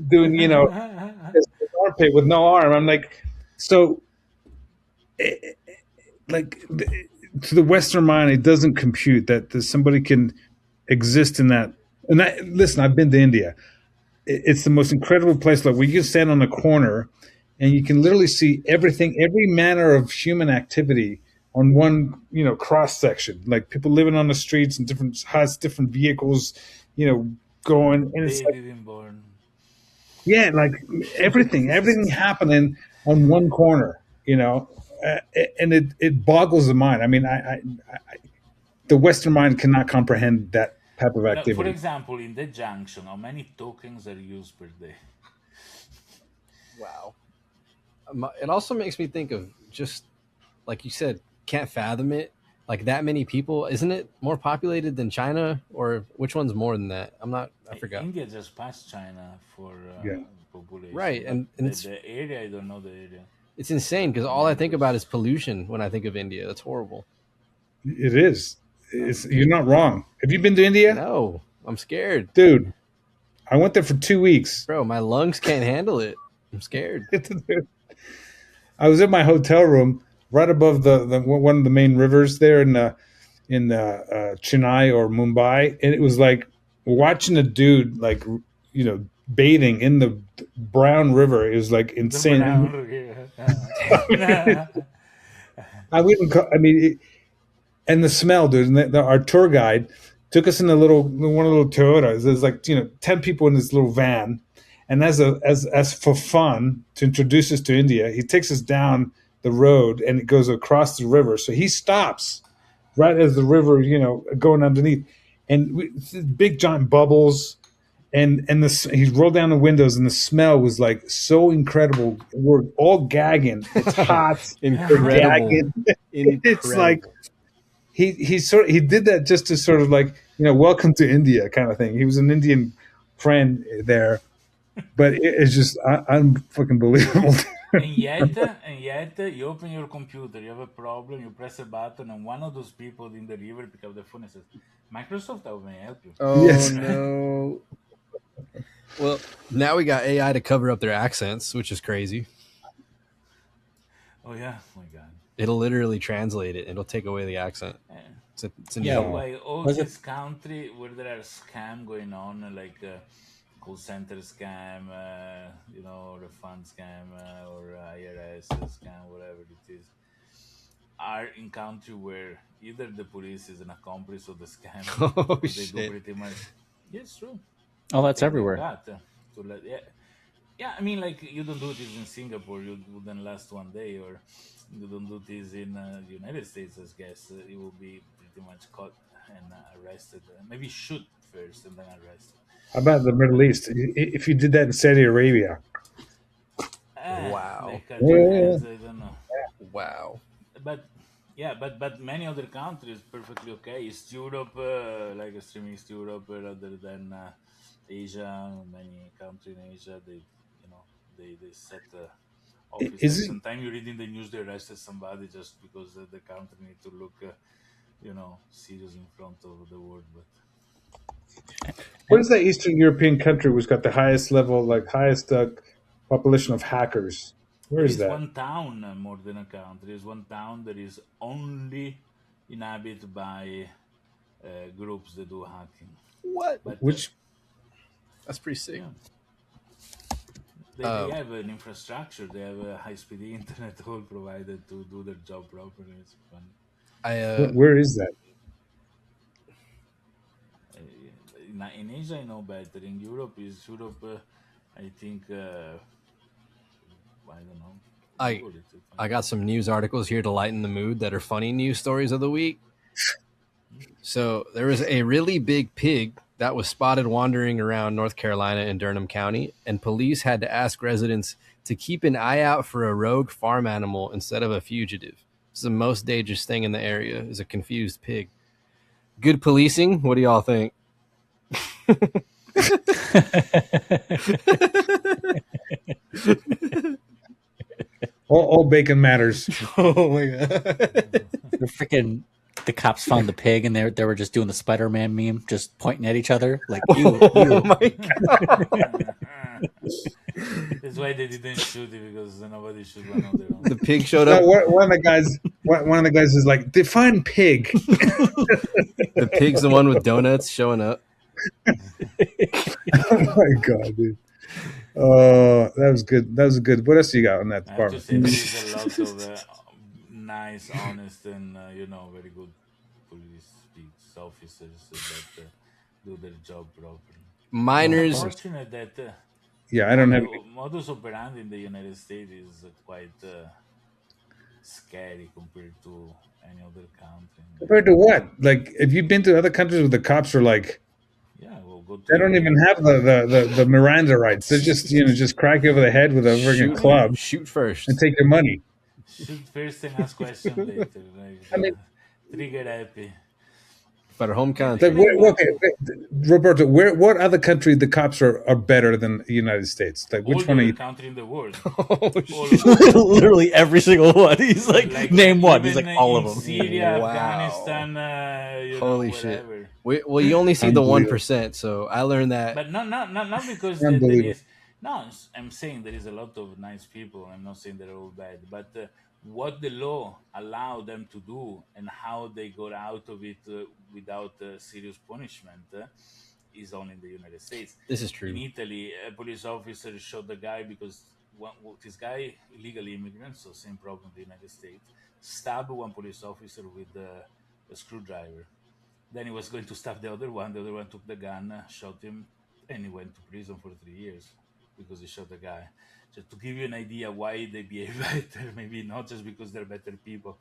doing his armpit with no arm. I'm like, so to the Western mind, it doesn't compute that somebody can exist in that. And listen, I've been to India. It's the most incredible place. Like, where you can stand on a corner and you can literally see everything, every manner of human activity on one, cross section. Like people living on the streets in different huts, different vehicles, going. And it's like, yeah, like everything happening on one corner, and it boggles the mind. I mean, the Western mind cannot comprehend that type of activity. For example, in the junction, how many tokens are used per day? Wow. It also makes me think of, just like you said, can't fathom it. Like that many people, isn't it more populated than China, or which one's more than that? I forgot. India just passed China for population. Right, and it's the area. I don't know the area. It's insane because all I think about is pollution when I think of India. That's horrible. It is. You're not wrong. Have you been to India? No, I'm scared, dude. I went there for 2 weeks. Bro, my lungs can't handle it. I'm scared. I was in my hotel room right above the one of the main rivers there in Chennai or Mumbai, and it was like watching a dude bathing in the brown river. It was like insane. And the smell, dude. And our tour guide took us in one of the little Toyotas. There's 10 people in this little van. And as for fun, to introduce us to India, he takes us down the road and it goes across the river. So he stops right as the river, going underneath, and big giant bubbles, and he rolled down the windows, and the smell was like so incredible. We're all gagging. It's hot, incredible. It's like he did that just to sort of welcome to India kind of thing. He was an Indian friend there. But it's just unfucking believable. and yet, you open your computer, you have a problem, you press a button, and one of those people in the river pick up the phone and says, "Microsoft, how may I help you?" Oh Yes. no. Well, now we got AI to cover up their accents, which is crazy. Oh yeah, oh my God. It'll literally translate it. It'll take away the accent. Eh, It's a new Yeah, thing. Wow. Meanwhile, all was it? this country where there are scam going on, like call center scam, refund scam, or IRS scam, whatever it is, are in country where either the police is an accomplice of the scam, Oh or they do shit. pretty much. Yes, true. Oh, that's Things like everywhere. that. Yeah, I mean, like you don't do this in Singapore, you wouldn't last one day, or you don't do this in the United States. I guess you will be pretty much caught and arrested. Maybe shoot first and then arrested. How about the Middle East? If you did that in Saudi Arabia, Wow. Like yeah, Japan, I don't know, Wow. but yeah, but many other countries perfectly okay. East Europe, like extreme East Europe, rather than Asia. Many countries in Asia, they set is officers. it? Sometimes you read in the news they arrested somebody just because the country need to look, serious in front of the world. But What is that Eastern European country which got the highest level, like highest population of hackers? Where there is is that? one town more than a country. There is one town that is only inhabited by groups that do hacking. What? But Which That's pretty sick. yeah, they Um, have an infrastructure. They have a high-speed internet all provided to do their job properly. It's fun. I where is that? In Asia, I know better. In Europe, I think I don't know. I Google it. To I find got some news articles here to lighten the mood that are funny news stories of the week. So there was a really big pig that was spotted wandering around North Carolina in Durham County, and police had to ask residents to keep an eye out for a rogue farm animal instead of a fugitive. It's the most dangerous thing in the area is a confused pig. Good policing? What do y'all think? All bacon matters. Oh my god. The freaking the cops found the pig and they were just doing the Spider-Man meme, just pointing at each other like you, Oh you. my god. it. That's why they didn't shoot it, because nobody should run on their own. The pig showed No, up. one of the guys is like, define pig. The pig's the one with donuts showing up. Oh my god, dude. Oh, that was good. That was good. What else you got on that I have to department? say there is a lot of nice, honest, and very good police officers that do their job properly. It's Miners. unfortunate that Yeah, I don't have. the modus operandi in the United States is quite scary compared to any other country. Compared to what? Like, have you been to other countries where the cops are like, Yeah, we'll go to they don't even UK. have the Miranda rights. They're just just crack you over the head with a friggin' club Shoot first. and take your money. Shoot first and ask question later. Like I mean, trigger happy. For home like, content. Roberto, what other country the cops are better than the United States? Like, All which the one are other you? country in the world. Oh, All of shit. them. Literally every single one. He's like, Like name one. He's even like all of in them. Syria, Wow. Afghanistan, Holy shit. wherever. Well, you only see the Unbelievable. 1%, so I learned that. But not because there Unbelievable. is. No, I'm saying there is a lot of nice people. I'm not saying they're all bad, but what the law allowed them to do and how they got out of it without serious punishment is only in the United States. This is In true. Italy, a police officer shot the guy because this guy, illegal immigrant, so same problem in the United States, stabbed one police officer with a screwdriver. Then he was going to stab the other one. The other one took the gun, shot him, and he went to prison for 3 years because he shot the guy. Just to give you an idea why they behave better, maybe not just because they're better people,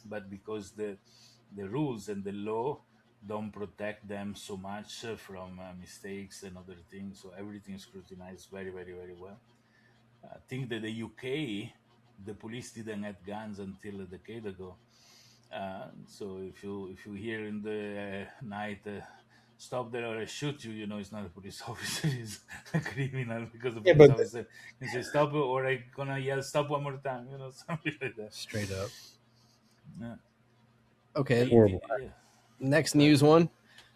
but because the rules and the law don't protect them so much from mistakes and other things. So everything is scrutinized very, very, very well. I think that the UK, the police didn't have guns until a decade ago. So if you hear in the night stop there or I shoot you, it's not a police officer, it's a criminal, because the Yeah, police but officer can say stop or I gonna yell stop one more time, something like that. Straight up. Yeah. Okay. horrible. Yeah. Next news one.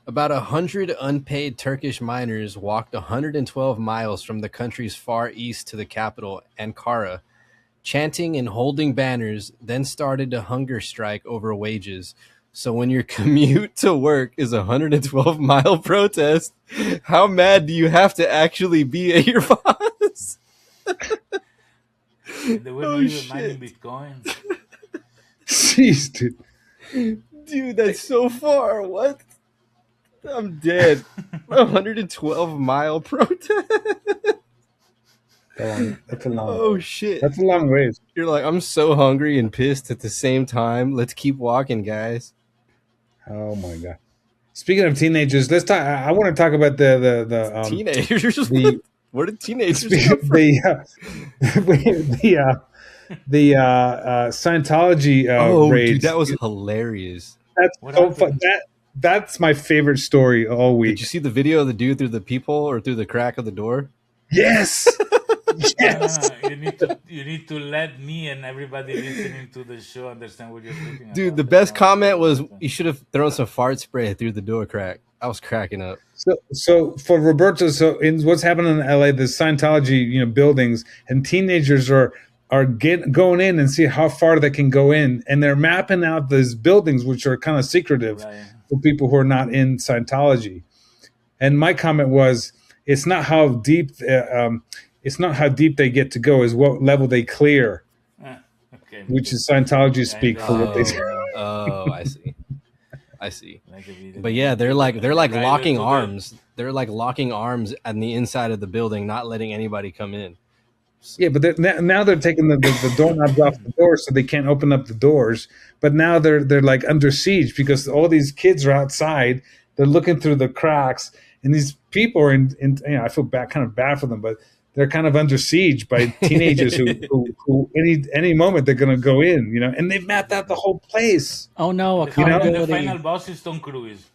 About 100 unpaid Turkish miners walked 112 miles from the country's far east to the capital, Ankara, chanting and holding banners, then started a hunger strike over wages. So when your commute to work is a 112-mile protest, how mad do you have to actually be at your boss? And they were not Oh, even mining shit. Bitcoin. Jeez, dude. Dude, that's so far. What? I'm dead. 112-mile protest. That's a long. Oh, shit. That's a long ways. You're like, I'm so hungry and pissed at the same time. Let's keep walking, guys. Oh my god. Speaking of teenagers, let's talk. I want to talk about the Teenagers? the- Where did teenagers speaking come of from? the Scientology Oh, raids. dude, that was hilarious. That's What so fun. happened? That's my favorite story all week. Did you see the video of the dude through the peephole or through the crack of the door? Yes. Yes. No. You need to let me and everybody listening to the show understand what you're speaking about. Dude, the best comment was you should have thrown some fart spray through the door crack. I was cracking up. So for Roberto, so in what's happening in LA, the Scientology, buildings, and teenagers are going in and see how far they can go in, and they're mapping out these buildings, which are kind of secretive Right. for people who are not in Scientology. And my comment was, it's not how deep they get to go, is what level they clear, Okay. which is Scientology speak for what they do. Oh, I see. I see. Like a video. But yeah, they're like Right, locking to the- arms. They're like locking arms on the inside of the building, not letting anybody come in. Yeah, but now they're taking the doorknobs off the doors so they can't open up the doors. But now they're like under siege because all these kids are outside. They're looking through the cracks, and these people are in I feel kind of bad for them, but they're kind of under siege by teenagers who any moment they're going to go in, and they've mapped out the whole place. Oh no, The final, accountability. the final boss is Tom Cruise.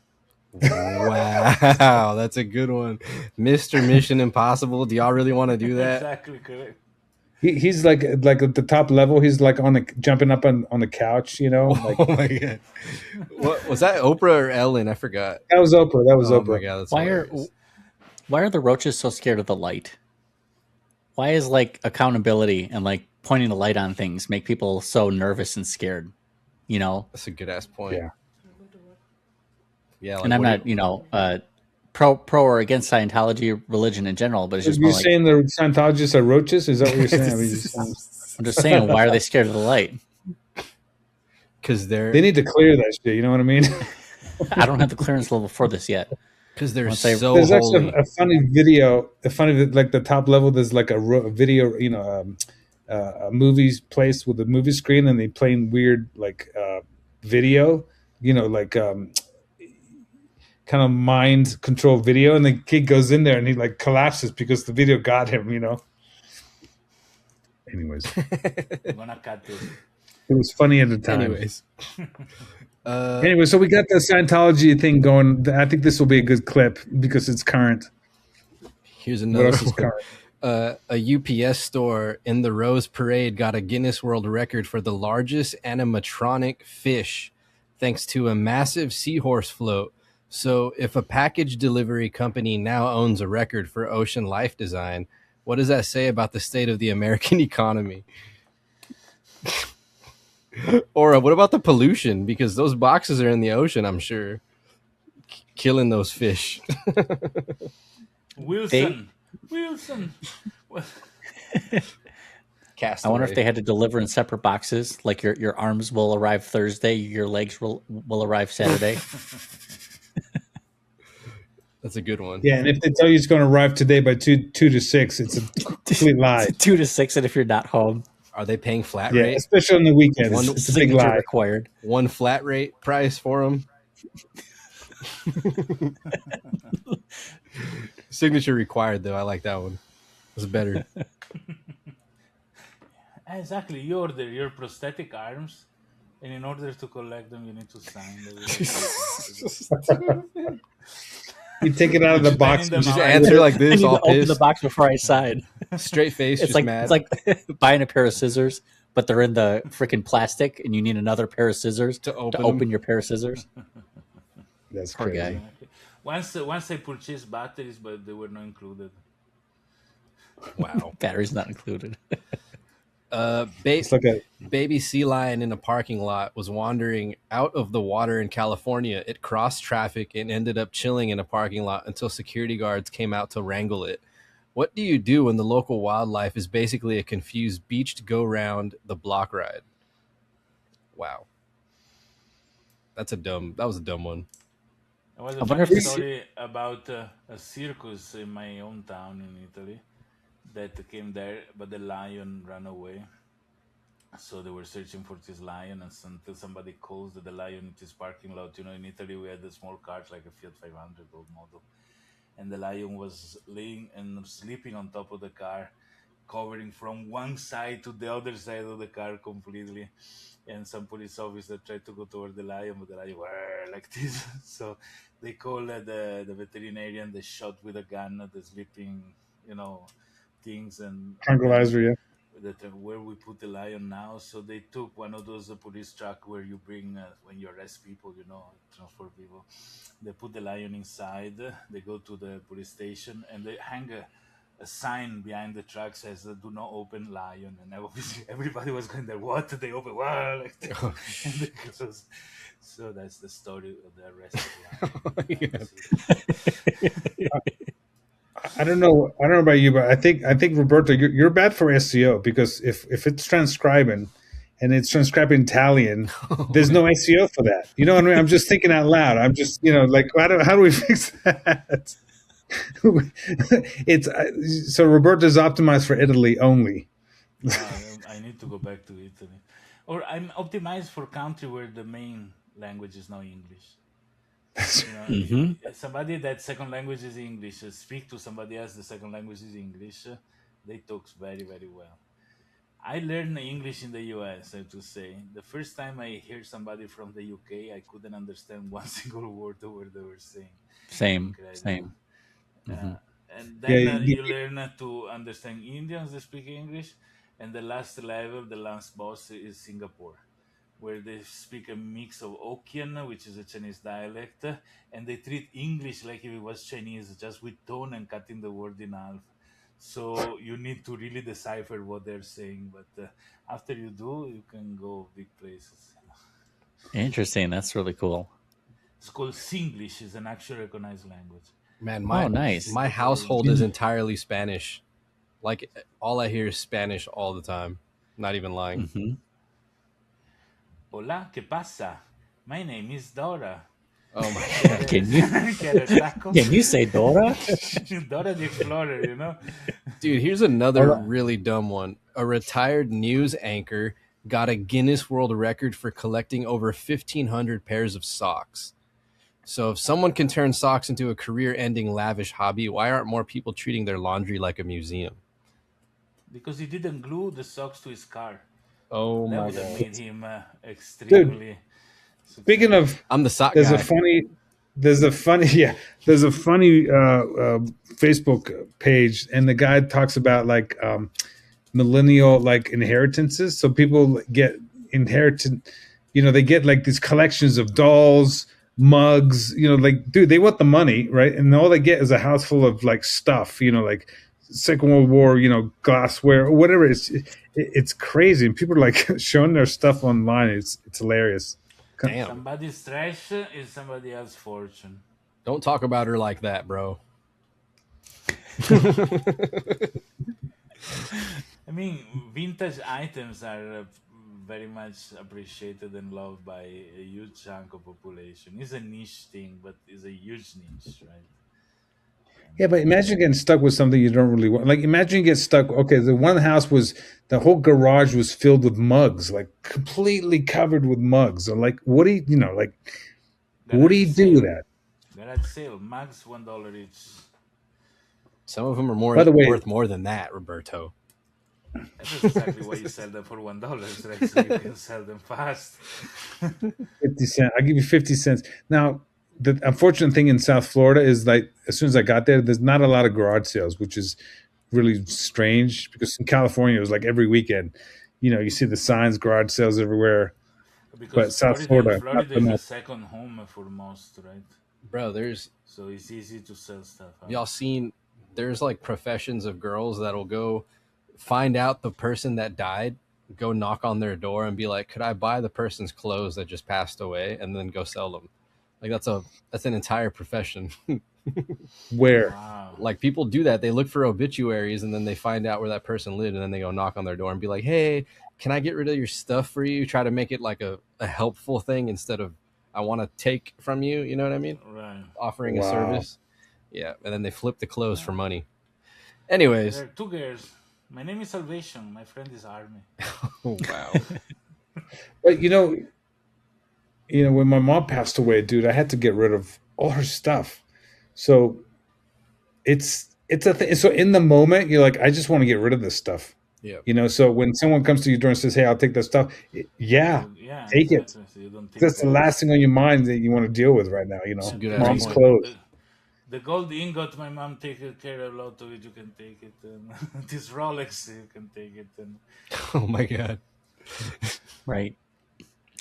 Wow, that's a good one. Mr. Mission Impossible. Do y'all really want to do that? Exactly correct. He's like at the top level. He's like jumping up on the couch, Like, Oh my god. What was that, Oprah or Ellen? I forgot. that was Oprah. That was Oh Oprah. my god, that's Why hilarious. are the roaches so scared of the light? Why is like accountability and like pointing the light on things make people so nervous and scared? That's a good ass point. Yeah. Yeah, like And I'm what not, pro or against Scientology religion in general, but it's just You're more like saying the Scientologists are roaches? Is that what you're saying? I mean, I'm just saying, why are they scared of the light? because they're they need to clear that shit. You know what I mean? I don't have the clearance level for this yet. because they're Once they- so There's holy. actually a funny video. Like the top level, there's like a video, a movies place with a movie screen, and they playing weird like video, like kind of mind control video, and the kid goes in there and he like collapses because the video got him. Anyways, I'm gonna cut this. it was funny at the time. Anyways. Anyway, so we got the Scientology thing going. I think this will be a good clip because it's current. Here's What another else is one. current? A UPS store in the Rose Parade got a Guinness World Record for the largest animatronic fish, thanks to a massive seahorse float. So, if a package delivery company now owns a record for ocean life design, what does that say about the state of the American economy? Or what about the pollution? Because those boxes are in the ocean, I'm sure, killing those fish. Wilson. Cast I wonder if they had to deliver in separate boxes. Like your arms will arrive Thursday, your legs will arrive Saturday. That's a good one. Yeah, and if they tell you it's going to arrive today by 2 to 6, it's a complete lie. 2 to 6, and if you're not home, Are they paying flat Yeah, rate? especially on the weekends. One It's a big signature lie. required. One flat rate price for them? Signature required, though. I like that one. It's better. Exactly. You order your prosthetic arms, and in order to collect them, you need to sign. You take it out of the Then box in the and Just mouth. answer like I this, need all to open the pissed, box before I sign. straight face, It's just like mad. it's like buying a pair of scissors, but they're in the freaking plastic, and you need another pair of scissors To to open open them. your pair of scissors. That's Poor crazy. guy. Exactly. Once I purchased batteries, but they were not included. Wow. Batteries not included. It's like a Baby sea lion in a parking lot was wandering out of the water in California. It crossed traffic and ended up chilling in a parking lot until security guards came out to wrangle it. What do you do when the local wildlife is basically a confused beached go round the block ride? Wow. That was a dumb one. There was I a wonder funny if this. story about a circus in my hometown in Italy that came there, but the lion ran away. So they were searching for this lion, and until somebody calls that the lion in this parking lot. In Italy we had the small cars like a Fiat 500 old model, and the lion was laying and sleeping on top of the car, covering from one side to the other side of the car completely. And some police officer tried to go toward the lion, but the lion were like this. So they called the veterinarian. They shot with a gun at the sleeping, things, and then tranquilizer, yeah. where we put the lion now. So they took one of those police truck where you bring when you arrest people, transport people. They put the lion inside. They go to the police station and they hang a sign behind the truck says "Do not open lion," and obviously everybody was going there. What? They open? Wow! Like that. Oh, And they close. So that's the story of the arrest of Yeah. I don't know. I don't know about you, but I think Roberto, you're bad for SEO because if it's transcribing and it's transcribing Italian, there's no SEO for that. You know what I mean? I'm just thinking out loud. I'm just like how do we fix that? It's so Roberto's optimized for Italy only. I need to go back to Italy, or I'm optimized for country where the main language is now English. Hmm. Somebody that second language is English, speak to somebody else the second language is English, they talk very very well. I learned English in the US, I have to say. The first time I hear somebody from the UK, I couldn't understand one single word of what they were saying. Same. Incredible. Same. Hmm. Uh, and Yeah, then you learn to understand Indians that speak English, and the last level, the last boss is Singapore, where they speak a mix of Hokkien, which is a Chinese dialect, and they treat English like if it was Chinese, just with tone and cutting the word in half. So you need to really decipher what they're saying, but after you do, you can go big places. Interesting. That's really cool. It's called Singlish, is an actual recognized language. Man, Oh, my nice. my Singapore. household is entirely Spanish. Like all I hear is Spanish all the time. Not even lying. Hmm. Hola, ¿qué pasa? My name is Dora. Oh my god. Can you Quiere tacos? can you say Dora? Dora the Explorer, Dude, here's another really dumb one. A retired news anchor got a Guinness World Record for collecting over 1,500 pairs of socks. So if someone can turn socks into a career-ending lavish hobby, why aren't more people treating their laundry like a museum? Because he didn't glue the socks to his car. Oh That my would have god. made him extremely speaking successful. of, I'm the sock there's guy. a funny Facebook page, and the guy talks about like millennial like inheritances. So people get inherited, they get like these collections of dolls, mugs, like dude, they want the money, right? And all they get is a house full of like stuff, like Second World War, glassware or whatever. It's crazy, and people are like showing their stuff online. It's hilarious. Damn. Somebody's trash is somebody else's fortune. Don't talk about her like that, bro. I mean, vintage items are very much appreciated and loved by a huge chunk of population. It's a niche thing, but it's a huge niche, right? Yeah, but imagine getting stuck with something you don't really want. Like, imagine you get stuck. Okay, the one house was the whole garage was filled with mugs, like completely covered with mugs. So, like, what do you, like, what do you do with that? Garage sale, max $1 each. Some of them are By the way- worth more than that, Roberto. That's exactly why you sell them for $1, right? So you can sell them fast. 50 cents. I'll give you 50 cents. Now, the unfortunate thing in South Florida is like as soon as I got there, there's not a lot of garage sales, which is really strange because in California it was like every weekend. You see the signs, garage sales everywhere. Because But South Florida, Florida, not Florida so is the much. second home for most, right? Bro, there's So it's easy to sell stuff out. y'all seen there's like professions of girls that'll go find out the person that died, go knock on their door and be like, could I buy the person's clothes that just passed away, and then go sell them. Like that's an entire profession. Where? Wow. Like people do that. They look for obituaries and then they find out where that person lived, and then they go knock on their door and be like, hey, can I get rid of your stuff for you? Try to make it like a helpful thing instead of I want to take from you. You know what I mean? Right. Offering a Wow. service. Yeah. And then they flip the clothes for money. Anyways. There are two girls. My name is Salvation. My friend is Army. Oh, wow. But when my mom passed away, dude, I had to get rid of all her stuff. So it's a thing. So in the moment, you're like, I just want to get rid of this stuff. Yeah. So when someone comes to your door and says, hey, I'll take that stuff. Yeah, take it. So you don't think That's the last thing on your mind that you want to deal with right now. That's a good Mom's point. clothes. The gold ingot, my mom taken care of a lot of it. You can take it. And this Rolex, you can take it. And Oh my God. Right.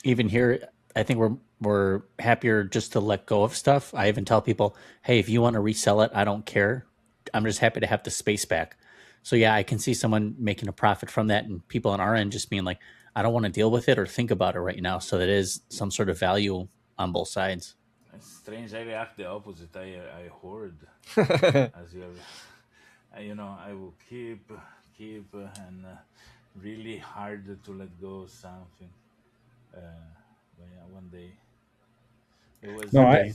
Even here, I think we're happier just to let go of stuff. I even tell people, hey, if you want to resell it, I don't care. I'm just happy to have the space back. So yeah, I can see someone making a profit from that, and people on our end just being like, I don't want to deal with it or think about it right now. So that is some sort of value on both sides. it's strange. I react the opposite. I hoard. As you have, I will keep and really hard to let go of something. But yeah, one day it was. No, it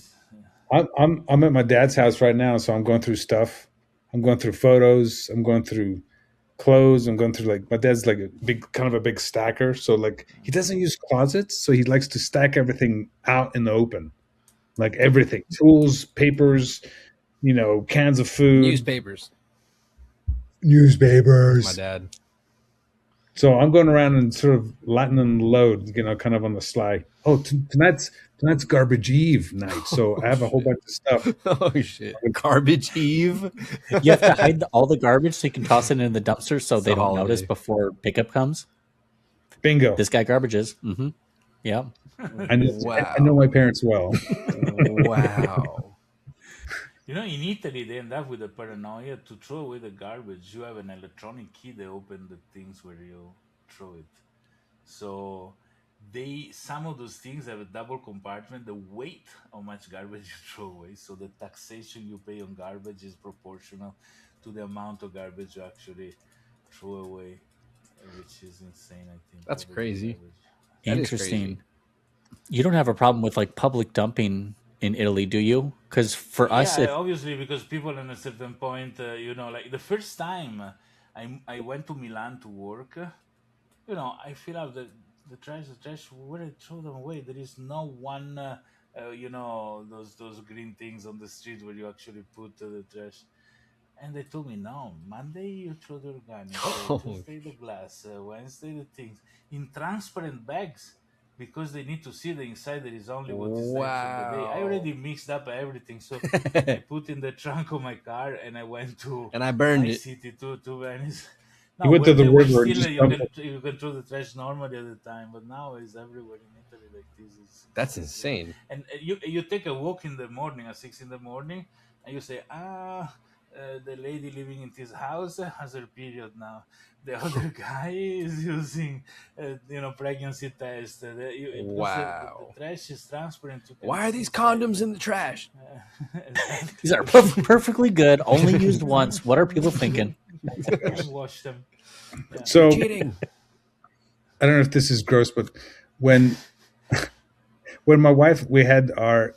was- I'm at my dad's house right now, so I'm going through stuff. I'm going through photos. I'm going through clothes. I'm going through like my dad's like a big stacker. So like he doesn't use closets, so he likes to stack everything out in the open, like everything, tools, papers, cans of food, Newspapers. newspapers. My dad. So I'm going around and sort of lightening the load, kind of on the sly. Oh, tonight's garbage eve night, so I have a whole bunch of stuff. Oh shit! Garbage Eve. You have to hide all the garbage so you can toss it in the dumpster so It's they a don't holiday. notice before pickup comes. Bingo. This guy garbages. Mm-hmm. Yeah. I know my parents well. Wow. in Italy, they end up with a paranoia to throw away the garbage. You have an electronic key that opens the things where you throw it. So some of those things have a double compartment. The weight how much garbage you throw away. So the taxation you pay on garbage is proportional to the amount of garbage you actually throw away, which is insane. I think That's crazy. Garbage. That is Interesting. crazy. You don't have a problem with like public dumping in Italy, do you? Because for us, Yeah, obviously, because people at a certain point, like the first time I went to Milan to work, I fill out the trash, where I throw them away. There is no one, those green things on the street where you actually put the trash. And they told me, no, Monday you throw the organic, Tuesday the glass, Wednesday the things, in transparent bags. Because they need to see the inside, there is only what is there for the day. I already mixed up everything, so I put in the trunk of my car and I went to And I burned it. City to Venice. You went to the where river and still just you dumped can throw the trash normally at the time, but now it's everywhere in Italy like this. That's insane. And you take a walk in the morning at 6 a.m, and you say, the lady living in this house has her period now. The other guy is using, pregnancy test. Because Wow. the trash is transparent. Why are these condoms in the trash? these are perfectly good, only used once. What are people thinking? Wash them. Yeah. So Cheating. I don't know if this is gross, but when my wife we had our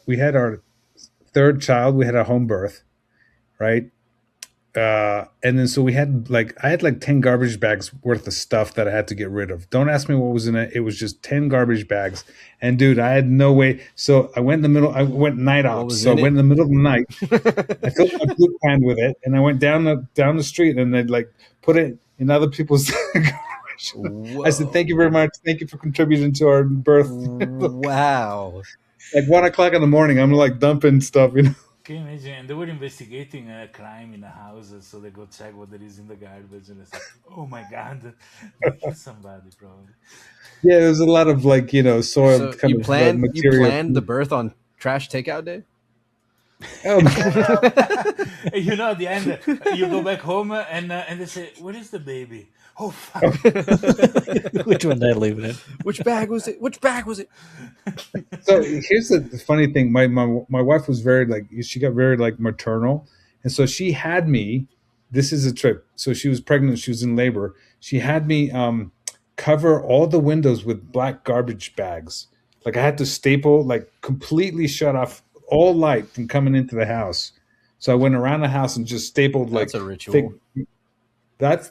third child, we had a home birth, right? And then so I had like 10 garbage bags worth of stuff that I had to get rid of. Don't ask me what was in it. It was just 10 garbage bags. And dude, I had no way. So I went in the middle. I went night ops. So I went in the middle of the night. I filled my blue can with it, and I went down the street, and they'd like put it in other people's garbage. I said, "Thank you very much. Thank you for contributing to our birth." Wow. like 1 o'clock in the morning. I'm like dumping stuff, you know. Can you imagine? And they were investigating a crime in a house, so they go check what there is in the garbage, and it's like, oh my god, they killed somebody probably. Yeah, there's a lot of like soiled So kind you of planned material. the birth on trash takeout day? Oh, At the end, you go back home and they say, "Where is the baby?" Oh fuck! Which one did I leave it in? Which bag was it? Which bag was it? so here's the funny thing. My wife was very she got very maternal, and so she had me. This is a trip. So she was pregnant. She was in labor. She had me cover all the windows with black garbage bags. Like I had to staple, completely shut off all light from coming into the house. So I went around the house and just stapled That's a ritual. That's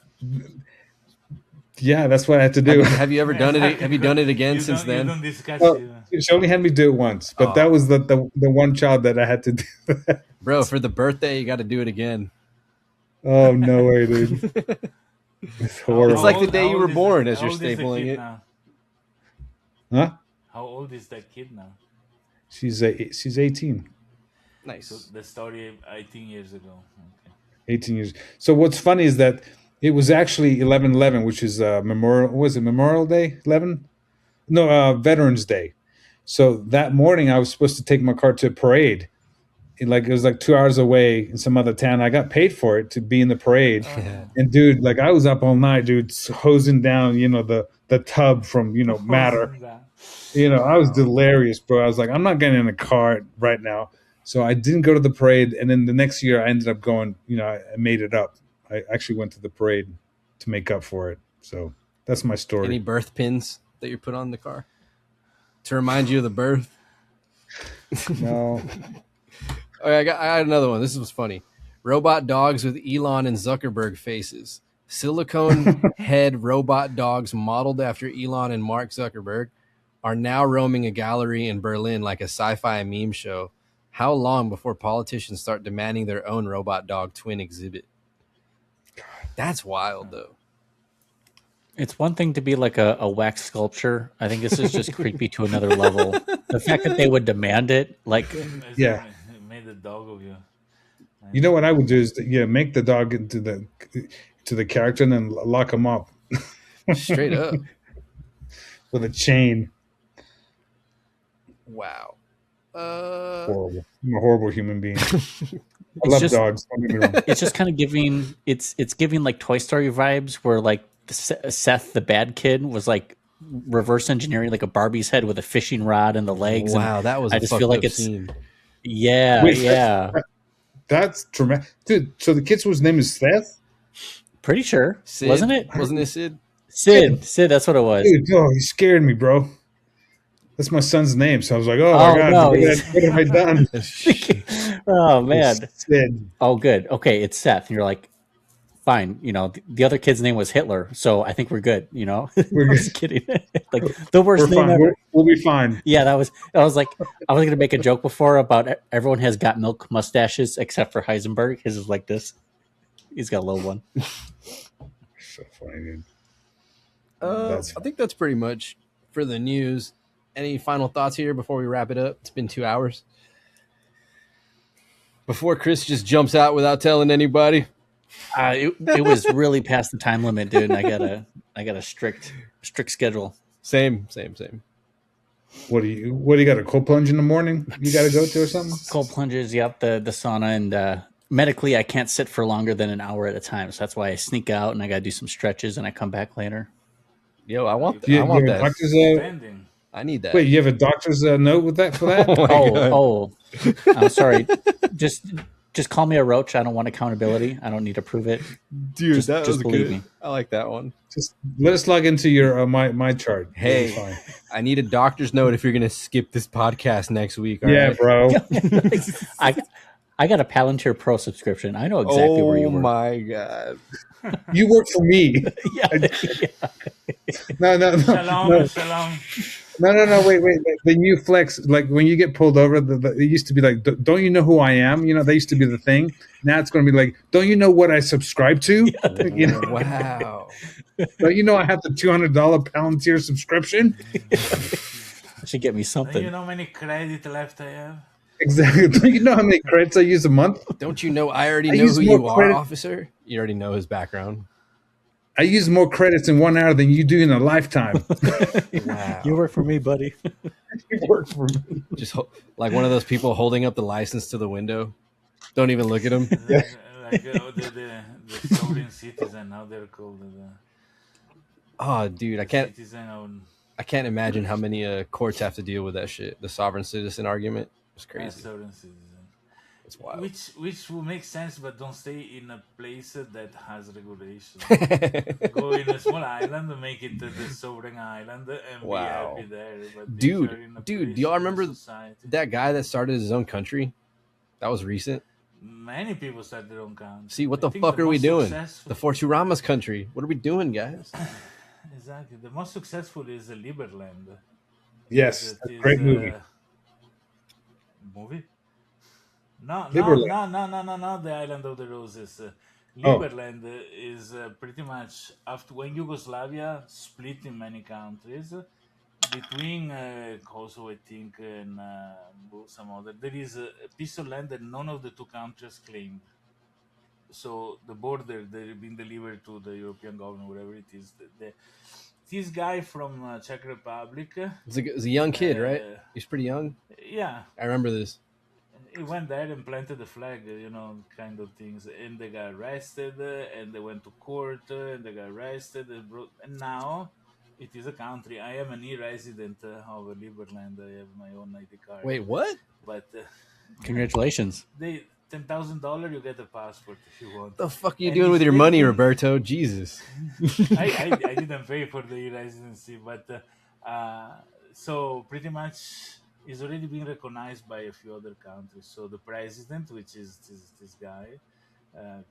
what I had to do. Have you ever done it? Have you done it again since then? You don't discuss Well, it. she only had me do it once, but that was the one child that I had to do that. Bro, for the birthday, you got to do it again. Oh, no way, dude. It's horrible. It's like the day you were born as how you're old is the stapling kid it. now? Huh? How old is that kid now? She's 18. Nice. So the story 18 years ago. Okay. 18 years. So what's funny is that it was actually 11/11, which is Memorial. Was it Memorial Day? 11? No, Veterans Day. So that morning, I was supposed to take my car to a parade. It was 2 hours away in some other town. I got paid for it to be in the parade. And dude, I was up all night, dude, hosing down, the tub from Matter. I was delirious, bro. I was like, I'm not getting in a car right now. So I didn't go to the parade. And then the next year I ended up going, I made it up. I actually went to the parade to make up for it. So that's my story. Any birth pins that you put on the car to remind you of the birth? No. All right, I got another one. This was funny. Robot dogs with Elon and Zuckerberg faces. Silicone head robot dogs modeled after Elon and Mark Zuckerberg are now roaming a gallery in Berlin like a sci-fi meme show. How long before politicians start demanding their own robot dog twin exhibit? That's wild, though. It's one thing to be like a wax sculpture. I think this is just creepy to another level. The fact that they would demand it, Yeah. Made the dog of you. You know what I would do is make the dog into the character and then lock him up Straight up. with a chain. Wow. Horrible. I'm a horrible human being. I It's love just- dogs. Don't get me wrong. it's just kind of giving it's giving like Toy Story vibes, where Seth the bad kid was reverse engineering a Barbie's head with a fishing rod and the legs. Wow, and that was I a just fucked feel like up it's scene. yeah Wait, yeah. That's traumatic. Dude, so the kid's name is Seth? Pretty sure, Sid? wasn't it? Wasn't it Sid? Sid, that's what it was. Dude, he scared me, bro. That's my son's name. So I was like, oh Oh, my God, no, what have I done? Oh man. Sid. Oh good. Okay, it's Seth. And you're like, fine. The other kid's name was Hitler, so I think we're good. We're I'm good. just kidding. The worst We're name fine. ever. We'll be fine. Yeah, I was gonna make a joke before about everyone has got milk mustaches except for Heisenberg. His is like this. He's got a little one. So funny, dude. I think that's pretty much for the news. Any final thoughts here before we wrap it up? It's been 2 hours. Before Chris just jumps out without telling anybody. It was really past the time limit, dude. And I got a strict schedule. Same. What do you got, a cold plunge in the morning you got to go to or something? Cold plunges, yep. The sauna, and medically I can't sit for longer than an hour at a time, so that's why I sneak out and I got to do some stretches and I come back later. Yo, I want You have a that. doctor's, Depending. I need that. wait, you have a doctor's note for that? Oh, I'm sorry. Just call me a roach. I don't want accountability. I don't need to prove it. Dude, just- that just was believe good. me. I like that one. Just let us log into your my chart. Hey, It'll be fine. I need a doctor's note if you're going to skip this podcast next week. all Yeah, right? bro. I got a Palantir Pro subscription. I know exactly where you Oh work. my God. You work for me. Yeah. No. Shalom. No. Wait. The new flex, when you get pulled over, it used to be like, don't you know who I am? That used to be the thing. Now it's going to be like, don't you know what I subscribe to? Wow. Don't you know I have the $200 Palantir subscription? Should get me Do you something. know how many credit left I have? Exactly. Do you know how many credits I use a month? Don't you know I already I know use who more you are, credit- officer? You already know his background. I use more credits in 1 hour than you do in a lifetime. Wow. You work for me, buddy. You work for me. Just like one of those people holding up the license to the window. Don't even look at him. The sovereign citizen, how they're called. Oh, dude, I can't Citizen on imagine how many courts have to deal with that shit. The sovereign citizen argument. It's crazy. sovereign citizen. It's wild. Which will make sense, but don't stay in a place that has regulations. Go in a small island and make it the sovereign island and Wow. be happy there. But if Dude, you're in a do place, y'all in a remember society, that guy that started his own country? That was recent. many people start their own country. See, what I the think fuck are we most doing? successful- The Fourturamas country. What are we doing, guys? Exactly. The most successful is Liberland. Yes, It a is, great movie. Movie? No, Liberland. no, the Island of the Roses. Oh. Liberland is pretty much after when Yugoslavia split in many countries. Between Kosovo, I think, and some other, there is a piece of land that none of the two countries claimed. So the border they've been delivered to the European government, whatever it is. This guy from Czech Republic, It's a young kid, right? Uh, He's pretty young. yeah, I remember this. he went there and planted the flag, kind of things, and they got arrested, and they went to court, and they got arrested, and now it is a country. I am an e-resident of Liberland. I have my own ID card. Wait, what? But Congratulations. they $10,000, you get a passport if you want. What the fuck are you And doing it's with your money, really- Roberto? Jesus. I didn't pay for the residency, but so pretty much it's already been recognized by a few other countries. So the president, which is this guy,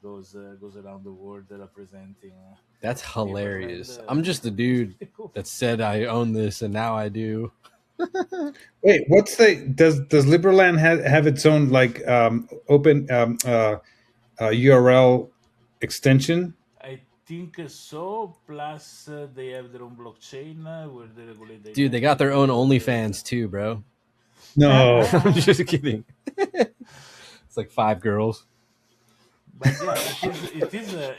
goes around the world representing. That's hilarious. Liberland, I'm just a dude pretty cool. that said I own this and now I do. Wait, does Liberland have its own like open URL extension? I think so. Plus, they have their own blockchain where they regulate. Dude, they got their own OnlyFans too, bro. No. I'm just kidding. It's like 5 girls. But yeah, it is a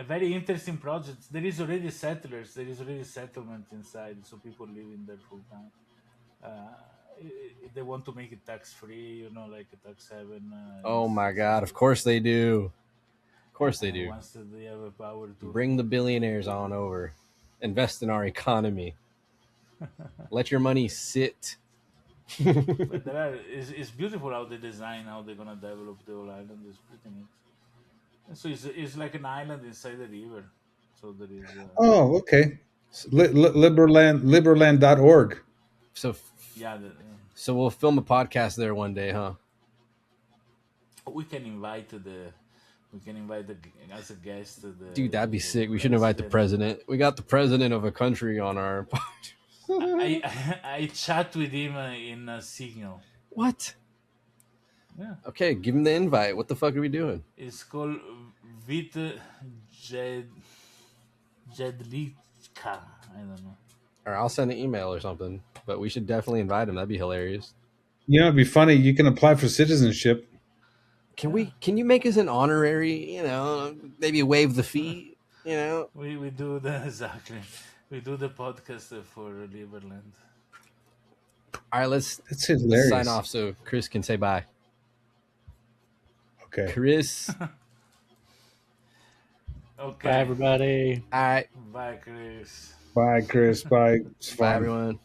very interesting project. There is already settlers. There is already settlement inside, so people live in there full time. They want to make it tax free, like a tax haven. Oh my god, of course they do. Of course they do. Once they have a power to Bring the billionaires on over. Invest in our economy. Let your money sit. But it's beautiful how they design, how they're gonna develop the whole island. It's pretty neat. And so it's like an island inside the river. So there is. Oh, okay. Liberland.org. So Yeah, so we'll film a podcast there one day, huh? we can invite as a guest. Dude, that'd be sick. We should invite the president. We got the president of a country on our I chat with him in Signal. What? Yeah. Okay, give him the invite. What the fuck are we doing? It's called Vit Jedlička. I don't know. Or I'll send an email or something. But we should definitely invite him. That'd be hilarious. It'd be funny. You can apply for citizenship. Can you make us an honorary, maybe waive the fee, We do the exactly. We do the podcast for Liberland. All right, let's That's hilarious. sign off so Chris can say bye. Okay. Chris. Okay. Bye, everybody. All right. Bye, Chris. Bye, Chris. Bye. It's Bye, fine. everyone.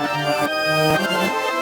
Thank you.